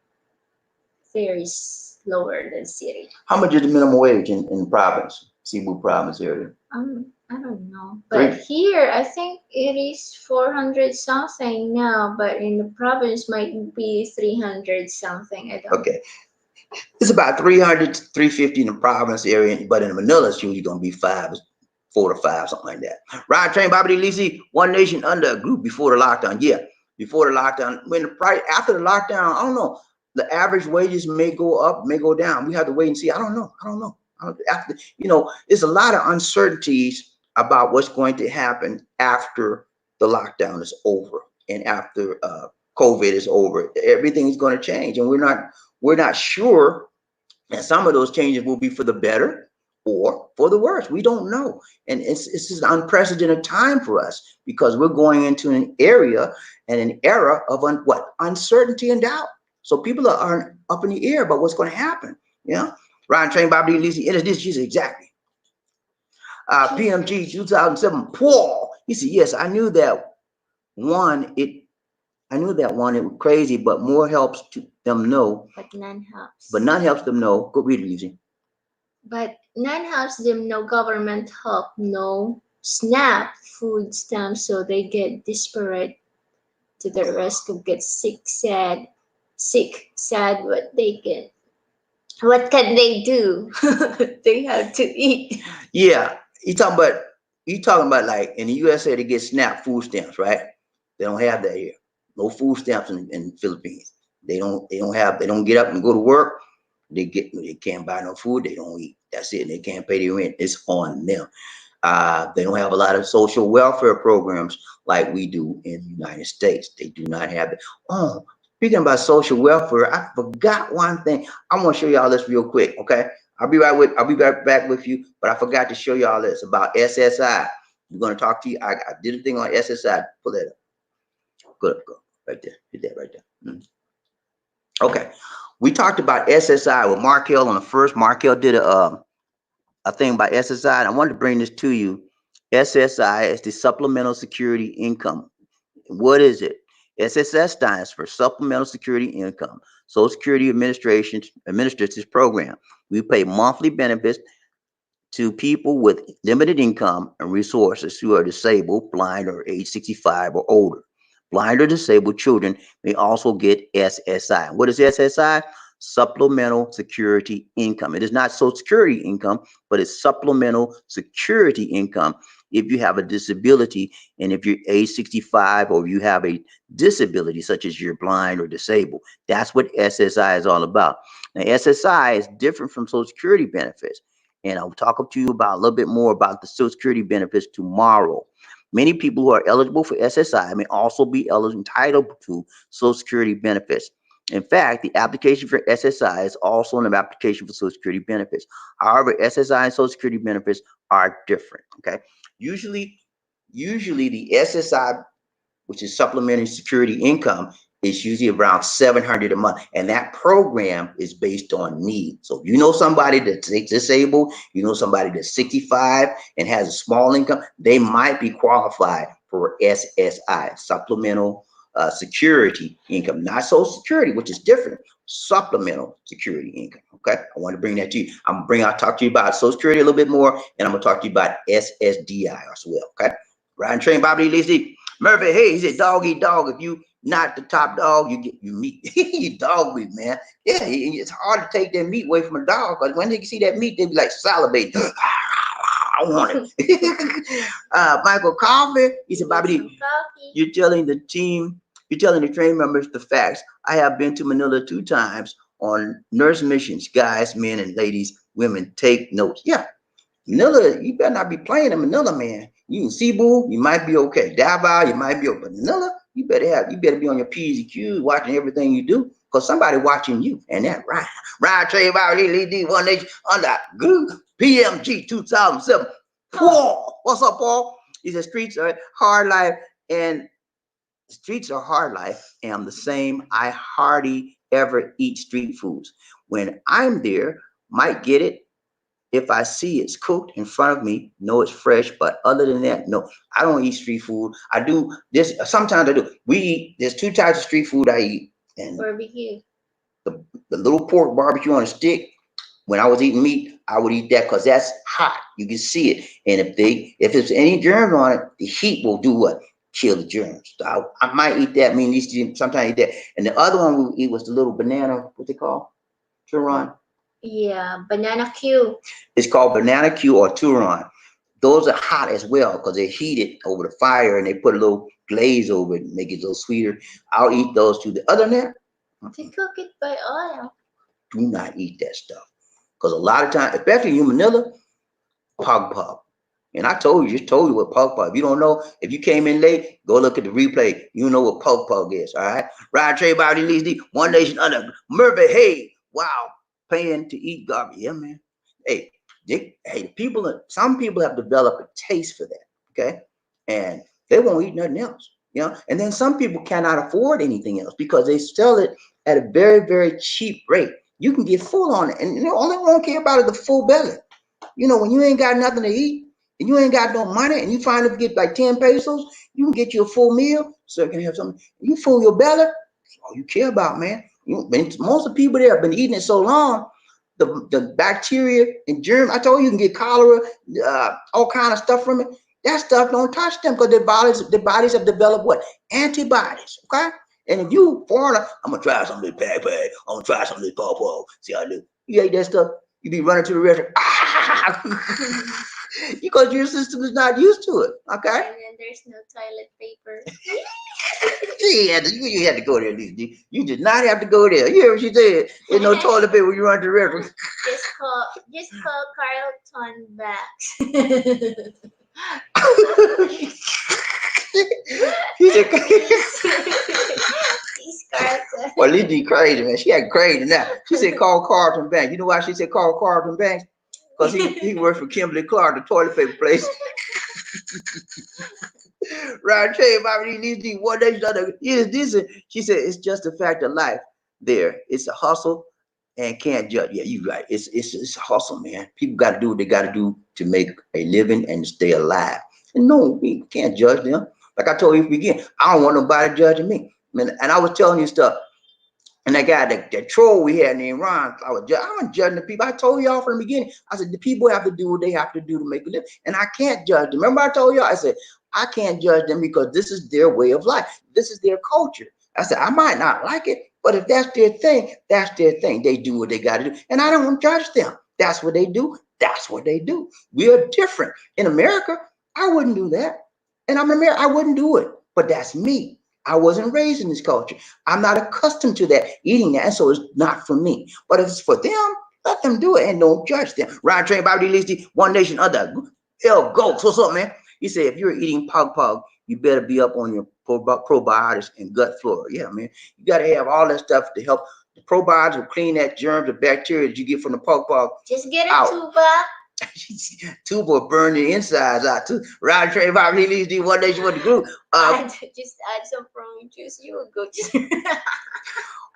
there is lower than city. How much is the minimum wage in the province, Cebu province area? I don't know. But here, I think it is 400 something now, but in the province might be 300 something. I don't. Okay. It's about 300 to 350 in the province area, but in Manila, it's usually going to be 4 to 5, something like that. Ride train, Bobby Lisi, one nation under a group before the lockdown. Yeah, before the lockdown. When the price after the lockdown, I don't know. The average wages may go up, may go down. We have to wait and see. I don't know. After, there's a lot of uncertainties about what's going to happen after the lockdown is over and after COVID is over. Everything is going to change, and we're not sure. And some of those changes will be for the better or for the worse. We don't know. And it's just an unprecedented time for us because we're going into an area and an era of uncertainty and doubt. So people are up in the air about what's going to happen. Yeah. Ryan Train, Bobby Lisi, it is this Jesus exactly. PMG 2007, Paul. He said, yes, I knew that one, it was crazy, but more helps to them know. But none helps. But none helps them know. Go read it, Lizzie. But none helps them know government help, no SNAP food stamps, so they get desperate to the risk of get sad, what can they do? They have to eat. Yeah, you talking about like in the USA they get SNAP food stamps, right? They don't have that here. No food stamps in the Philippines. They don't get up and go to work. They can't buy no food. They don't eat. That's it. They can't pay their rent. It's on them. They don't have a lot of social welfare programs like we do in the United States. They do not have it. Oh, speaking about social welfare, I forgot one thing. I'm gonna show y'all this real quick. Okay, I'll be right back with you. But I forgot to show y'all this about SSI. We're gonna talk to you. I did a thing on SSI. Pull that up. Go right there. Hit that right there. Okay, we talked about SSI with Markel on the first. Markel did a thing about SSI, and I wanted to bring this to you. SSI is the Supplemental Security Income. What is it? SSS stands for Supplemental Security Income. Social Security Administration administers this program. We pay monthly benefits to people with limited income and resources who are disabled, blind, or age 65 or older. Blind or disabled children may also get SSI. What is SSI? Supplemental Security Income. It is not Social Security income, but it's Supplemental Security Income if you have a disability and if you're age 65 or you have a disability such as you're blind or disabled. That's what SSI is all about. Now, SSI is different from Social Security benefits. And I'll talk to you about a little bit more about the Social Security benefits tomorrow. Many people who are eligible for SSI may also be entitled to Social Security benefits. In fact, the application for SSI is also an application for Social Security benefits. However, SSI and Social Security benefits are different. Okay. Usually the SSI, which is Supplementary Security Income, is usually around $700 a month, and that program is based on need. So if you know somebody that's disabled, you know somebody that's 65 and has a small income, they might be qualified for SSI, Supplemental Security Income, not Social Security, which is different. Supplemental Security Income. Okay, I want to bring that to you. I'll talk to you about Social Security a little bit more, and I'm gonna talk to you about SSDI as well. Okay, Ride and Train, Bobby Lisi. Murphy, hey, he said, dog eat dog. If you not the top dog, you meat. You dog meat, man. Yeah, it's hard to take that meat away from a dog, because when they see that meat, they be like salivating. I want it. Michael Coffee, he said, Bobby, you're telling the train members the facts. I have been to Manila 2 times on nurse missions. Guys, men, and ladies, women, take notes. Yeah. Manila, you better not be playing in Manila, man. You in Cebu, you might be okay. Davao, you might be okay. But Manila, you better be on your P's and Q's, watching everything you do, because somebody watching you. And that Ryan Trey LED One Nation under Group PMG 2007. Paul, what's up, Paul? He said streets are hard life, and streets are hard life. And I'm the same. I hardly ever eat street foods. When I'm there, might get it. If I see it's cooked in front of me, know it's fresh. But other than that, no, I don't eat street food. I do this. Sometimes I do. There's 2 types of street food I eat. And barbecue. The little pork barbecue on a stick When I was eating meat, I would eat that because that's hot. You can see it. And if there's any germs on it, the heat will do what? Kill the germs. So I might eat that. I mean, sometimes eat that. And the other one we would eat was the little banana, what they call? Turon. Yeah, banana Q. It's called banana Q or Turon. Those are hot as well because they're heated over the fire and they put a little glaze over it and make it a little sweeter. I'll eat those too. The other than that, They cook it by oil. do not eat that stuff. Because a lot of times, especially in Manila, pagpag. And I just told you what pagpag. If you don't know, if you came in late, go look at the replay. You know what pagpag is, all right? Ryan Trey Bobby Lee's the One Nation Under Murphy. Hey, wow, paying to eat garbage. Yeah, man. Hey, some people have developed a taste for that, okay? And they won't eat nothing else, you know? And then some people cannot afford anything else because they sell it at a very, very cheap rate. You can get full on it. And you know, only one care about is the full belly. You know, when you ain't got nothing to eat and you ain't got no money and you finally get like 10 pesos, you can get you a full meal so you can have something. You fool your belly, that's all you care about, man. Most of the people there have been eating it so long, the bacteria and germs, I told you, you can get cholera, all kind of stuff from it. That stuff don't touch them because their bodies have developed what? Antibodies, okay? And if you foreigner, I'm gonna try some of this peg. I'm gonna try some of this pawpaw. See how I do. You ate that stuff, you be running to the restaurant. Because your system is not used to it. Okay. And then there's no toilet paper. You had to go there, Lisa. You did not have to go there. You hear what she said? There's no toilet paper when you run to the restaurant. Just call Carlton back. He said, Please, Carlton. well, Lizzie crazy, man. She had crazy now. She said, call Carlton Banks. You know why she said call Carlton Banks? Because he works for Kimberly Clark, the toilet paper place. Right, Trey, Bobby, these one day, she said, it's just a fact of life there. It's a hustle and can't judge. Yeah, you're right. It's a hustle, man. People got to do what they got to do to make a living and stay alive. And no, we can't judge them. Like I told you at the beginning, I don't want nobody judging me. Man, and I was telling you stuff. And that guy, that troll we had named Ron, I wasn't judging the people. I told y'all from the beginning. I said, the people have to do what they have to do to make a living. And I can't judge them. Remember I told y'all, I said, I can't judge them because this is their way of life. This is their culture. I said, I might not like it, but if that's their thing, that's their thing. They do what they got to do. And I don't judge them. That's what they do. That's what they do. We are different. In America, I wouldn't do that. And I'm American, I wouldn't do it. But that's me. I wasn't raised in this culture. I'm not accustomed to that, eating that, and so it's not for me. But if it's for them, let them do it and don't judge them. Ryan Train, Bobby Listy, One Nation Under. L Ghost, what's up, man? He said, if you're eating pug, you better be up on your probiotics and gut flora. Yeah, man. You got to have all that stuff to help. The probiotics will clean that germs, the bacteria that you get from the pug Just get a out. tuba. Tuba will burn your insides out too. Ryan Train, Bobby Listy, One Nation with the group. Just add some prune juice. You will go to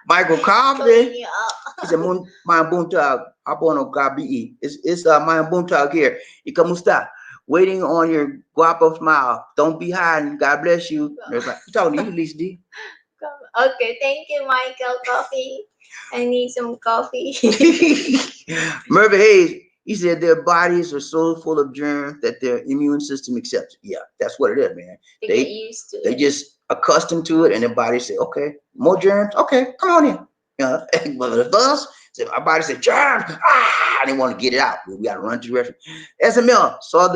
Michael Coffin. clean you up. He said, "My buntag, abono gabi. It's my buntag here. Ikamusta. Waiting on your guapo smile. Don't be hiding. God bless you." Like, you talking to you, Lisa D. Okay, thank you, Michael. Coffee. I need some coffee. Murphy Hayes. He said their bodies are so full of germs that their immune system accepts it. Yeah, that's what it is, man. They get used to They it. just accustomed to it, and their body say, "Okay, more germs. Okay, come on in." You know, but with us, our body said germs. I didn't want to get it out. We got to run to the restroom. SML saw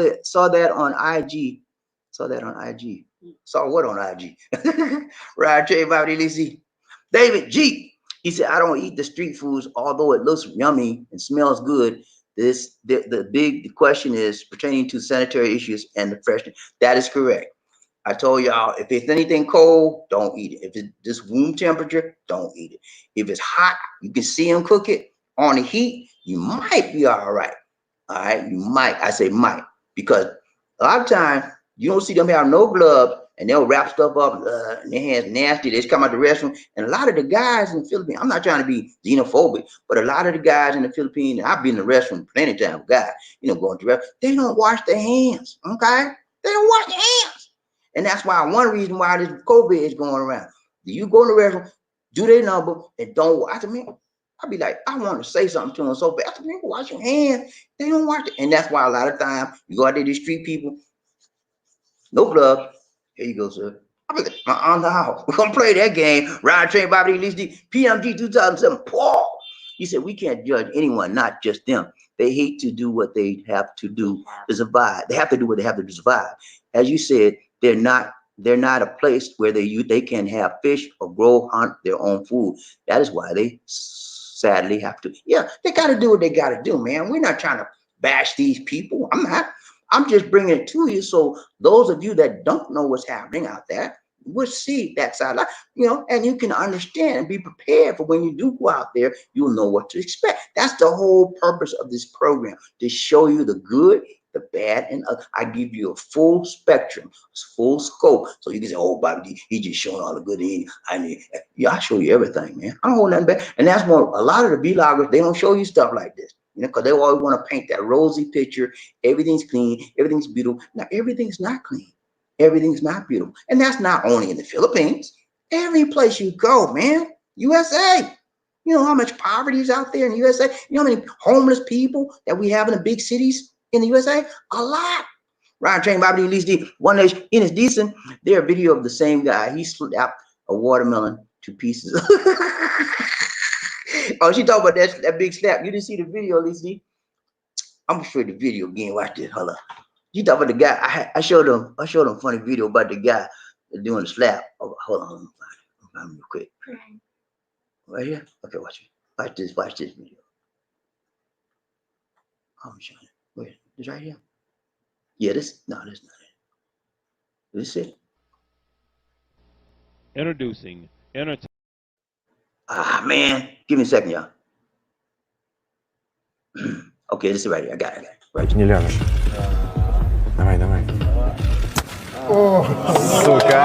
that on IG. Saw that on IG. Saw what on IG? Right, Trey, Bobby, Lisi. David G. He said, I don't eat the street foods, although it looks yummy and smells good. The big question is pertaining to sanitary issues and the freshness. That is correct. I told y'all, if it's anything cold, don't eat it. If it's just room temperature, don't eat it. If it's hot, you can see them cook it on the heat, you might be all right. All right, you might. I say might, because a lot of times you don't see them have no gloves and they'll wrap stuff up and their hands nasty. They just come out the restroom. And a lot of the guys in the Philippines, I'm not trying to be xenophobic, but a lot of the guys in the Philippines, I've been in the restroom plenty of times, guys, going to the restroom, they don't wash their hands, okay? They don't wash their hands. And that's why one reason why this COVID is going around. Do you go in the restroom, do their number, and don't watch them? I'll be like, I want to say something to them so bad. I said, man, wash your hands. They don't wash it. And that's why a lot of times you go out there, these street people, no gloves. Here you go, sir. I'll be like, on the house. We're going to play that game. Ride, train, Bobby, release the PMG 2007. Paul. He said, we can't judge anyone, not just them. They hate to do what they have to do to survive. They have to do what they have to do to survive. As you said, they're not a place where they can have fish or grow, hunt their own food. That is why they sadly have to. Yeah, they got to do what they got to do, man. We're not trying to bash these people. I'm not. I'm just bringing it to you so those of you that don't know what's happening out there will see that side, and you can understand and be prepared for when you do go out there, you'll know what to expect. That's the whole purpose of this program, to show you the good, the bad, and I give you a full spectrum, full scope, so you can say, oh, Bobby, he just showing all the good. I show you everything, man. I don't hold nothing back. And that's what a lot of the vloggers, they don't show you stuff like this, because they always want to paint that rosy picture. Everything's clean, everything's beautiful. Now, everything's not clean. Everything's not beautiful. And that's not only in the Philippines. Every place you go, man. USA. You know how much poverty is out there in the USA? You know how many homeless people that we have in the big cities in the USA? A lot. Ryan Train Bobby released the one nation in his decent. There a video of the same guy. He slapped a watermelon to pieces. Oh, she talking about that big slap. You didn't see the video, Lizzie? I'm gonna show you the video again. Watch this. Hold on. You talk about the guy. I showed him a funny video about the guy doing the slap. Oh, hold on, I'm find real quick. Right here. Okay, watch it. Watch this video. Oh, I'm showing it. Wait, this right here. Yeah, this not it. This is it. Introducing entertainment. Ah, man, give me a second, y'all. Okay, this is right here. I got it. Right. Не ляжешь. Давай. О, сука!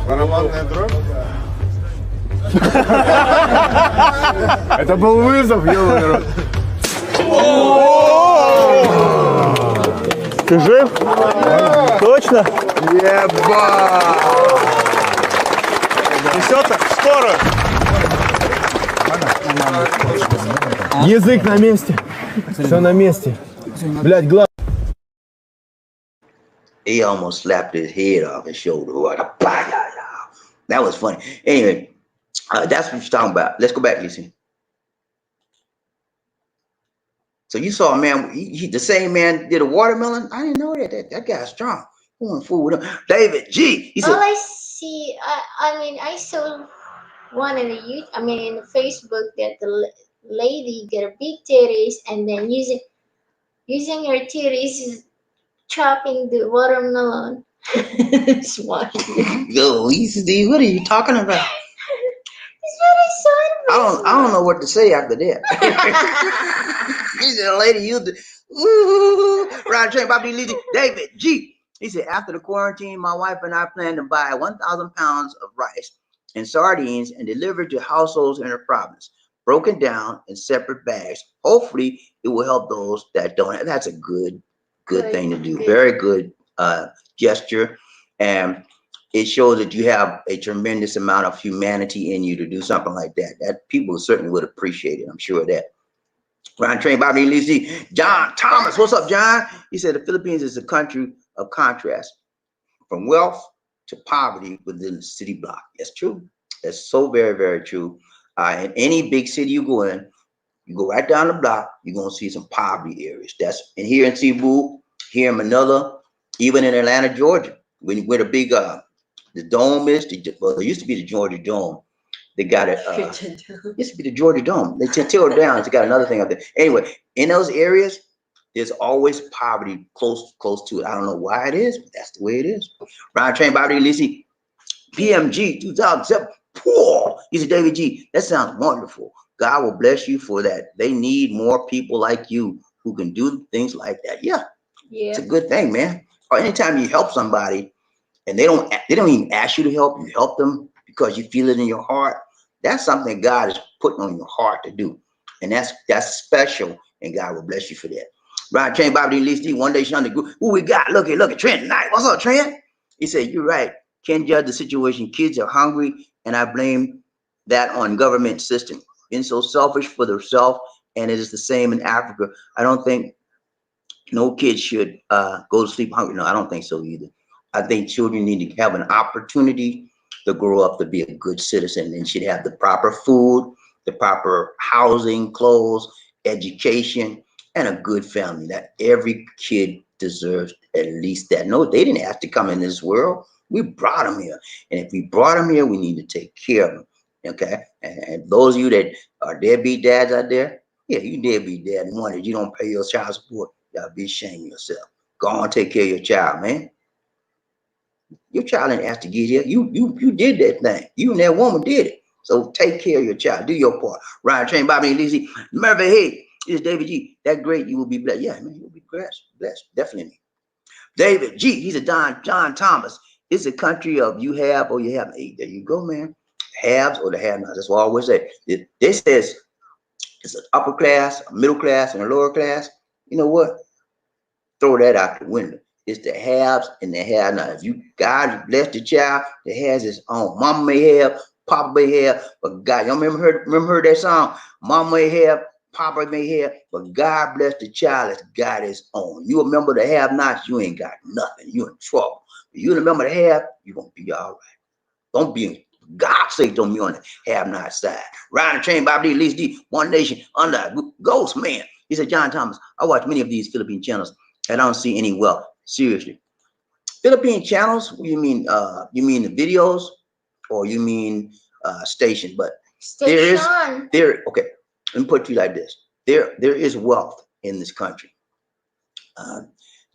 Барабанная дробь. Это был вызов, ёбаный рот. Ты жив? Точно? Ебать! Несется? Скоро! Язык на месте. Все на месте. Блядь, глаз. He almost slapped his head off his shoulder. That was funny. Anyway, that's what you're talking about. Let's go back, Lisa. So you saw a man, the same man did a watermelon? I didn't know that. That guy's strong. Who went fool with him? David G. He said, All I see, I saw one in the Facebook that the lady got a big titties and then using her titties chopping the watermelon. Smart. yo, Steve, what are you talking about? That's what I saw. I don't know what to say after that. He said, a lady used it. Ooh, Ryan Train, Bobby Lee, David G. He said, after the quarantine, my wife and I plan to buy 1,000 pounds of rice and sardines and deliver to households in her province, broken down in separate bags. Hopefully, it will help those that don't have. That's a good thing to do. Very good gesture. And it shows that you have a tremendous amount of humanity in you to do something like that. That people certainly would appreciate it. I'm sure of that. Ryan Train, Bobby Lee, John Thomas. What's up, John? He said the Philippines is a country of contrast, from wealth to poverty within the city block. That's true. That's so very, very true. In any big city you go in, you go right down the block, you're gonna see some poverty areas. That's and here in Cebu, here in Manila, even in Atlanta, Georgia, where the big the dome is. Well, it used to be the Georgia Dome. They got it. Used to be the Georgia Dome. They tore it down. It's got another thing up there. Anyway, in those areas, there's always poverty close to it. I don't know why it is, but that's the way it is. Ryan Train, Bobby Lisi, PMG 2007. Poor. He said, David G, that sounds wonderful. God will bless you for that. They need more people like you who can do things like that. Yeah. It's a good thing, man. Or anytime you help somebody and they don't even ask you to help, you help them because you feel it in your heart. That's something God is putting on your heart to do. And that's special, and God will bless you for that. Brian Train, Bobby Lee, one day Sean the group. Who we got? Look at Trent tonight. What's up, Trent? He said, you're right. Can't judge the situation. Kids are hungry, and I blame that on government system. Being so selfish for themselves, and it is the same in Africa. I don't think no kid should go to sleep hungry. No, I don't think so either. I think children need to have an opportunity to grow up to be a good citizen and should have the proper food, the proper housing, clothes, education, and a good family. That every kid deserves at least that. No, they didn't have to come in this world. We brought them here. And if we brought them here, we need to take care of them. Okay. And those of you that are deadbeat dads out there, yeah, you deadbeat dad and wonder you don't pay your child support. Y'all be ashamed of yourself. Go on, take care of your child, man. Your child didn't have to get here. You did that thing. You and that woman did it. So take care of your child. Do your part. Ryan Train, Bobby and Lizzie. Remember, hey, it's David G. That great, you will be blessed. Yeah, man, you'll be blessed, definitely. David G. He's a John Thomas. It's a country of you have or you haven't. Hey, there you go, man. Haves or the have-nots. That's what I always say. This says it's an upper class, a middle class, and a lower class. You know what? Throw that out the window. It's the haves and the have-nots. If you God bless the child that has his own. Mama may have, Papa may have, but God, y'all remember that song? Mama may have, Papa may have, but God bless the child that's got his own. You remember the have-nots, you ain't got nothing. You in trouble. But you remember the have, you gonna be all right. Don't be, God's sake, don't be on the have-not side. Ryan Train, Bobby D, Lisa D, One Nation, under Ghost Man. He said, John Thomas, I watch many of these Philippine channels and I don't see any wealth. Seriously. Philippine channels, you mean the videos or you mean station? But Station. Okay, let me put it to you like this. There is wealth in this country.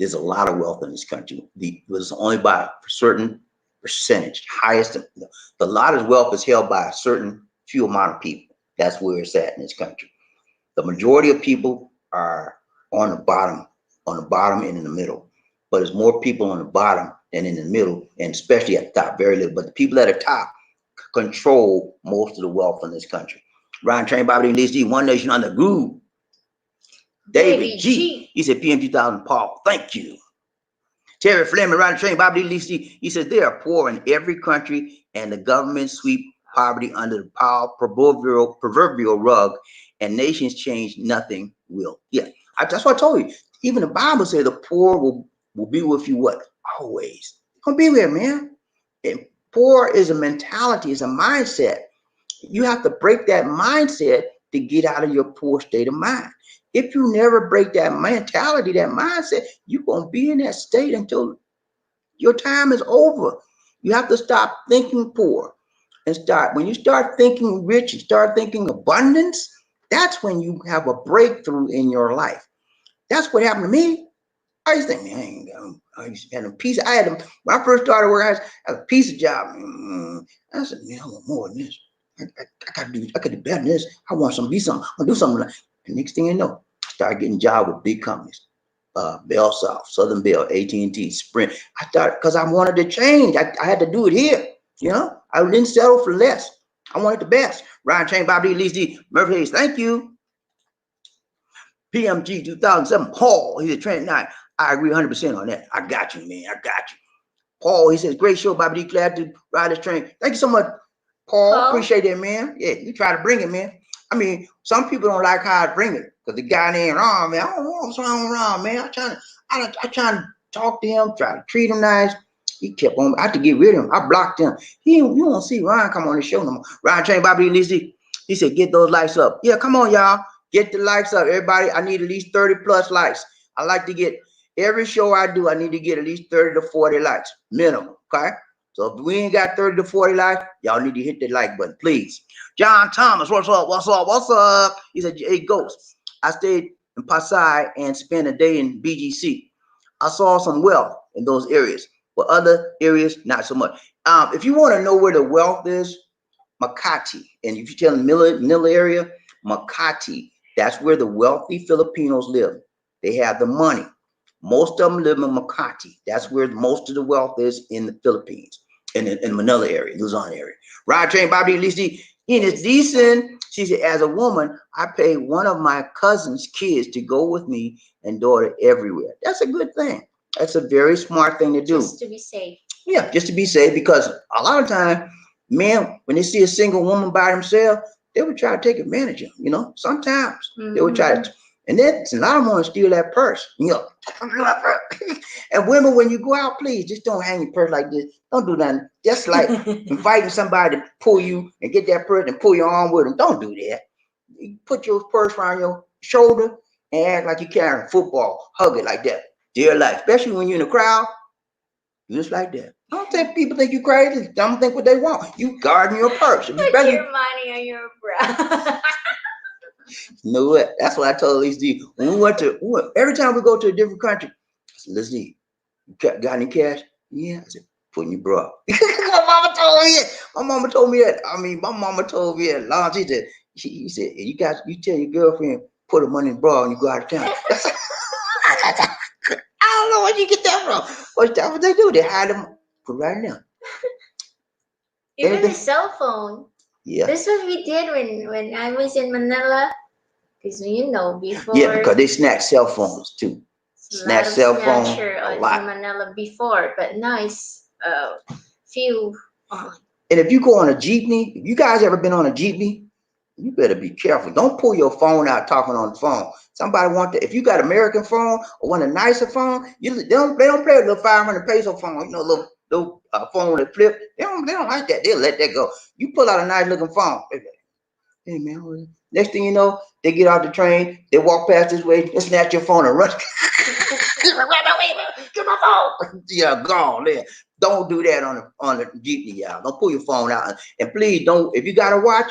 There's a lot of wealth in this country. It was only by a certain percentage, the largest wealth is held by a certain few amount of people. That's where it's at in this country. The majority of people are on the bottom and in the middle. But there's more people on the bottom than in the middle, and especially at the top, very little. But the people at the top control most of the wealth in this country. Ryan Train, Bobby and Lisa D, One Nation under Groove. David G. He said PM 2000, Paul. Thank you. Terry Fleming, Ryan Train, Bobby D, Lisa D. He says they are poor in every country, and the government sweep poverty under the proverbial rug, and nations change, nothing will. Yeah, that's what I told you. Even the Bible says the poor will be with you what? Always. Gonna be there, man. And poor is a mentality, it's a mindset. You have to break that mindset to get out of your poor state of mind. If you never break that mentality, that mindset, you're gonna be in that state until your time is over. You have to stop thinking poor and when you start thinking rich and start thinking abundance, that's when you have a breakthrough in your life. That's what happened to me. I used to think, man, I used to have a piece. When I first started working, I had a piece of job. I said, man, I want more than this. I gotta do better than this. I want to be something. I want to do something. The next thing you know, I started getting jobs with big companies. Bell South, Southern Bell, AT&T, Sprint. I started because I wanted to change. I had to do it here. You know, I didn't settle for less. I wanted the best. Ryan Chain, Bobby D, Lisa D, Murphy Hayes, thank you. PMG 2007, Paul, he's a Trent 9. I agree 100% on that. I got you, man. I got you. Paul, he says, great show, Bobby D. Glad to ride this train. Thank you so much, Paul. Appreciate that, man. Yeah, you try to bring it, man. I mean, some people don't like how I bring it because the guy named Ron, man. I don't know what's wrong with Ron, man. I trying to talk to him, try to treat him nice. He kept on. I had to get rid of him. I blocked him. You won't see Ron come on the show no more. Ryan Train, Bobby D. Lisa. He said, get those likes up. Yeah, come on, y'all. Get the likes up, everybody. I need at least 30 plus likes. I like to get every show I do. I need to get at least 30 to 40 likes minimum. Okay. So if we ain't got 30 to 40 likes, y'all need to hit the like button, please. John Thomas, what's up? What's up? What's up? He said, hey, Ghost. I stayed in Pasay and spent a day in BGC. I saw some wealth in those areas, but other areas, not so much. If you want to know where the wealth is, Makati. And if you tell the Manila area, Makati. That's where the wealthy Filipinos live. They have the money. Most of them live in Makati. That's where most of the wealth is in the Philippines, in the Manila area, Luzon area. Ride Train, Bobby Lisa, in is decent. She said, as a woman, I paid one of my cousin's kids to go with me and daughter everywhere. That's a good thing. That's a very smart thing to do. Just to be safe. Yeah, just to be safe, because a lot of time, men, when they see a single woman by themselves, they would try to take advantage of them, you know. Sometimes they would try to, and then a lot of them want to steal that purse, you know. And women, when you go out, please just don't hang your purse like this. Don't do nothing. Just like inviting somebody to pull you and get that purse and pull your arm with them. Don't do that. You put your purse around your shoulder and act like you're carrying football. Hug it like that. Dear life, especially when you're in a crowd. Just like that. I don't think people think you crazy. Don't think what they want. You guarding your purse. Put Especially, your money on your bra. you know what? That's what I told these dudes. When every time we go to a different country, I said, let's see. You got any cash? Yeah. I said, put in your bra. My mama told me it. My mama told me that. I mean, my mama told me that. Long she said, he said, you tell your girlfriend, put her money in the bra when you go out of town. I don't know where you get that from. That's what they do. They hide them. Put right now. Even Anything? the cell phone. Yeah. That's what we did when I was in Manila. Because you know, before Yeah, because they snatch cell phones too. a lot Snatch of cell phone snatcher a in lot. Manila before, but now it's few. And if you go on a jeepney, if you guys ever been on a jeepney, you better be careful. Don't pull your phone out talking on the phone. Somebody want to, if you got American phone or want a nicer phone, they don't play a little 500 peso phone, you know, little phone that flip. They don't like that. They'll let that go. You pull out a nice looking phone. Hey man, next thing you know, they get out the train, they walk past this way, they snatch your phone and run. Get my phone. Yeah, gone there. Don't do that on the jeepney, y'all. Don't pull your phone out. And please don't, if you got a watch,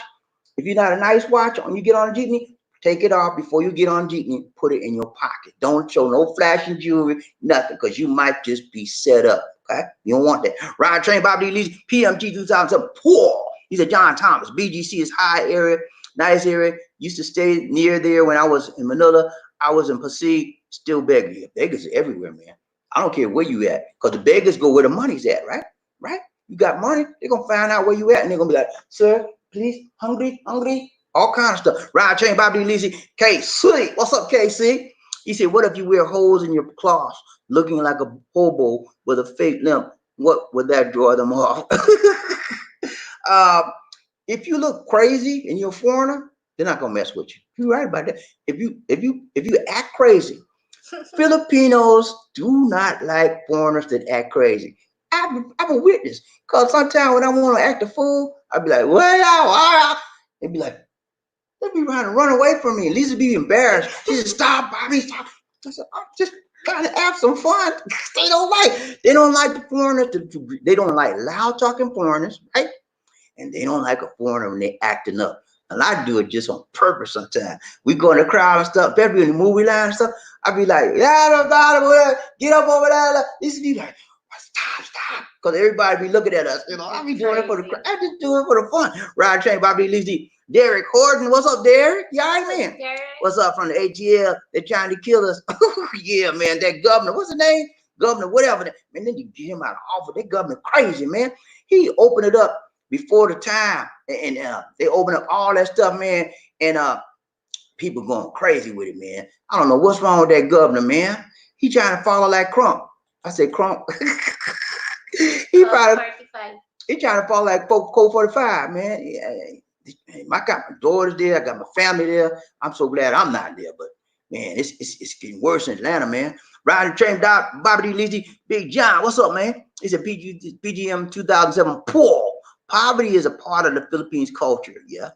if you're not a nice watch when you get on a jeepney, take it off before you get on jeepney, put it in your pocket. Don't show no flashing jewelry, nothing, because you might just be set up. Okay? You don't want that. Ride train, Bobby Lee, PMG 2007. Poor. He's a John Thomas. BGC is high area, nice area. Used to stay near there when I was in Manila. I was in Pasig, still begging. Beggars are everywhere, man. I don't care where you at, because the beggars go where the money's at, right? Right? You got money, they're gonna find out where you at, and they're gonna be like, sir, please, hungry, all kind of stuff. Ride train, Bobby Lizzie, KC. What's up, KC? He said, what if you wear holes in your cloths, looking like a hobo with a fake limp? What would that draw them off? If you look crazy and you're a foreigner, they're not gonna mess with you. You're right about that. If you act crazy, Filipinos do not like foreigners that act crazy. I'm a witness. Cause sometimes when I want to act a fool, I'd be like, well, they'd be like, they'd be trying to run away from me. Lisa be embarrassed. She said, stop, Bobby, stop. I said, I'm just trying to have some fun. They don't like the foreigners. They don't like loud talking foreigners, right? And they don't like a foreigner when they acting up. And I do it just on purpose sometimes. We go in the crowd and stuff, especially in the movie line and stuff. I be like, yeah, get up over there. This be like, stop. Because everybody be looking at us. You know, I be doing it for the crowd. I just do it for the fun. Ride train, Bobby Lizzie. Derek Horton, what's up, Derek? Yeah, man. What's up from the ATL? They're trying to kill us. Yeah, man, that governor, what's his name? Governor, whatever. Man, then you get him out of office. That governor crazy, man. He opened it up before the time, and they open up all that stuff, man, and people going crazy with it, man. I don't know what's wrong with that governor, man. He trying to follow like Crump. I said Crump. he trying to follow like Code 45, man. Yeah, I got my daughters there. I got my family there. I'm so glad I'm not there, but man, it's getting worse in Atlanta, man. Riding train, Bobby Lizzie, Big John. What's up, man? It's a PGM 2007. Poor. Poverty is a part of the Philippines culture. Yeah,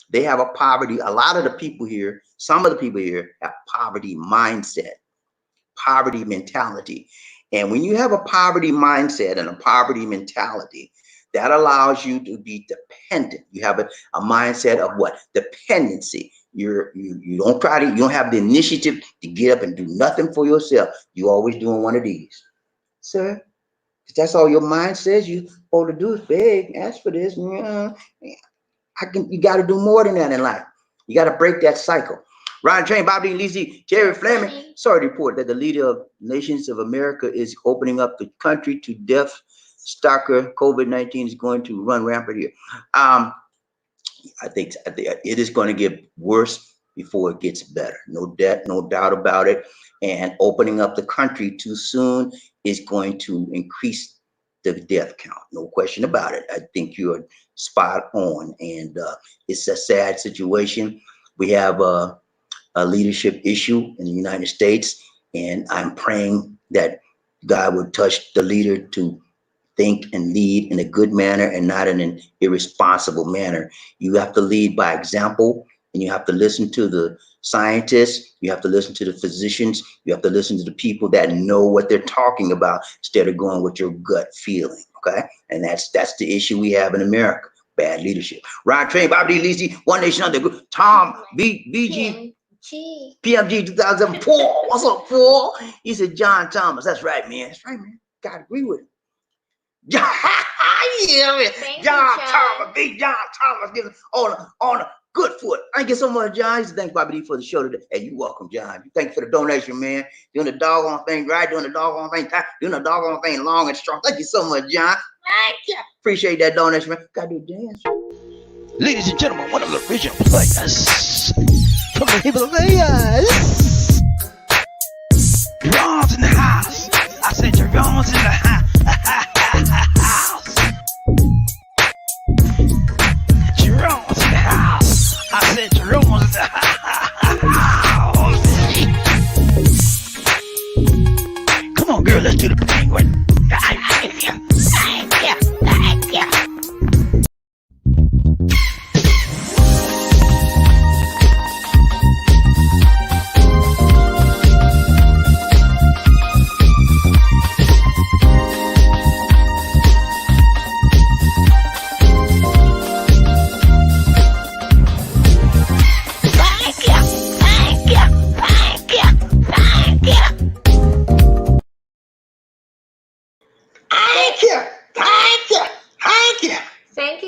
they have a poverty. A lot of the people here, some of the people here have poverty mindset, poverty mentality. And when you have a poverty mindset and a poverty mentality, that allows you to be dependent. You have a mindset of what? Dependency. You don't have the initiative to get up and do nothing for yourself. You're always doing one of these. Sir, that's all your mind says you supposed to do is beg, ask for this. You got to do more than that in life. You got to break that cycle. Ryan Train, Bobby Lizzie, Jerry Fleming. Sorry to report that the leader of Nations of America is opening up the country to death. Stalker COVID-19 is going to run rampant here. I think it is going to get worse before it gets better. No doubt about it. And opening up the country too soon is going to increase the death count. No question about it. I think you're spot on. And it's a sad situation. We have a leadership issue in the United States. And I'm praying that God would touch the leader to think and lead in a good manner and not in an irresponsible manner. You have to lead by example, and you have to listen to the scientists, you have to listen to the physicians, you have to listen to the people that know what they're talking about instead of going with your gut feeling. Okay. And that's the issue we have in America. Bad leadership. Ryan Train, Bobby Lisi, One Nation Under, Tom BG PMG 2004. What's up, Paul? He said John Thomas. That's right, man. That's right, man. Gotta agree with him. Yeah, man. John Thomas, big John Thomas, giving on a good foot. Thank you so much, John. I used to thank Bobby D for the show today. Hey, you welcome, John. Thank you for the donation, man. Doing the doggone thing right, doing the doggone thing tight, doing the doggone thing long and strong. Thank you so much, John. Thank you. Appreciate that donation, man. Gotta do a dance. Ladies and gentlemen, one of the original players from the Himalayas. Jerome's in the house. I said Jerome's in the house. Jerome's in the house. I said Jerome's in the house. Come on, girl, let's do the penguin. Thank you. Thank you. Thank you.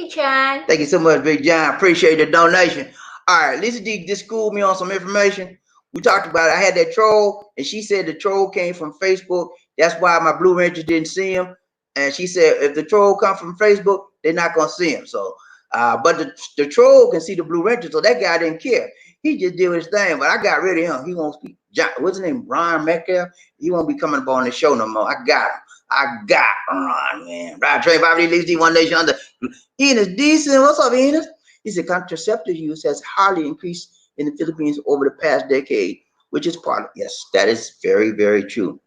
John. Thank you so much, Big John. Appreciate the donation. All right, Lisa D just schooled me on some information. We talked about it. I had that troll, and she said the troll came from Facebook. That's why my Blue Rangers didn't see him. And she said if the troll come from Facebook, they're not gonna see him. So, but the troll can see the Blue Rangers, so that guy didn't care. He just did his thing. But I got rid of him. He won't speak. What's his name? Ron Metcalf. He won't be coming up on the show no more. I got him. I got Ron, man. Right, Trey, Bobby, Lisa, One Nation Under. Enos decent. What's up, Enos? He said contraceptive use has hardly increased in the Philippines over the past decade, which is part of, yes, that is very, very true.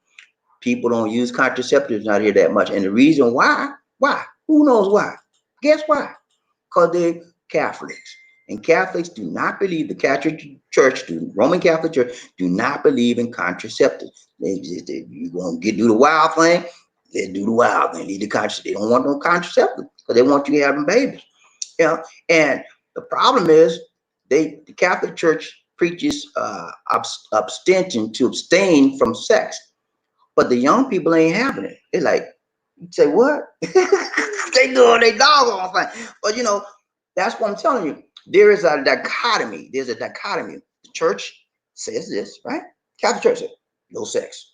People don't use contraceptives out here that much. And the reason why? Who knows why? Guess why? Because they're Catholics. And Catholics do not believe, the Catholic Church, the Roman Catholic Church, do not believe in contraceptives. You're going to do the wild thing, they do the wild thing. They don't want no contraceptive because they want you having babies. You know? And the problem is, the Catholic Church preaches abstention, to abstain from sex. But the young people ain't having it. They're like, you say what? They doing their doggone thing. But you know, that's what I'm telling you. There is a dichotomy. There's a dichotomy. The church says this, right? Catholic Church says no sex.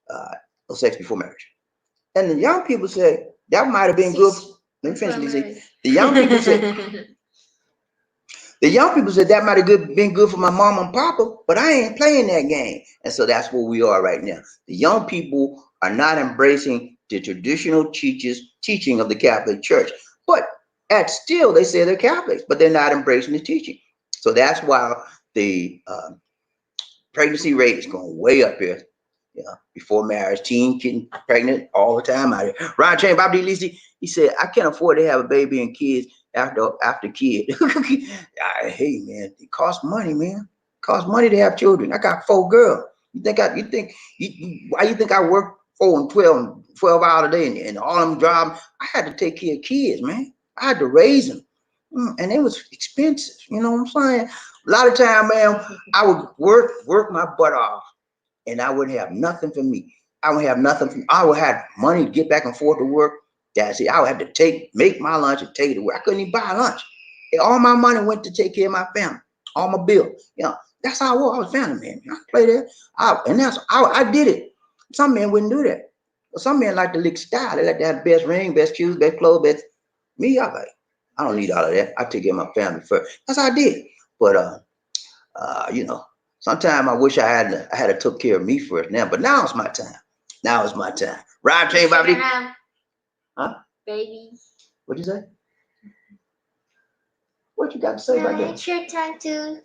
No sex before marriage. And the young people say that might have been good. Let me finish. The young people say that might have been good for my mom and papa, but I ain't playing that game. And so that's where we are right now. The young people are not embracing the traditional teaching of the Catholic Church. But still, they say they're Catholics, but they're not embracing the teaching. So that's why the pregnancy rate is going way up here. Yeah, before marriage, teen getting pregnant all the time out here. Ron Chain, Bobby D. Lisi, he said, I can't afford to have a baby and kids after kid. Hey man, it costs money, man. It costs money to have children. I got 4 girls. Why you think I work 4 and 12 hours a day and all them jobs? I had to take care of kids, man. I had to raise them. And it was expensive. You know what I'm saying? A lot of time, man, I would work my butt off. And I wouldn't have nothing for me. I would have nothing. I would have money to get back and forth to work. That's it. I would have to make my lunch and take it to work. I couldn't even buy lunch. And all my money went to take care of my family, all my bills. You know, that's how I was. I was family man. I played there. I did it. Some men wouldn't do that. Some men like to lick style. They like to have the best ring, best shoes, best clothes, best. Me, I like. I don't need all of that. I take care of my family first. That's how I did. But you know. Sometimes I wish I had took care of me first now, but now it's my time. Now it's my time. Rob Chain, Bobby. Huh? Baby. What'd you say? What you got to say about Now that? it's your time to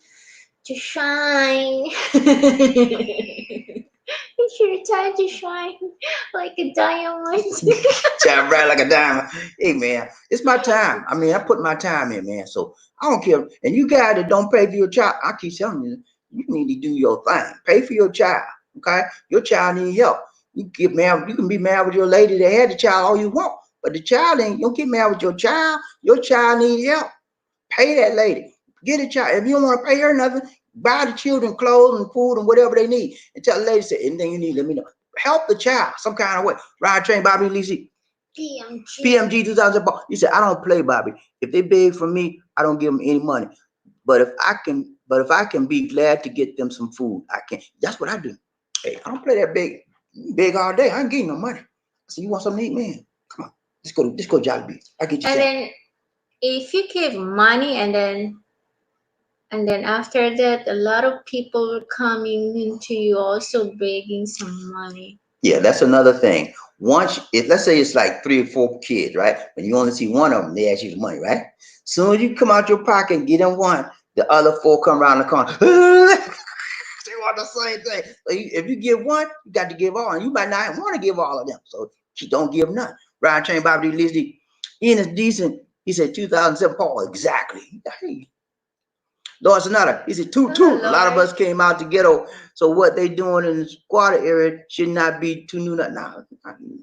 shine. It's your time to shine like a diamond. Shine bright like a diamond. Hey man, it's my time. I mean, I put my time in, man. So I don't care. And you guys that don't pay for your child, I keep telling you, you need to do your thing. Pay for your child. Okay? Your child need help. You get mad, you can be mad with your lady that had the child all you want. But the child ain't, you don't get mad with your child. Your child need help. Pay that lady. Get a child. If you don't want to pay her nothing, buy the children clothes and food and whatever they need. And tell the lady, say, anything you need, let me know. Help the child some kind of way. Ride, train, Bobby, Lizzie. PMG 2000. You said, I don't play, Bobby. If they beg for me, I don't give them any money. But if I can be glad to get them some food, I can. That's what I do. Hey, I don't play that big all day. I ain't getting no money. So you want something to eat, man? Come on. Let's go Jollibee. I get you And something. then if you give money and then after that a lot of people are coming into you also begging some money. Yeah, that's another thing. Once, if let's say it's like 3 or 4 kids, right? When you only see one of them, they ask you the money, right? Soon as you come out your pocket and get them one, the other 4 come around the corner. They want the same thing. So if you give one, you got to give all, and you might not want to give all of them. So you don't give none. Ryan Train Bobby Lizzie, Ian is decent. He said 2007 Paul, exactly. Hey. Lord Sonata, he said toot toot. A lot of us came out the ghetto. So what they doing in the squatter area should not be too new. Nah,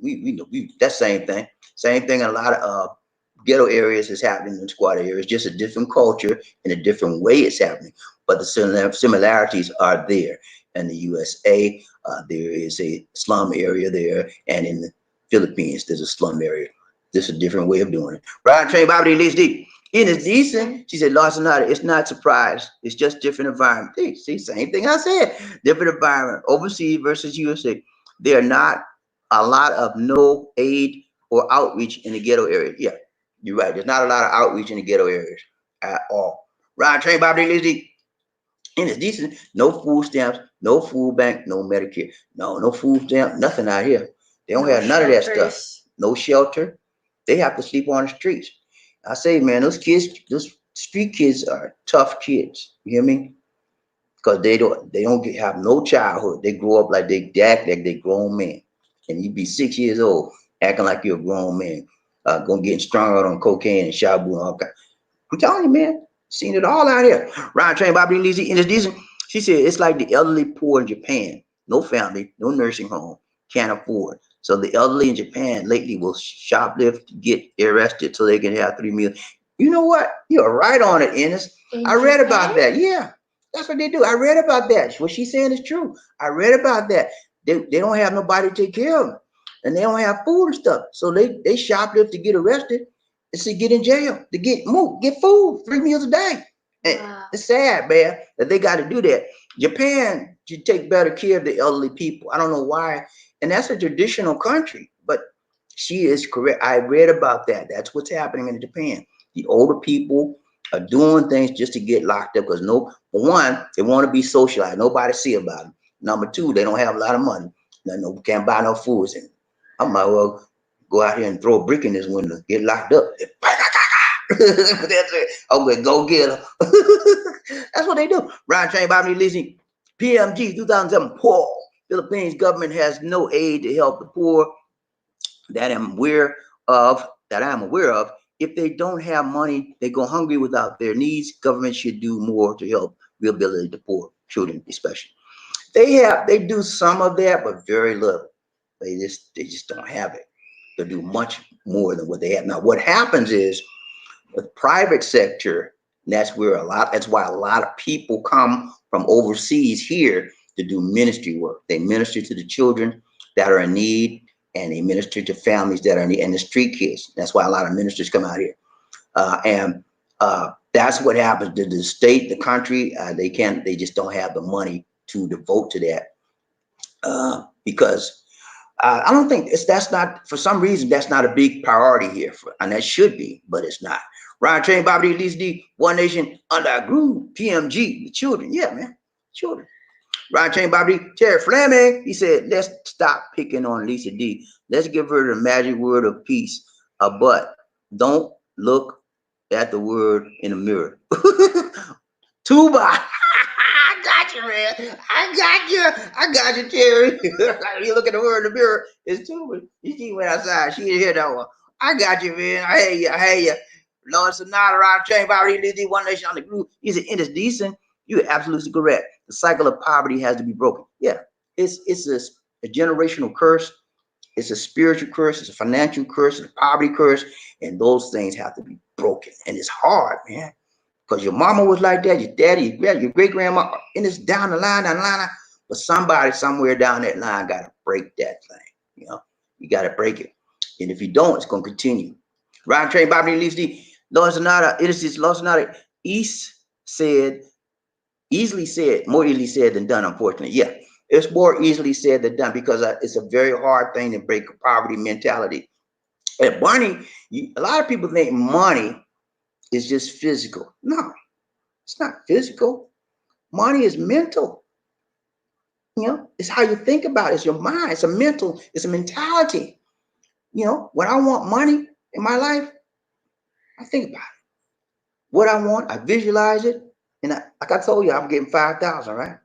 we know that same thing. Same thing in a lot of ghetto areas is happening in squatter areas. Just a different culture and a different way it's happening. But the similarities are there. In the USA, there is a slum area there, and in the Philippines, there's a slum area. Just a different way of doing it. Ryan Train Bobby Least Deep. It is decent. She said, Lawson, it's not surprise. It's just different environment. Hey, see, same thing I said. Different environment. Overseas versus USA. There are not a lot of no aid or outreach in the ghetto area. Yeah, you're right. There's not a lot of outreach in the ghetto areas at all. Ryan Train Bobby Least and it's decent. No food stamps, no food bank, no Medicare. No food stamp, nothing out here. They don't have none of that stuff. No shelter. They have to sleep on the streets. I say, man, those those street kids are tough kids. You hear me? Because they don't have no childhood. They grow up like they act like they grown men. And you be 6 years old acting like you're a grown man, gonna get strung out on cocaine and shabu and all kinds. I'm telling you, man, seen it all out here. Ryan Train Bobby Lizzie and it's decent. She said it's like the elderly poor in Japan. No family, no nursing home, can't afford. So the elderly in Japan lately will shoplift, get arrested so they can have 3 meals. You know what? You're right on it, Ennis. I read about that. Yeah, that's what they do. I read about that. What she's saying is true. I read about that. They don't have nobody to take care of them. And they don't have food and stuff. So they shoplift to get arrested. It's to get in jail, to get food, 3 meals a day. And it's sad, man, that they got to do that. Japan should take better care of the elderly people. I don't know why. And that's a traditional country, but she is correct. I read about that. That's what's happening in Japan. The older people are doing things just to get locked up because one, they want to be socialized. Nobody see about them. Number 2, they don't have a lot of money. Can't buy no food. And I might well go out here and throw a brick in this window, get locked up. That's it. Okay, go get her. That's what they do. Ryan Train Bobby Lizzie, PMG 2007. Poor Philippines government has no aid to help the poor that I'm aware of. If they don't have money, they go hungry without their needs. Government should do more to help rehabilitate the poor children, especially. They do some of that, but very little. They just don't have it. They do much more than what they have now. What happens is the private sector. That's why a lot of people come from overseas here to do ministry work. They minister to the children that are in need, and they minister to families that are in need, and the street kids. That's why a lot of ministers come out here, and that's what happens to the state, the country. They just don't have the money to devote to that because. I don't think that's not, for some reason, that's not a big priority here, and that should be, but it's not. Ryan Train, Bobby Lisa D, One Nation, Under a Groove, PMG, the children. Yeah, man, children. Ryan Train, Bobby D, Terry Fleming, he said, let's stop picking on Lisa D. Let's give her the magic word of peace. But don't look at the word in the mirror. Tuba. I got you, man. I got you. I got you, Terry. You look at the word in the mirror. It's Tuba. She went outside. She didn't hear that one. I got you, man. I hear you. I hear you. Lord Sonata around train poverty, leads one nation on the group. He said, it is decent. You're absolutely correct. The cycle of poverty has to be broken. Yeah, it's a generational curse. It's a spiritual curse. It's a financial curse. It's a poverty curse. And those things have to be broken. And it's hard, man. Because your mama was like that, your daddy, your great grandma, and it's down the line, but somebody somewhere down that line got to break that thing. You know, you got to break it. And if you don't, it's going to continue. Round train, Bobby leaves the Lord Sonata, it is this Lord Sonata East said, easily said, more easily said than done, unfortunately. Yeah, it's more easily said than done because it's a very hard thing to break a poverty mentality. And money, a lot of people think money is just physical. No, it's not physical. Money is mental. You know, it's how you think about it. It's your mind. It's a mental, it's a mentality. You know, when I want money in my life, I think about it. What I want, I visualize it. And like I told you, I'm getting 5,000, right?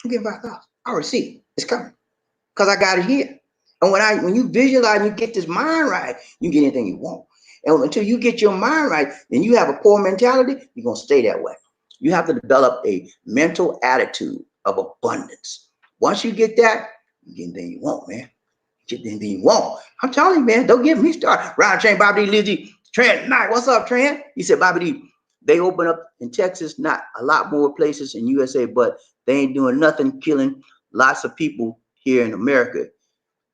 I'm getting 5,000. I already see it. It's coming. Because I got it here. And when you visualize and you get this mind right, you get anything you want. And until you get your mind right, and you have a poor mentality, you're going to stay that way. You have to develop a mental attitude of abundance. Once you get that, you get anything you want, man. You get anything you want. I'm telling you, man, don't get me started. Round train, Bobby D, Lizzie, Trent, Mike, what's up, Trent? He said, Bobby D, they open up in Texas, not a lot more places in USA, but they ain't doing nothing, killing lots of people here in America.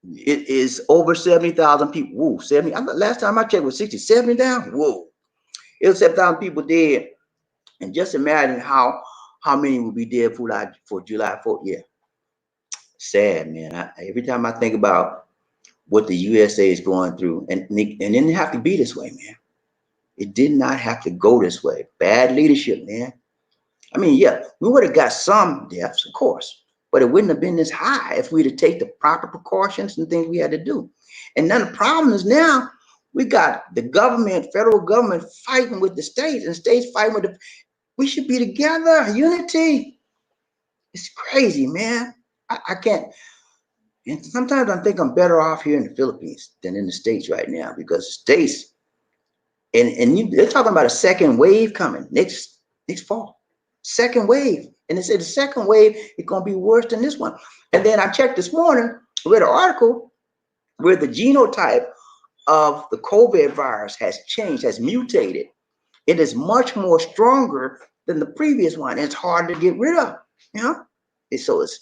It is over 70,000 people. Whoa, 70. Last time I checked was 60, 70,000. Whoa. It was 7,000 people dead. And just imagine how many will be dead for July 4th. Yeah. Sad, man. Every time I think about what the USA is going through, and it didn't have to be this way, man. It did not have to go this way. Bad leadership, man. I mean, yeah, we would have got some deaths, of course, but it wouldn't have been this high if we'd have taken the proper precautions and things we had to do. And then the problem is now we got the government, federal government fighting with the states and states fighting with we should be together, unity. It's crazy, man. I can't. And sometimes I think I'm better off here in the Philippines than in the States right now because the States, they're talking about a second wave coming next fall. Second wave. And they said the second wave is going to be worse than this one. And then I checked this morning, read an article where the genotype of the COVID virus has changed, has mutated. It is much more stronger than the previous one. It's hard to get rid of, you know? So it's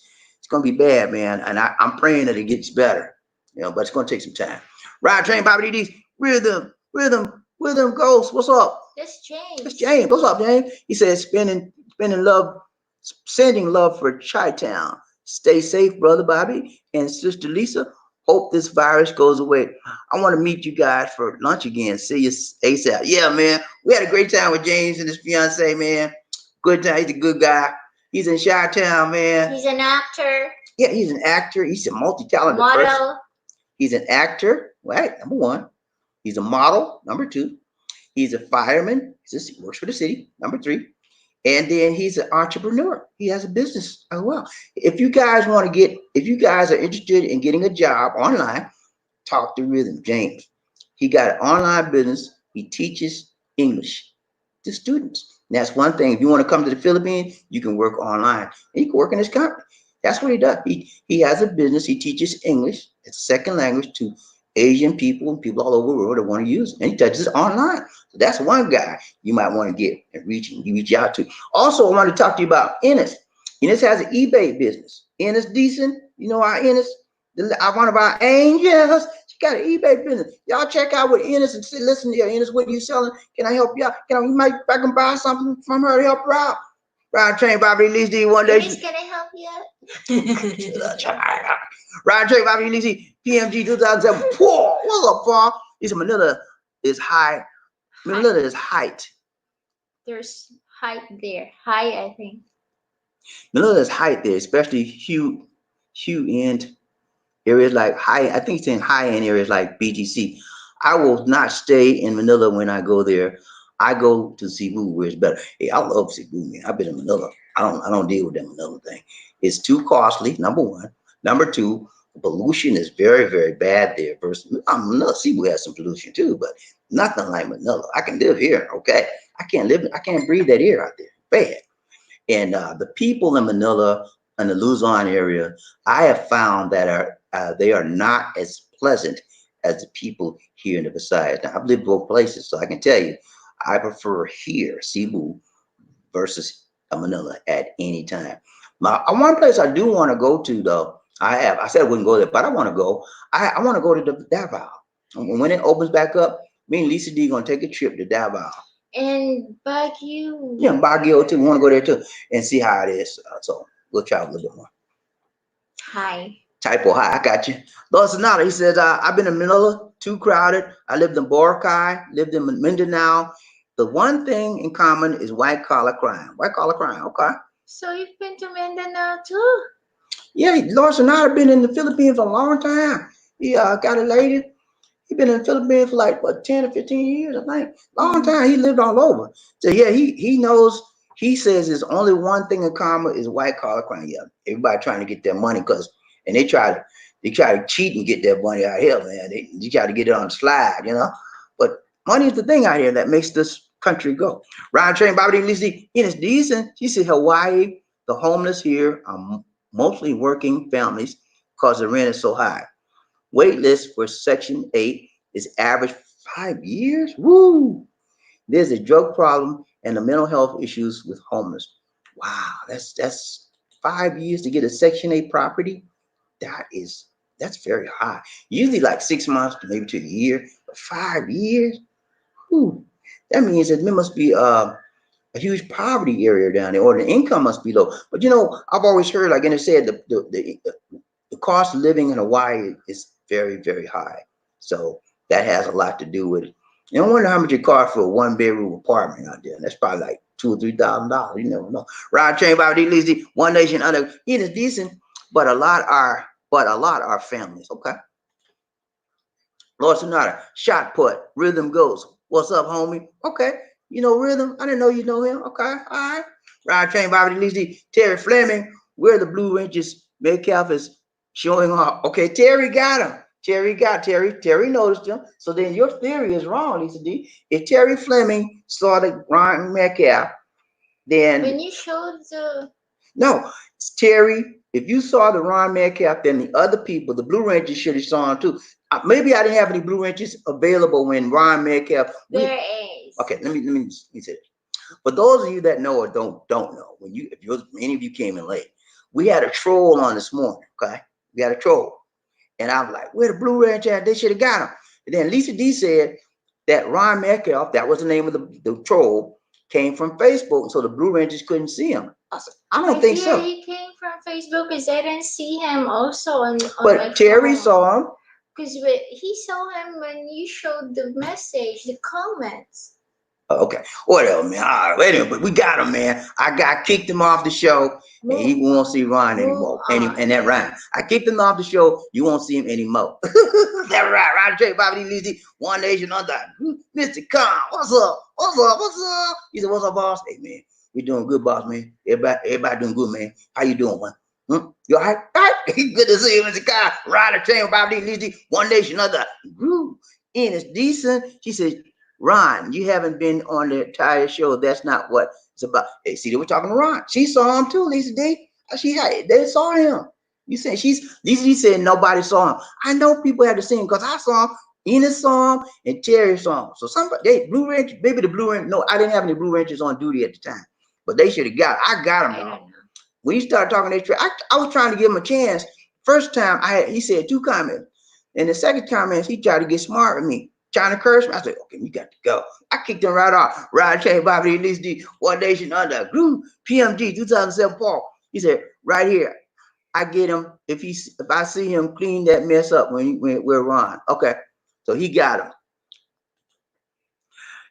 going to be bad, man. And I'm praying that it gets better, you know, but it's going to take some time. Ride train, Bobby DD's rhythm, ghost. What's up? That's James. That's James. What's up, James? He says, sending love for Chi-Town. Stay safe, brother Bobby and sister Lisa. Hope this virus goes away. I want to meet you guys for lunch again. See you ASAP. Yeah, man. We had a great time with James and his fiance, man. Good time. He's a good guy. He's in Chi-Town, man. He's an actor. Yeah, he's an actor. He's a multi-talented person. He's an actor, right? Number one. He's a model. Number two. He's a fireman. He works for the city. Number three. And then he's an entrepreneur. He has a business as well. If you guys are interested in getting a job online, talk to Rhythm James. He got an online business. He teaches English to students. And that's one thing. If you want to come to the Philippines, you can work online. And you can work in his company. That's what he does. He has a business. He teaches English. It's a second language to Asian people and people all over the world that want to use it. And he touches it online. So that's one guy you might want to get and reach out to. Also, I want to talk to you about Ennis. Ennis has an eBay business. Ennis Decent, you know our Ennis, one of our angels. She got an eBay business. Y'all check out what Ennis and say, listen here, Ennis, what are you selling? Can I help you out? I can buy something from her to help her out. Ride train, Bobby Lizzie, one day. He's gonna help you out. Ride train, Bobby Lizzie, PMG 2007. Whoa, what's up, Paul? He said Manila is high. Manila is height. There's height there. High, I think. Manila is height there, especially Hugh end areas like high. I think it's in high end areas like BGC. I will not stay in Manila when I go there. I go to Cebu where it's better. Hey, I love Cebu, man. I've been in Manila. I don't deal with that Manila thing. It's too costly, number one. Number two, the pollution is very, very bad there. Versus Manila, Cebu has some pollution too, but nothing like Manila. I can live here, okay? I can't breathe that air out there. Bad. And the people in Manila and the Luzon area, I have found that they are not as pleasant as the people here in the Visayas. Now, I've lived both places, so I can tell you, I prefer here, Cebu, versus Manila at any time. Now, one place I do want to go to, though, I said I wouldn't go there, but I want to go. I want to go to the Davao. When it opens back up, me and Lisa D gonna take a trip to Davao. And Baguio. Yeah, Baguio too. We want to go there too and see how it is. So we'll travel a little bit more. Hi. Typo high, I got you. Lord Sonata, he says, I've been in Manila, too crowded. I lived in Boracay, lived in Mindanao. The one thing in common is white collar crime. White collar crime, okay. So you've been to Mindanao too? Yeah, Lord Sonata been in the Philippines for a long time. He got a lady. He been in the Philippines for like what 10 or 15 years, I think. Long time. He lived all over. So yeah, he knows. He says there's only one thing in common is white collar crime. Yeah, everybody trying to get their money and they try to cheat and get their money out here, man. They try to get it on the slide, you know. But money is the thing out here that makes this country go. Ryan Train, Bobby Lizzie, it's decent. She said Hawaii, the homeless here are mostly working families because the rent is so high. Wait list for Section 8 is average 5 years. Woo! There's a drug problem and the mental health issues with homeless. Wow, that's 5 years to get a Section 8 property. That's very high. Usually like 6 months to maybe to a year, but 5 years. Whew. That means that there must be a huge poverty area down there, or the income must be low. But you know, I've always heard, like, and it said the cost of living in Hawaii is very, very high. So that has a lot to do with it. And I wonder how much it costs for a 1-bedroom apartment out there. That's probably like $2,000 or $3,000. You never know. Ride train by Lizzie, One Nation Under. It is decent, but a lot are families. Okay. Lord Sonata, shot put, rhythm goes. What's up, homie? Okay. You know Rhythm? I didn't know you know him. Okay. All right. Ride train by Lizzie, Terry Fleming. Where the Blue Ranges Metcalf is showing off. Okay, Terry got him. Terry noticed him. So then your theory is wrong, Lisa D. If Terry Fleming saw the Ryan Metcalf, then When you showed the no, Terry. If you saw the Ron Metcalf, then the other people, the Blue Rangers, should have saw him too. Maybe I didn't have any Blue Rangers available when Ron Metcalf. there is. Okay, let me say it. For those of you that know or don't know, many of you came in late, we had a troll on this morning. Okay, we had a troll. And I was like, where the Blue Ranch at? They should have got him. And then Lisa D said that Ron Metcalf, that was the name of the troll, came from Facebook. So the Blue Rangers couldn't see him. I said, I don't think so. He came from Facebook because I didn't see him also on But my Terry phone. saw him. Because he saw him when you showed the message, the comments. Okay, whatever, man. All right, wait a minute, but we got him, man. I kicked him off the show, and he won't see Ron anymore. And that Ryan, I kicked him off the show. You won't see him anymore. That's right, Ryan J. Bobby Lizzie, One Nation Under. Mr. Khan, what's up? He said, what's up, boss? Hey, man, we doing good, boss, man. Everybody doing good, man. How you doing, man? You all right? All right. Good to see you, Mr. Khan. Ride a train, Bobby Lizzie, One Nation Under. And it's decent. She said, Ron, you haven't been on the entire show. That's not what it's about. Hey, see, they were talking to Ron. She saw him too, Lisa D. They saw him. You said Lisa D said nobody saw him. I know people had to see him because I saw him. Enos saw him and Terry saw him. So Blue Rangers, maybe the Blue Rangers. No, I didn't have any Blue Rangers on duty at the time, but they should have got. I got him though. When you started talking I was trying to give him a chance. First time he said 2 comments, and the second comment he tried to get smart with me. Trying to curse me. I said, okay, you got to go. I kicked him right off. Ride chain, Bobby, at least the One Nation Under. PMG 2007 Paul. He said, right here, I get him if I see him clean that mess up when we're Ron. Okay. So he got him.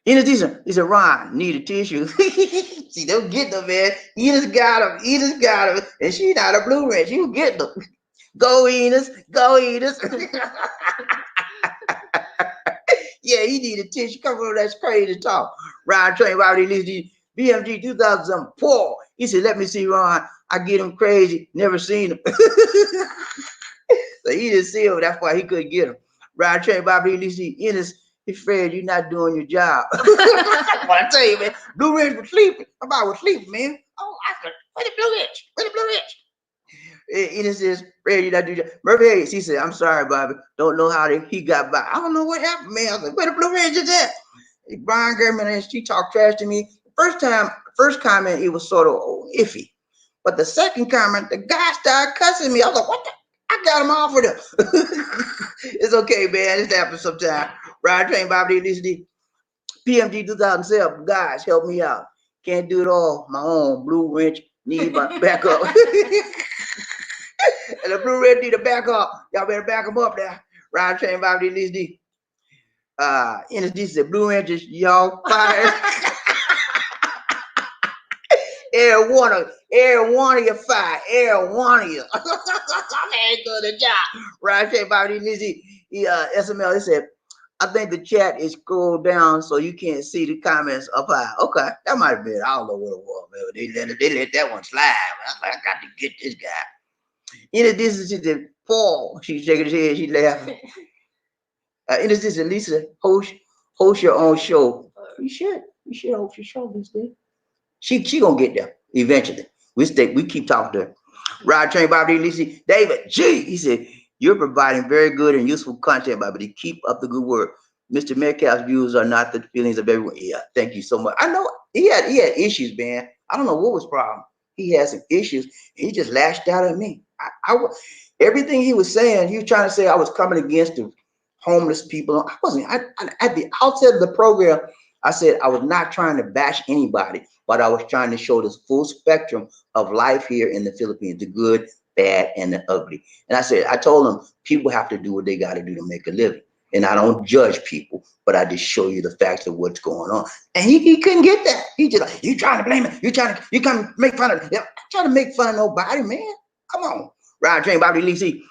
He said, Ron, need a tissue. See, don't get them, man. He just got him. And she not a Blue Ranch. You get them. Go Enos. Yeah, he need attention. Come on, that's crazy talk. Ride train, Bobby Lee Lizzie, BMG 2004. He said, let me see Ron. I get him crazy. Never seen him. So he didn't see him. That's why he couldn't get him. Ride train, Bobby Lee Lizzie, Ennis. He's Fred, you're not doing your job. What I tell you, man, Blue Ridge was sleeping. I was sleeping, man. Oh, I said, where the Blue Ridge? Where the Blue Ridge? Ennis says, Fred, you're not doing your job. Murphy Hayes, he said, I'm sorry, Bobby. Don't know how he got by. I don't know what happened, man. I was like, where the Blue Ridge is at? Brian German, and she talked trash to me. First comment, it was sort of iffy. But the second comment, the guy started cussing me. I was like, what the? I got him off with him. It's okay, man. This happens sometime. Ride train, Bobby Lee, PMG 2007. Guys, help me out. Can't do it all. My own blue wrench need my backup. And the blue wrench need a backup. Y'all better back him up there. Ride train, Bobby Lee. NSD said blue wrenches, y'all fired. Every one of you fired. Every one of you. Very good job. Right there, Bobby Lizzie. SML, he said, I think the chat is scrolled down so you can't see the comments up high. Okay, that might have been. I don't know what it was, man. They let that one slide. I was like, I got to get this guy. In addition to the Paul, she's shaking his head, she laughing. In addition, Lisa, host your own show. You should host your show, Lisa. She gonna get there eventually. We keep talking to her. Ride train, Bobby Lisa, David G. He said, you're providing very good and useful content, Bobby. Keep up the good work. Mr. Metcalf's views are not the feelings of everyone. Yeah, thank you so much. I know he had issues, man. I don't know what was problem. He had some issues. He just lashed out at me. Everything he was saying, he was trying to say I was coming against the homeless people. I wasn't. At the outset of the program, I said I was not trying to bash anybody, but I was trying to show this full spectrum of life here in the Philippines, the good, bad, and the ugly. And I told them people have to do what they got to do to make a living. And I don't judge people, but I just show you the facts of what's going on. And he couldn't get that. He just like, you trying to blame it. You come make fun of it. I'm trying to make fun of nobody, man. Come on. Ride train, Bobby Lee,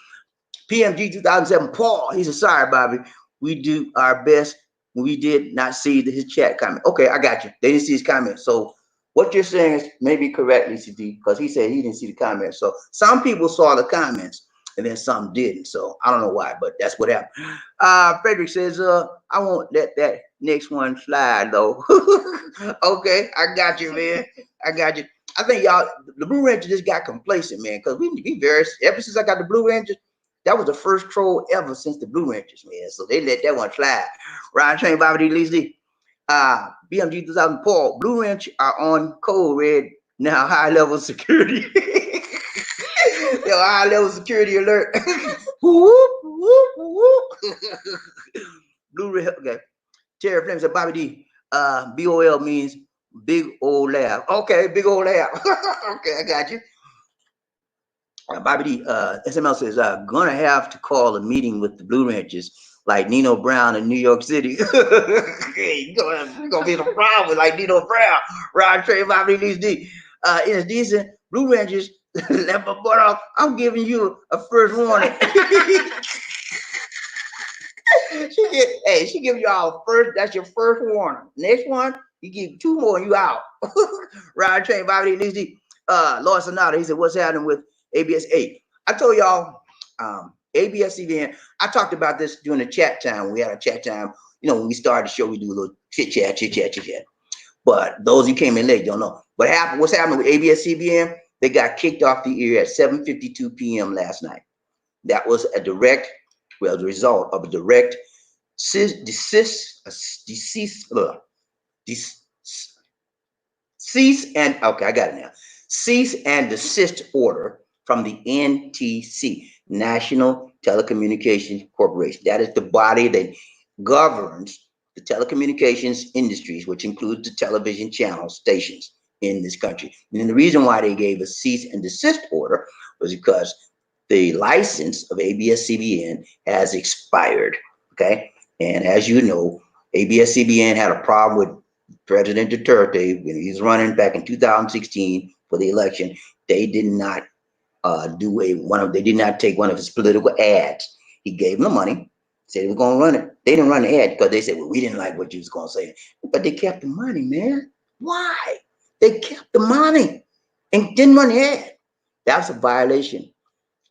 PMG 2007, Paul. He said, sorry, Bobby. We do our best. We did not see his chat comment. Okay, I got you. They didn't see his comment. So what you're saying is maybe correct, Lisa D, because he said he didn't see the comments. So some people saw the comments and then some didn't. So I don't know why, but that's what happened. Frederick says, I won't let that next one slide though. Okay, I got you, man. I got you. I think y'all, the Blue Rangers just got complacent, man, because we ever since I got the Blue Rangers, that was the first troll ever since the Blue Rangers, man. So they let that one slide. Ryan Train, Bobby D. Leasley, BMG 2004, Blue Rangers are on code red now, high level security. Yo, high level security alert. Whoop, whoop, whoop. Blue Rangers, okay. Terry Flynn said, Bobby D, BOL means big old laugh. Okay, big old laugh. Okay, I got you. Bobby D, SML says, gonna have to call a meeting with the Blue Rangers like Nino Brown in New York City. You're gonna be some problem like Nino Brown. Rod Trey, Bobby D. It's decent. Blue Rangers, let my butt off. I'm giving you a first warning. She give y'all first, that's your first warning. Next one, you give two more, you out. Rod Trey, Bobby D. Lord Sonata, he said, what's happening with ABS8? I told y'all, ABSCBN, I talked about this during the chat time. We had a chat time, when we started the show, we do a little chit chat. But those who came in late don't know. What's happening with ABSCBN? They got kicked off the air at 7:52 p.m. last night. That was the result of a direct cease and desist order from the NTC, National Telecommunications Corporation. That is the body that governs the telecommunications industries, which includes the television channel stations in this country. And the reason why they gave a cease and desist order was because the license of ABS-CBN has expired, okay? And as you know, ABS-CBN had a problem with President Duterte when he was running back in 2016 for the election. They did not they did not take one of his political ads. He gave them the money Said we're gonna run it. They didn't run the ad because they said, well, we didn't like what you was gonna say. But they kept the money, man. Why? They kept the money and didn't run the ad. That's a violation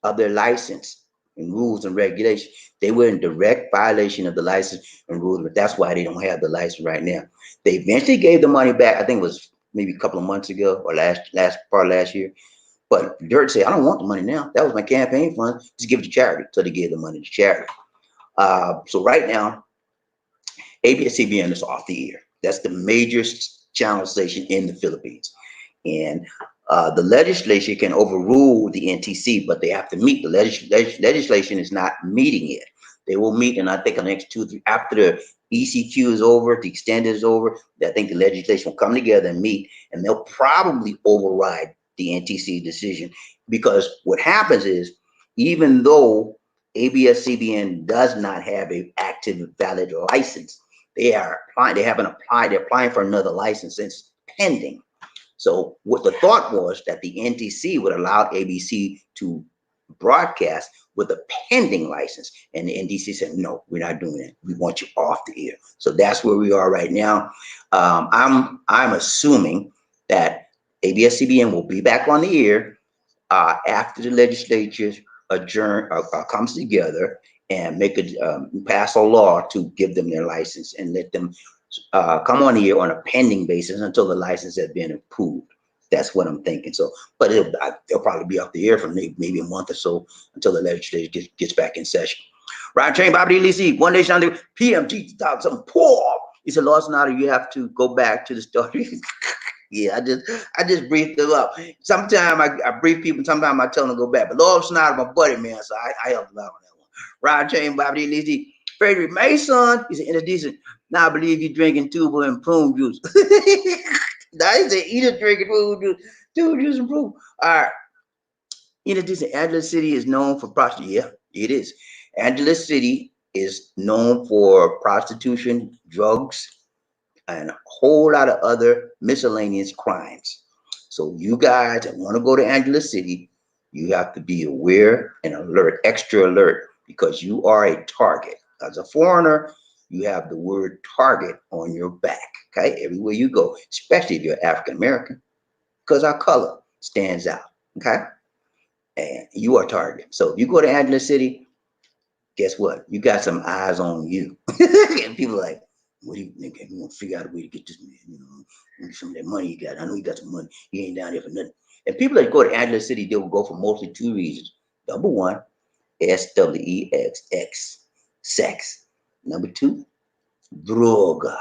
of their license and rules and regulations. They were in direct violation of the license and rules, but that's why they don't have the license right now. They eventually gave the money back. I think it was maybe a couple of months ago or last year. But Dirt said, I don't want the money now. That was my campaign fund. Just give it to charity. So they gave the money to charity. So right now, ABSCBN is off the air. That's the major channel station in the Philippines. And the legislature can overrule the NTC, but they have to meet. The legislation is not meeting yet. They will meet, and I think the next 2-3 after the ECQ is over, the extended is over. I think the legislation will come together and meet, and they'll probably override the NTC decision, because what happens is, even though ABSCBN does not have an active valid license, they are applying. They haven't applied. They're applying for another license. It's pending. So what the thought was that the NTC would allow ABC to broadcast with a pending license, and the NTC said, no, we're not doing that. We want you off the air. So that's where we are right now. I'm assuming that ABS-CBN will be back on the air after the legislature comes together and pass a law to give them their license and let them come on the air on a pending basis until the license has been approved. That's what I'm thinking. So, but they'll probably be off the air for maybe a month or so until the legislature gets back in session. Ryan Train, Bobby Lee, one day Sunday, PMG, something poor. He said, Lord Snyder, you have to go back to the story. Yeah, I just briefed them up. Sometimes I brief people, sometimes I tell them to go back. But Lord Snyder, my buddy, man, so I helped him out on that one. Ryan Train, Bobby Lee, Frederick Mason, he's an indecent. Now I believe you're drinking tuba and prune juice. Now he said, eat a drinking tuba juice and prune. All right. Indecent. Angeles City is known for prostitution. Yeah, it is. Angeles City is known for prostitution, drugs, and a whole lot of other miscellaneous crimes. So you guys that want to go to Angeles City, you have to be aware and alert, extra alert, because you are a target. As a foreigner, you have the word target on your back, okay? Everywhere you go, especially if you're African American, because our color stands out, okay? And you are target. So if you go to Angeles City, guess what? You got some eyes on you. And people are like, what do you think? You want to figure out a way to get this man, you know, some of that money you got. I know you got some money. You ain't down there for nothing. And people that go to Angeles City, they will go for mostly 2 reasons. Number one, SWEXX, sex. Number 2, droga.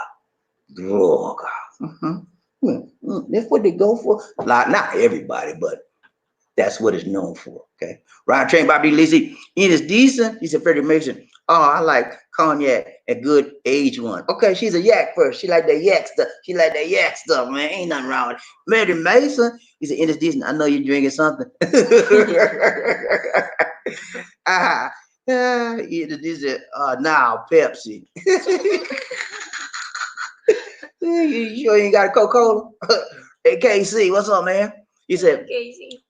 That's what they go for. Not everybody, but that's what it's known for. Okay. Ryan Train, Bobby Lizzie. It is decent. He said, Freddie Mason. Oh, I like cognac, a good aged one. Okay, she's a yak first. She like that yak stuff. She like that yak stuff, man. Ain't nothing wrong with it. Freddie Mason. He said, it is decent. I know you're drinking something. It is now Pepsi. You sure you ain't got a Coca-Cola? Hey, KC, what's up, man? He said,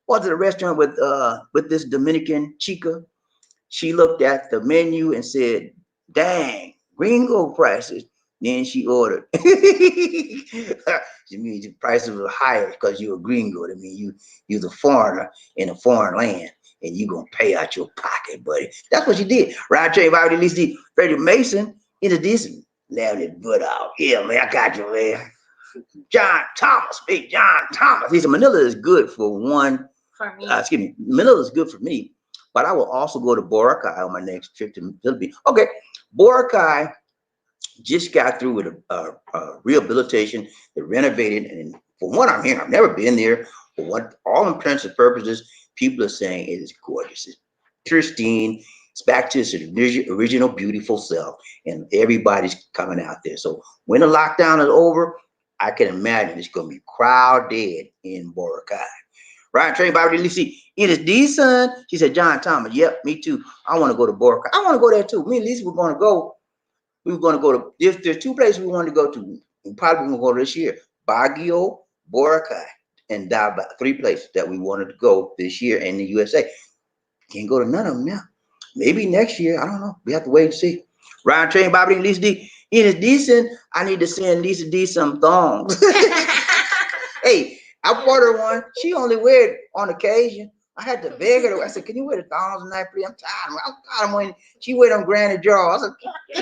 went to the restaurant with this Dominican chica. She looked at the menu and said, dang, gringo prices. Then she ordered. She means the prices were higher because you're a gringo. I mean, you're the foreigner in a foreign land, and you're going to pay out your pocket, buddy. That's what she did. Ryan Train, Bobby Lee, Freddie Mason, decent. Laughing his butt out. Yeah, man, I got you, man. John Thomas, big John Thomas. He said, Manila is good for one. For me. Manila is good for me, but I will also go to Boracay on my next trip to the Philippines. Okay, Boracay just got through with a rehabilitation. They renovated, and from what I'm hearing, I've never been there. But what all intents and purposes, people are saying it is gorgeous. It's pristine. It's back to its original beautiful self, and everybody's coming out there. So when the lockdown is over, I can imagine it's going to be crowded in Boracay. Right, Train Bobby Lisi, it is decent. She said, John Thomas, yep, me too. I want to go to Boracay. I want to go there too. Me and Lisa were going to go. We were going to go to, there's 2 places we wanted to go to. We probably going to go this year. Baguio, Boracay, and Davao. 3 places that we wanted to go this year in the USA. Can't go to none of them now. Maybe next year. I don't know. We have to wait and see. Ryan Train, Bobby, and Lisa D. It is decent. I need to send Lisa D some thongs. Hey, I bought her one. She only wear it on occasion. I had to beg her. I said, "Can you wear the thongs tonight, please? I'm tired. I'm tired of when she wear them granny drawers." I said,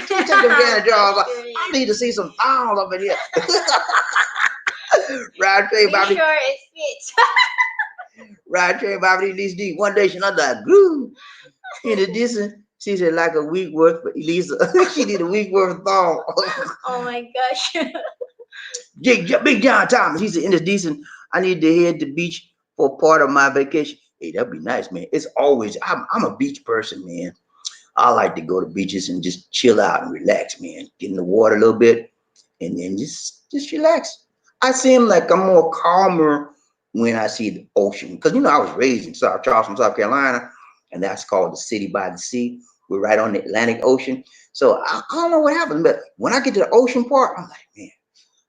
"Can you take them granny drawers? I need to see some thongs up in here." Ryan Train, Be Bobby. sure it fits. Ryan Train, Bobby, Lisa D. One day she not that glue. In addition, she said like a week worth for Elisa. She need a week worth of thong. Oh my gosh. Big John Thomas. He said, in addition, I need to head to the beach for part of my vacation. Hey, that'd be nice, man. It's always I'm a beach person, man. I like to go to beaches and just chill out and relax, man. Get in the water a little bit and then just relax. I seem like I'm more calmer when I see the ocean. Because I was raised in South Charleston, South Carolina, and that's called the city by the sea. We're right on the Atlantic Ocean. So I don't know what happens, but when I get to the ocean part, I'm like, man,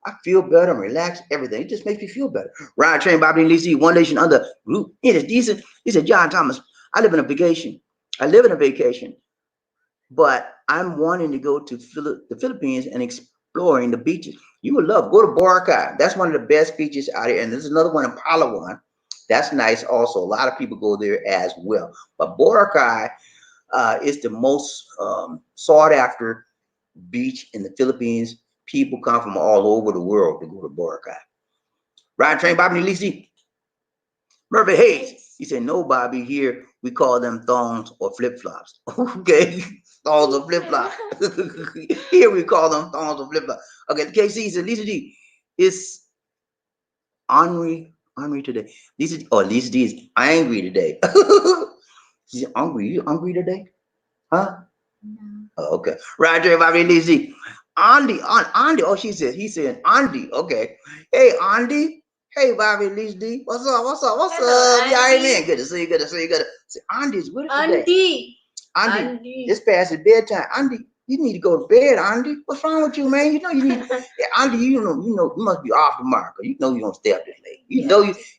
I feel better, I'm relaxed, everything. It just makes me feel better. Ryan Train, Bobby and Lisa, One Nation Under group. It is decent. He said, John Thomas, I live in a vacation, but I'm wanting to go to the Philippines and exploring the beaches. You would love, go to Boracay. That's one of the best beaches out here. And there's another one in Palawan. That's nice also. A lot of people go there as well. But Boracay is the most sought after beach in the Philippines. People come from all over the world to go to Boracay. Ryan Train, Bobby Lisi. Murphy Hayes. He said, no, Bobby, here we call them thongs or flip-flops. Okay, thongs or flip-flops. Here we call them thongs or flip-flops. Okay, KC said, Lisa D, it's Henri today. Lisa D is angry today. She's hungry. You hungry today? Huh? No. Oh, okay. Roger, Bobby, Lizzie. Andy. Oh, he said, Andy. Okay. Hey, Andy. Hey, Bobby, Lizzie. What's up? Hello, Yeah, Andy. amen. Good to see you. See, Andy's with us today. Andy. It's past his bedtime. Andy, you need to go to bed, Andy. What's wrong with you, man? You need Andy, you must be off the mark. You don't stay up this late.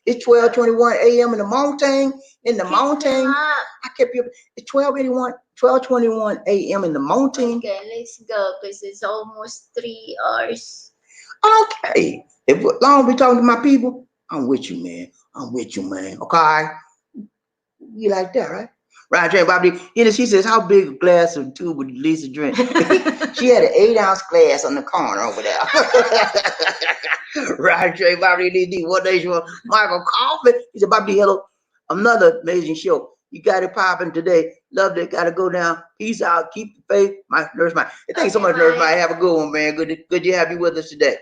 It's 12:21 a.m. in the mountain. I kept you up. It's 12:21 a.m. in the mountain. Okay, let's go because it's almost 3 hours. Okay. If long as we talking to my people, I'm with you, man. Okay. You like that, right? Right, Jane Bobby. She says, how big a glass of tube would Lisa drink? She had an 8-ounce glass on the corner over there. Right, Jane Bobby. What day you want? Michael Coffee. He said, Bobby, hello. Another amazing show. You got it popping today. Loved it. Got to go down. Peace out. Keep the faith. Nurse Mike. Thanks so much, Nurse Mike. Have a good one, man. Good to have you with us today.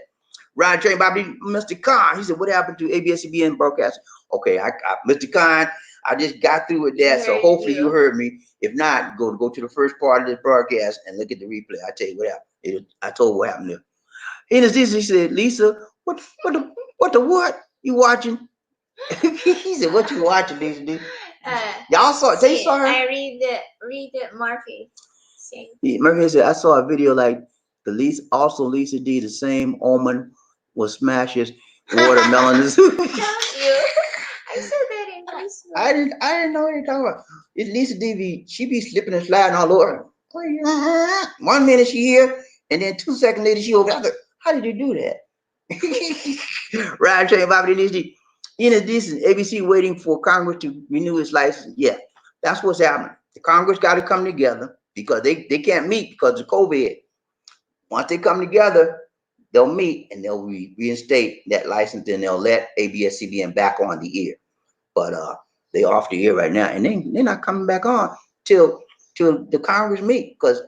Ryan Train Bobby, Mr. Khan. He said, what happened to ABSCBN broadcast? Okay, I Mr. Khan, I just got through with that, so hopefully you heard me. If not, go to the first part of this broadcast and look at the replay. I tell you what happened. I told what happened there. He said, Lisa, what you watching? He said, what you watching, Lisa? Y'all saw it. They saw her. I read it, Murphy. Murphy said, I saw a video like Lisa D, the same omen was smashes watermelons. I said that in Facebook. I didn't know what you're talking about. It's Lisa D. She be slipping and sliding all over. 1 minute she here, and then 2 seconds later she over there. How did you do that? Right, Train Bobby Lisa. In addition, ABC waiting for Congress to renew its license. Yeah, that's what's happening. The Congress got to come together because they can't meet because of COVID. Once they come together, they'll meet and they'll reinstate that license and they'll let ABSCBN back on the air. But they off the air right now, and they're not coming back on till the Congress meet because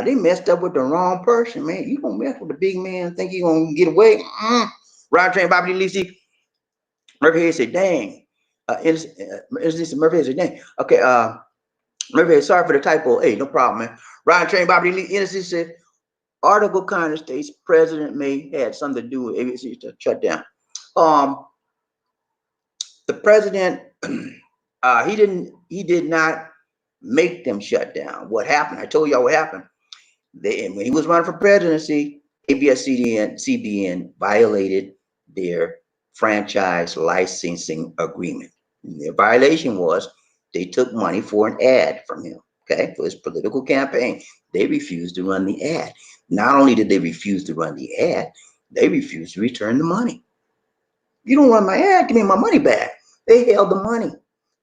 they messed up with the wrong person, man. You gonna mess with the big man, think you gonna get away? Ryan Train Bobby Lisi. Murphy said, dang. Murphy said, dang. Okay, Murphy, sorry for the typo. Hey, no problem, man. Ryan Train Bobby Lisi said, article kind of states President May had something to do with ABC to shut down. The president, he did not make them shut down. What happened? I told y'all what happened. When he was running for presidency, ABSCBN violated their franchise licensing agreement. And their violation was they took money for an ad from him. okay, for his political campaign. They refused to run the ad. Not only did they refuse to run the ad, they refused to return the money. You don't run my ad, give me my money back. They held the money.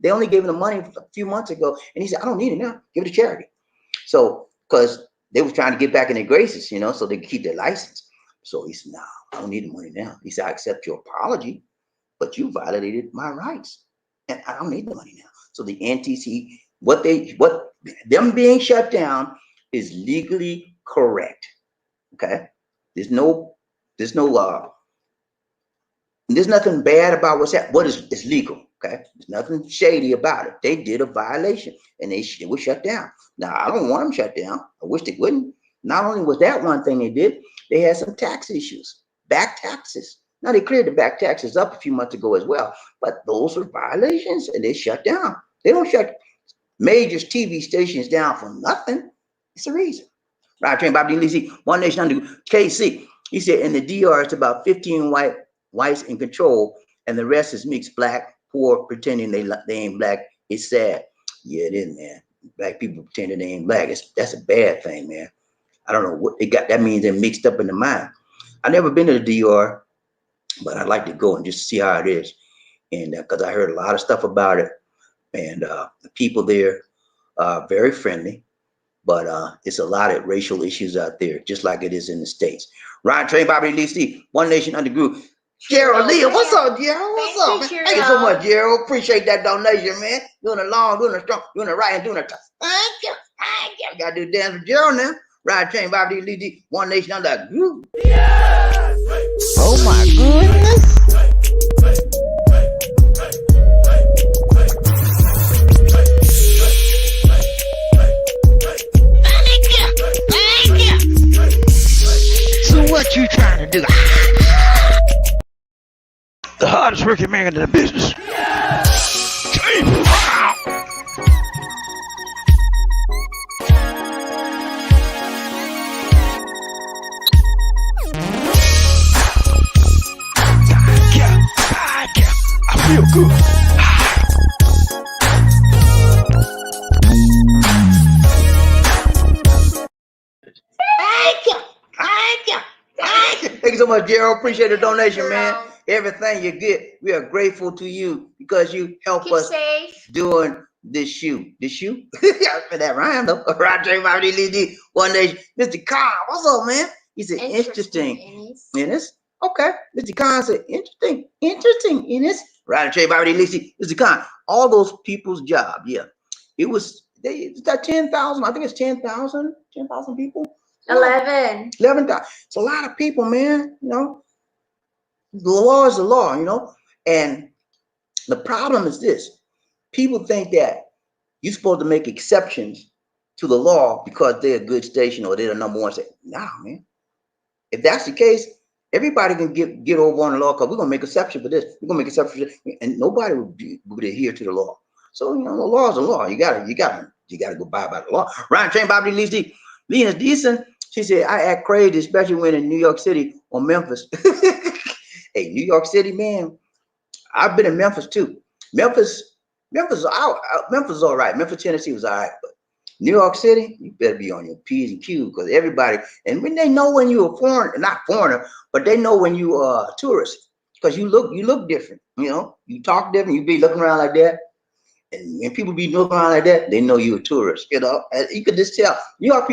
They only gave him the money a few months ago, and he said, I don't need it now. Give it to charity. So, because they were trying to get back in their graces, so they could keep their license. So he said, no, I don't need the money now. He said, I accept your apology, but you violated my rights, and I don't need the money now. So the NTC, what them being shut down is legally correct. Okay, there's nothing bad about what's happening. What is it's legal? Okay, there's nothing shady about it. They did a violation, and they were shut down. Now I don't want them shut down. I wish they wouldn't. Not only was that one thing they did, they had some tax issues, back taxes. Now they cleared the back taxes up a few months ago as well, but those were violations, and they shut down. They don't shut major TV stations down for nothing. It's a reason. Right, train Bobby Lisi, One Nation Under KC. He said in the DR it's about 15 whites in control, and the rest is mixed black, poor, pretending they ain't black. It's sad. Yeah, it is, man. Black people pretending they ain't black. That's a bad thing, man. I don't know what they got. That means they're mixed up in the mind. I've never been to the DR, but I'd like to go and just see how it is. And because I heard a lot of stuff about it, and the people there are very friendly, but it's a lot of racial issues out there, just like it is in the States. Ryan Train, Bobby Lee C, One Nation Under Group. Gerald Lee, what's up, Gerald? What's up, man? Thank you so much, Gerald. Appreciate that donation, man. Doing the long, doing the strong, doing the right, and doing the tough. Thank you. I gotta do the dance with Gerald now. Ryan Train, Bobby Lee C, One Nation Under Group. Yes! Oh my goodness. So what you trying to do? The hardest working man in the business. I feel good. Thank you so much, Gerald. Appreciate the donation, man. Everything you get, we are grateful to you because you help Keep us safe. doing this shoe. This shoe? For that rhyme though. Roger, One Nation. Mr. Khan, what's up, man? He said, interesting. Innis? Okay. Mr. Khan said, interesting, Innis. Roger, Mr. Khan, all those people's job, yeah. It's got 10,000, I think it's 10,000 people. 11. 11,000. It's a lot of people, man. The law is the law, and the problem is this: people think that you're supposed to make exceptions to the law because they're a good station or they're the number one. Say, nah, man. If that's the case, everybody can get over on the law because we're gonna make exception for this. We're gonna make exception for this, and nobody would adhere to the law. So the law is the law. You gotta go by the law. Ryan Train, Bobby Lee, Lena's decent. She said, I act crazy, especially when in New York City or Memphis. Hey, New York City, man. I've been in Memphis too. Memphis is all right. Memphis, Tennessee was all right, but New York City, you better be on your P's and Q's because everybody, and when they know when you're a foreigner, not foreigner, but they know when you are a tourist because you look different. You talk different. You be looking around like that. And when people be looking around like that, they know you're a tourist. And you could just tell. New York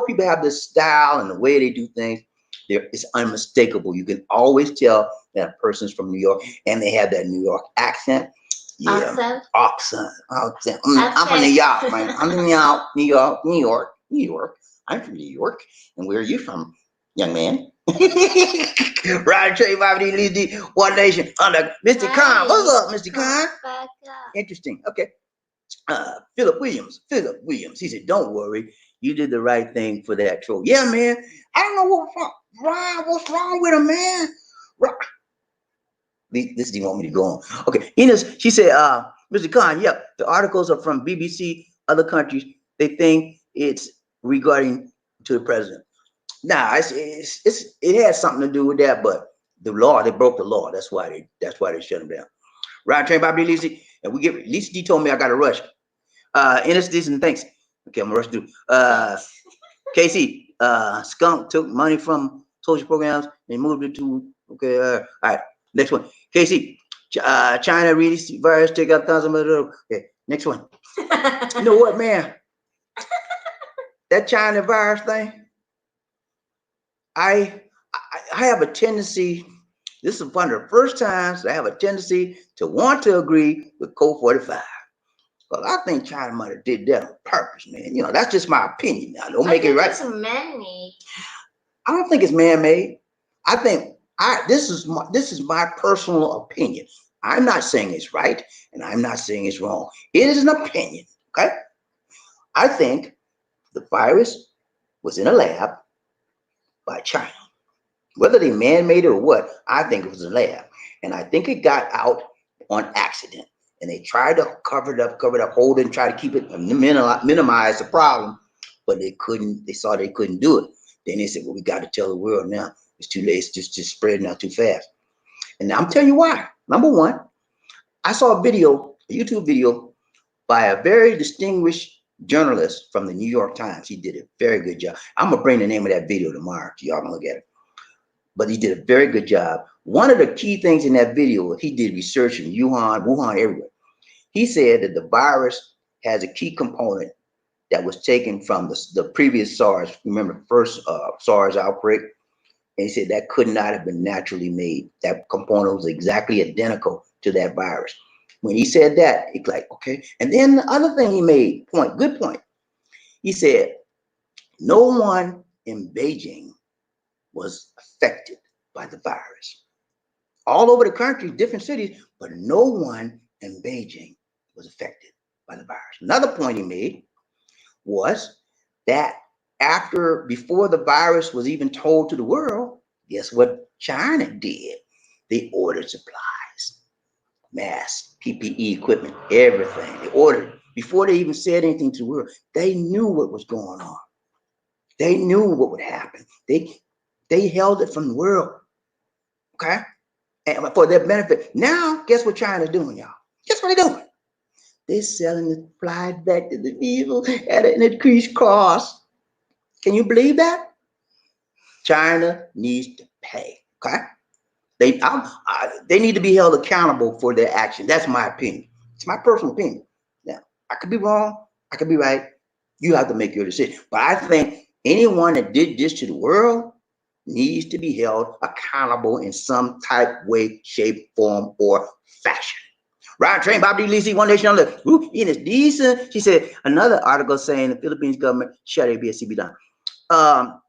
people have this style and the way they do things. It's unmistakable. You can always tell that a person's from New York, and they have that New York accent. Yeah, accent. I'm from New York, man. I'm from New York. I'm from New York. And where are you from, young man? Ryan Trey, One Nation Under Mr. Khan. What's up, Mr. Khan? Interesting. Okay. Philip Williams. He said, don't worry. You did the right thing for that troll. Yeah, man. I don't know what's wrong with him, man. This do you want me to go on? Okay. She said, Mr. Khan, yep, the articles are from BBC, other countries. They think it's regarding to the president. Nah, it has something to do with that, but the law, they broke the law. That's why they shut him down. Ryan Train, Bobby Lisi, and Lisa D told me I got to rush. Ennis, this and thanks. Okay, I'm gonna rush through. Casey, skunk took money from social programs and moved it to, okay, all right, next one. Casey, China released virus, take out thousands of, okay, next one. You know what, man? That China virus thing, I, I have a tendency, this is one of the first times I have a tendency to want to agree with Code 45. Well, I think China might have did that on purpose, man. You know, that's just my opinion. Now, don't make it right. It's man-made. I don't think it's man-made. I think this is my personal opinion. I'm not saying it's right, and I'm not saying it's wrong. It is an opinion. Okay. I think the virus was in a lab by China. Whether they man-made it or what, I think it was a lab. And I think it got out on accident. And they tried to cover it up, hold it, and try to keep it, minimize the problem. But they couldn't, they saw they couldn't do it. Then they said, well, we got to tell the world now. It's too late, it's just spreading out too fast. And I'm telling you why. Number one, I saw a video, a YouTube video by a very distinguished journalist from the New York Times. He did a very good job. I'm gonna bring the name of that video tomorrow so y'all can look at it. But he did a very good job. One of the key things in that video, he did research in Wuhan, everywhere. He said that the virus has a key component that was taken from the previous SARS. Remember the first SARS outbreak? And he said that could not have been naturally made. That component was exactly identical to that virus. When he said that, it's like, okay. And then the other thing he made, good point. He said, no one in Beijing was affected by the virus. All over the country, different cities, but no one in Beijing was affected by the virus. Another point he made was that before the virus was even told to the world, guess what China did? They ordered supplies, masks, PPE equipment, everything. They ordered before they even said anything to the world. They knew what was going on. They knew what would happen. They held it from the world, okay? And for their benefit. Now, guess what China's doing, y'all? Guess what they're doing? They're selling the supplies back to the people at an increased cost. Can you believe that? China needs to pay, okay? They need to be held accountable for their action. That's my opinion. It's my personal opinion. Now, I could be wrong. I could be right. You have to make your decision. But I think anyone that did this to the world needs to be held accountable in some type, way, shape, form, or fashion. Ride train, Bob D. Lisi, One Nation on the Ooh, it is decent. She said another article saying the Philippines government shut ABSCBN down.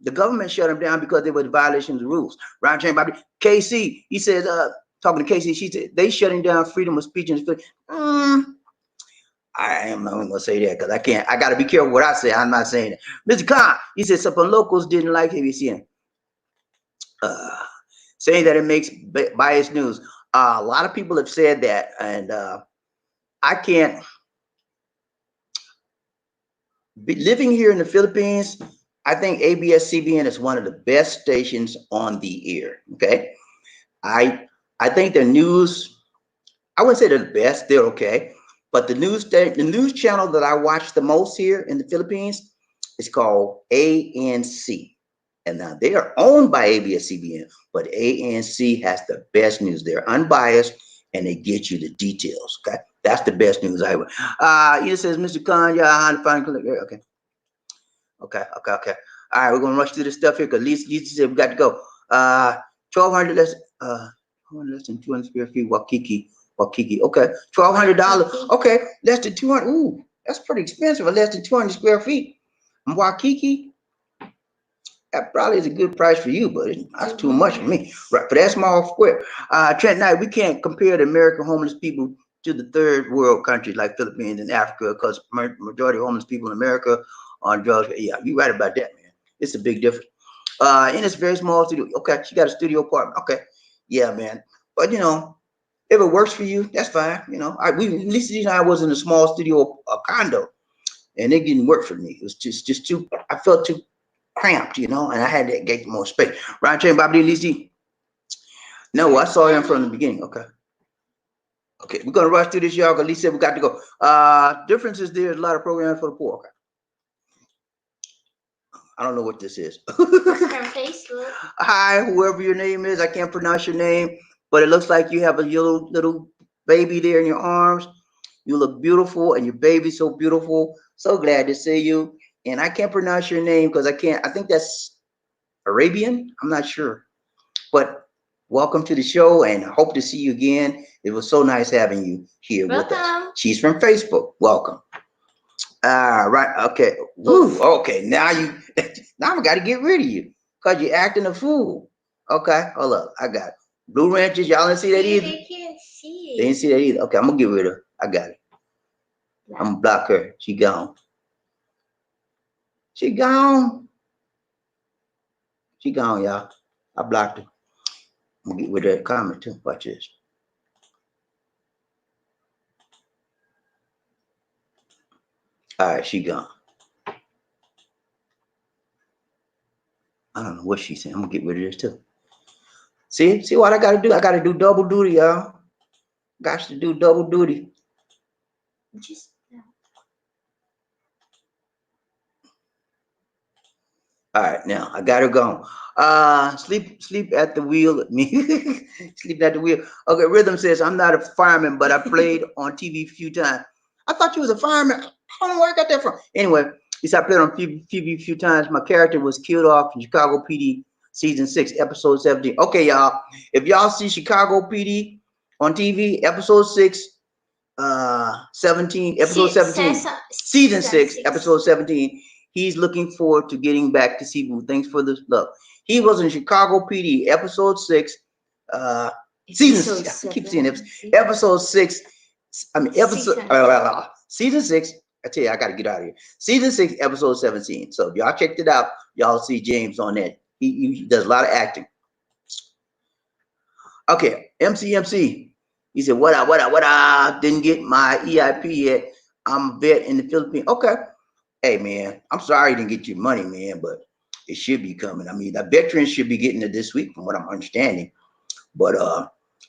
The government shut them down because they were violating the rules. Ride train, Bob D. KC, he says, talking to KC, she said they shutting down freedom of speech and speech. I am not gonna say that because I can't. I got to be careful what I say. I'm not saying it. Mr. Khan, he said some locals didn't like ABCN. Saying that it makes biased news. A lot of people have said that, and I can't. Living here in the Philippines, I think ABS-CBN is one of the best stations on the air. Okay, I think the news. I wouldn't say they're the best. They're okay, but the news channel that I watch the most here in the Philippines is called ANC. And now they are owned by ABS-CBN, but ANC has the best news. They're unbiased and they get you the details. Okay, that's the best news I ever. It says, Mr. Khan, yeah, how to find okay. All right, we're gonna rush through this stuff here because Lisa said we got to go. 1,200 less than 200 square feet. Waikiki. Okay, $1,200. Okay, less than 200. Ooh, that's pretty expensive. Less than 200 square feet. Waikiki. That probably is a good price for you, but that's too much for me. Right, for that small square. Trent Knight, we can't compare the American homeless people to the third world countries like Philippines and Africa because majority of homeless people in America are on drugs. Yeah, you're right about that, man. It's a big difference. In this very small studio. Okay, she got a studio apartment. Okay, yeah, man. But you know, if it works for you, that's fine. You know, Lisa and I was in a small studio condo, and it didn't work for me. It was just too. I felt too cramped, you know, and I had to get more space. Ryan Chain, Bobby Lisi. No, I saw him from the beginning. Okay, we're gonna rush through this, y'all. Because Lisa said we got to go. Differences there's a lot of programs for the poor. Okay. I don't know what this is. From Facebook. Hi, whoever your name is. I can't pronounce your name, but it looks like you have a little baby there in your arms. You look beautiful, and your baby's so beautiful. So glad to see you. And I can't pronounce your name because I can't. I think that's Arabian. I'm not sure. But welcome to the show, and I hope to see you again. It was so nice having you here with us. Welcome. She's from Facebook. Welcome. Right. Okay. Woo. Okay. Now you. Now I got to get rid of you because you're acting a fool. Okay. Hold up. I got it. Blue Ranches. Y'all didn't see that either. They can't see They it. didn't see that either. Okay. I'm gonna get rid of her. I got it. I'm gonna block her. She gone. She gone. She gone, y'all. I blocked her. I'm gonna get rid of that comment too. Watch this. All right, she gone. I don't know what she's saying. I'm gonna get rid of this too. See what I gotta do? I gotta do double duty, y'all. Got to do double duty. Just All right, now I got her gone. Sleep at the wheel. Me, sleep at the wheel. Okay, Rhythm says I'm not a fireman, but I played on TV a few times. I thought you was a fireman. I don't know where I got that from. Anyway, he said I played on TV a few times. My character was killed off in Chicago PD season 6, episode 17. Okay, y'all. If y'all see Chicago PD on TV, episode 6, 17, episode 17, season 6, episode 17. He's looking forward to getting back to Cebu. Thanks for the love. He was in Chicago PD, episode 6, season 6. I keep seeing episode 6. I mean, season 6. I tell you, I got to get out of here. Season 6, episode 17. So if y'all checked it out, y'all see James on that. He does a lot of acting. Okay, MC. He said, what up? Didn't get my EIP yet. I'm a vet in the Philippines. Okay. Hey, man, I'm sorry you didn't get your money, man, but it should be coming. I mean, the veterans should be getting it this week from what I'm understanding. But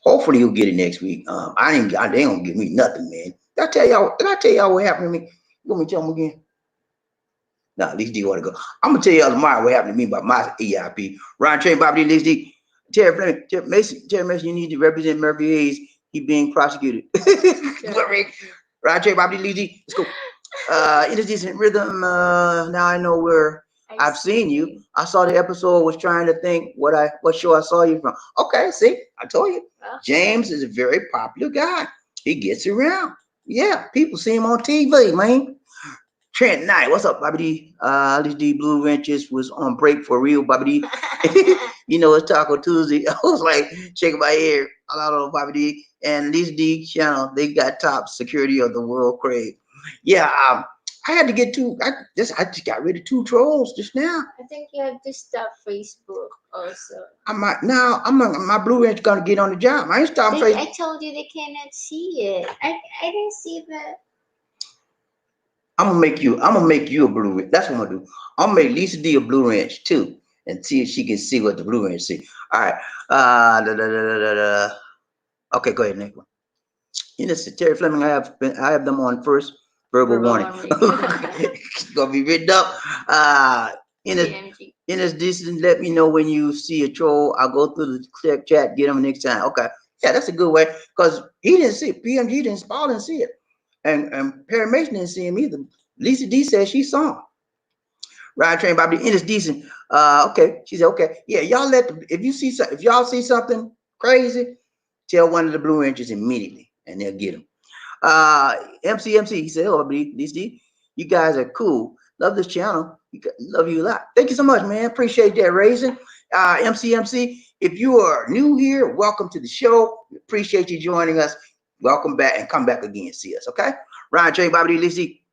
hopefully you'll get it next week. They ain't gonna give me nothing, man. Did I tell y'all what happened to me? You want me to tell them again? No, at least do you want to go? I'm gonna tell y'all tomorrow what happened to me about my EIP. Ron Train, Bobby Lee, D. Terry Fleming, Terry Mason, you need to represent Murphy Hayes. He being prosecuted. Ron Train, Bobby Lee, D. Let's go. It is decent rhythm. Now I know where I've seen you. I saw the episode. Was trying to think what show I saw you from. Okay, see, I told you. James is a very popular guy. He gets around. Yeah, people see him on TV, man. Trent Knight, what's up, Bobby D? These D Blue Wrenches was on break for real, Bobby D. You know, it's Taco Tuesday. I was like shaking my head. I don't know, Bobby D. And these D channel, they got top security of the world crave. Yeah, I had to get I just got rid of 2 trolls just now. I think you have to stop Facebook also. My Blue Wrench gonna get on the job. I ain't stopping Facebook. I told you they cannot see it. I didn't see that. I'm gonna make you a Blue Wrench. That's what I'm gonna do. I'm gonna make Lisa D a Blue Wrench too, and see if she can see what the Blue Wrench see. All right. Okay, go ahead, next one. Terry Fleming, I have them on first verbal warning. It's gonna be written up. Ines Decent, let me know when you see a troll. I'll go through the chat, get them next time. Okay, yeah, that's a good way because he didn't see it. PMG didn't see it, and Perry Mason didn't see him either. Lisa D said she saw him. Ride Train Bobby Ines Decent. Okay, she said okay. Yeah, y'all if y'all see something crazy, tell one of the Blue Wrenches immediately, and they'll get them. MC, he said, hello, DC. You guys are cool. Love this channel. Love you a lot. Thank you so much, man. Appreciate that raising. MC, if you are new here, welcome to the show. We appreciate you joining us. Welcome back and come back again. See us, okay? Ryan Trey, Bobby D. Lizzie.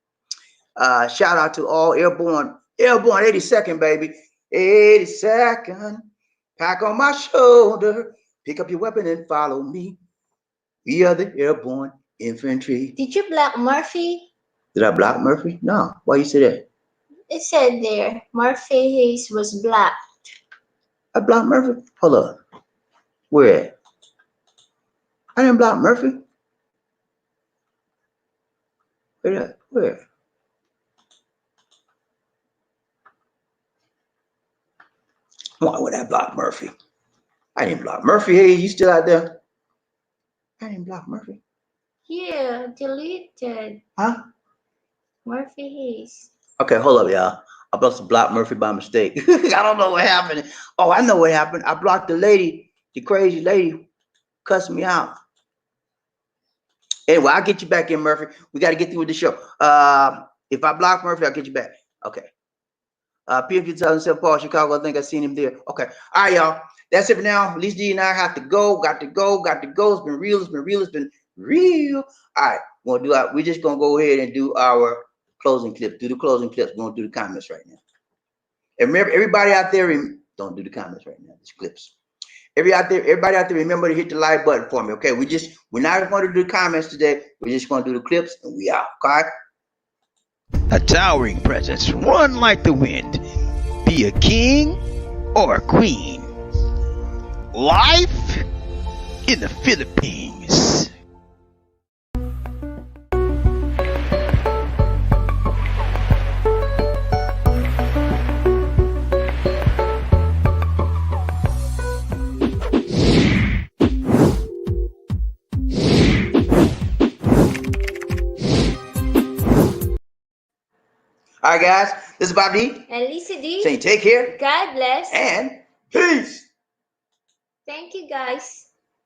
Shout out to all Airborne 82nd, baby. 82nd. Pack on my shoulder. Pick up your weapon and follow me. We are the Airborne Infantry. Did you block Murphy? Did I block Murphy? No. Why you say that? It said there, Murphy Hayes was blocked. I blocked Murphy? Hold up. Where at? I didn't block Murphy. Where? Why would I block Murphy? I didn't block Murphy. Hey, you still out there? I didn't block Murphy. Yeah, deleted. Huh? Murphy Hayes. Okay, hold up, y'all. I must have blocked Murphy by mistake. I don't know what happened. Oh, I know what happened. I blocked the lady, the crazy lady, cussed me out. Anyway, I'll get you back in, Murphy. We got to get through with the show. If I block Murphy, I'll get you back. Okay. PF 2007 Paul, Chicago. I think I seen him there. Okay. All right, y'all. That's it for now. Lisa D and I have to go. Got to go. It's been real. It's been real. It's been real. All right. We're just gonna go ahead and do our closing clip. Do the closing clips. We're gonna do the comments right now. And remember, everybody out there, don't do the comments right now. Just clips. Everybody out there, remember to hit the like button for me. Okay. We're not going to do the comments today. We're just going to do the clips, and we out. Okay. A towering presence, run like the wind. Be a king or a queen. Life in the Philippines. All right, guys. This is Bob D. And Lisa D. Saying take care God bless. and peace. Thank you, guys.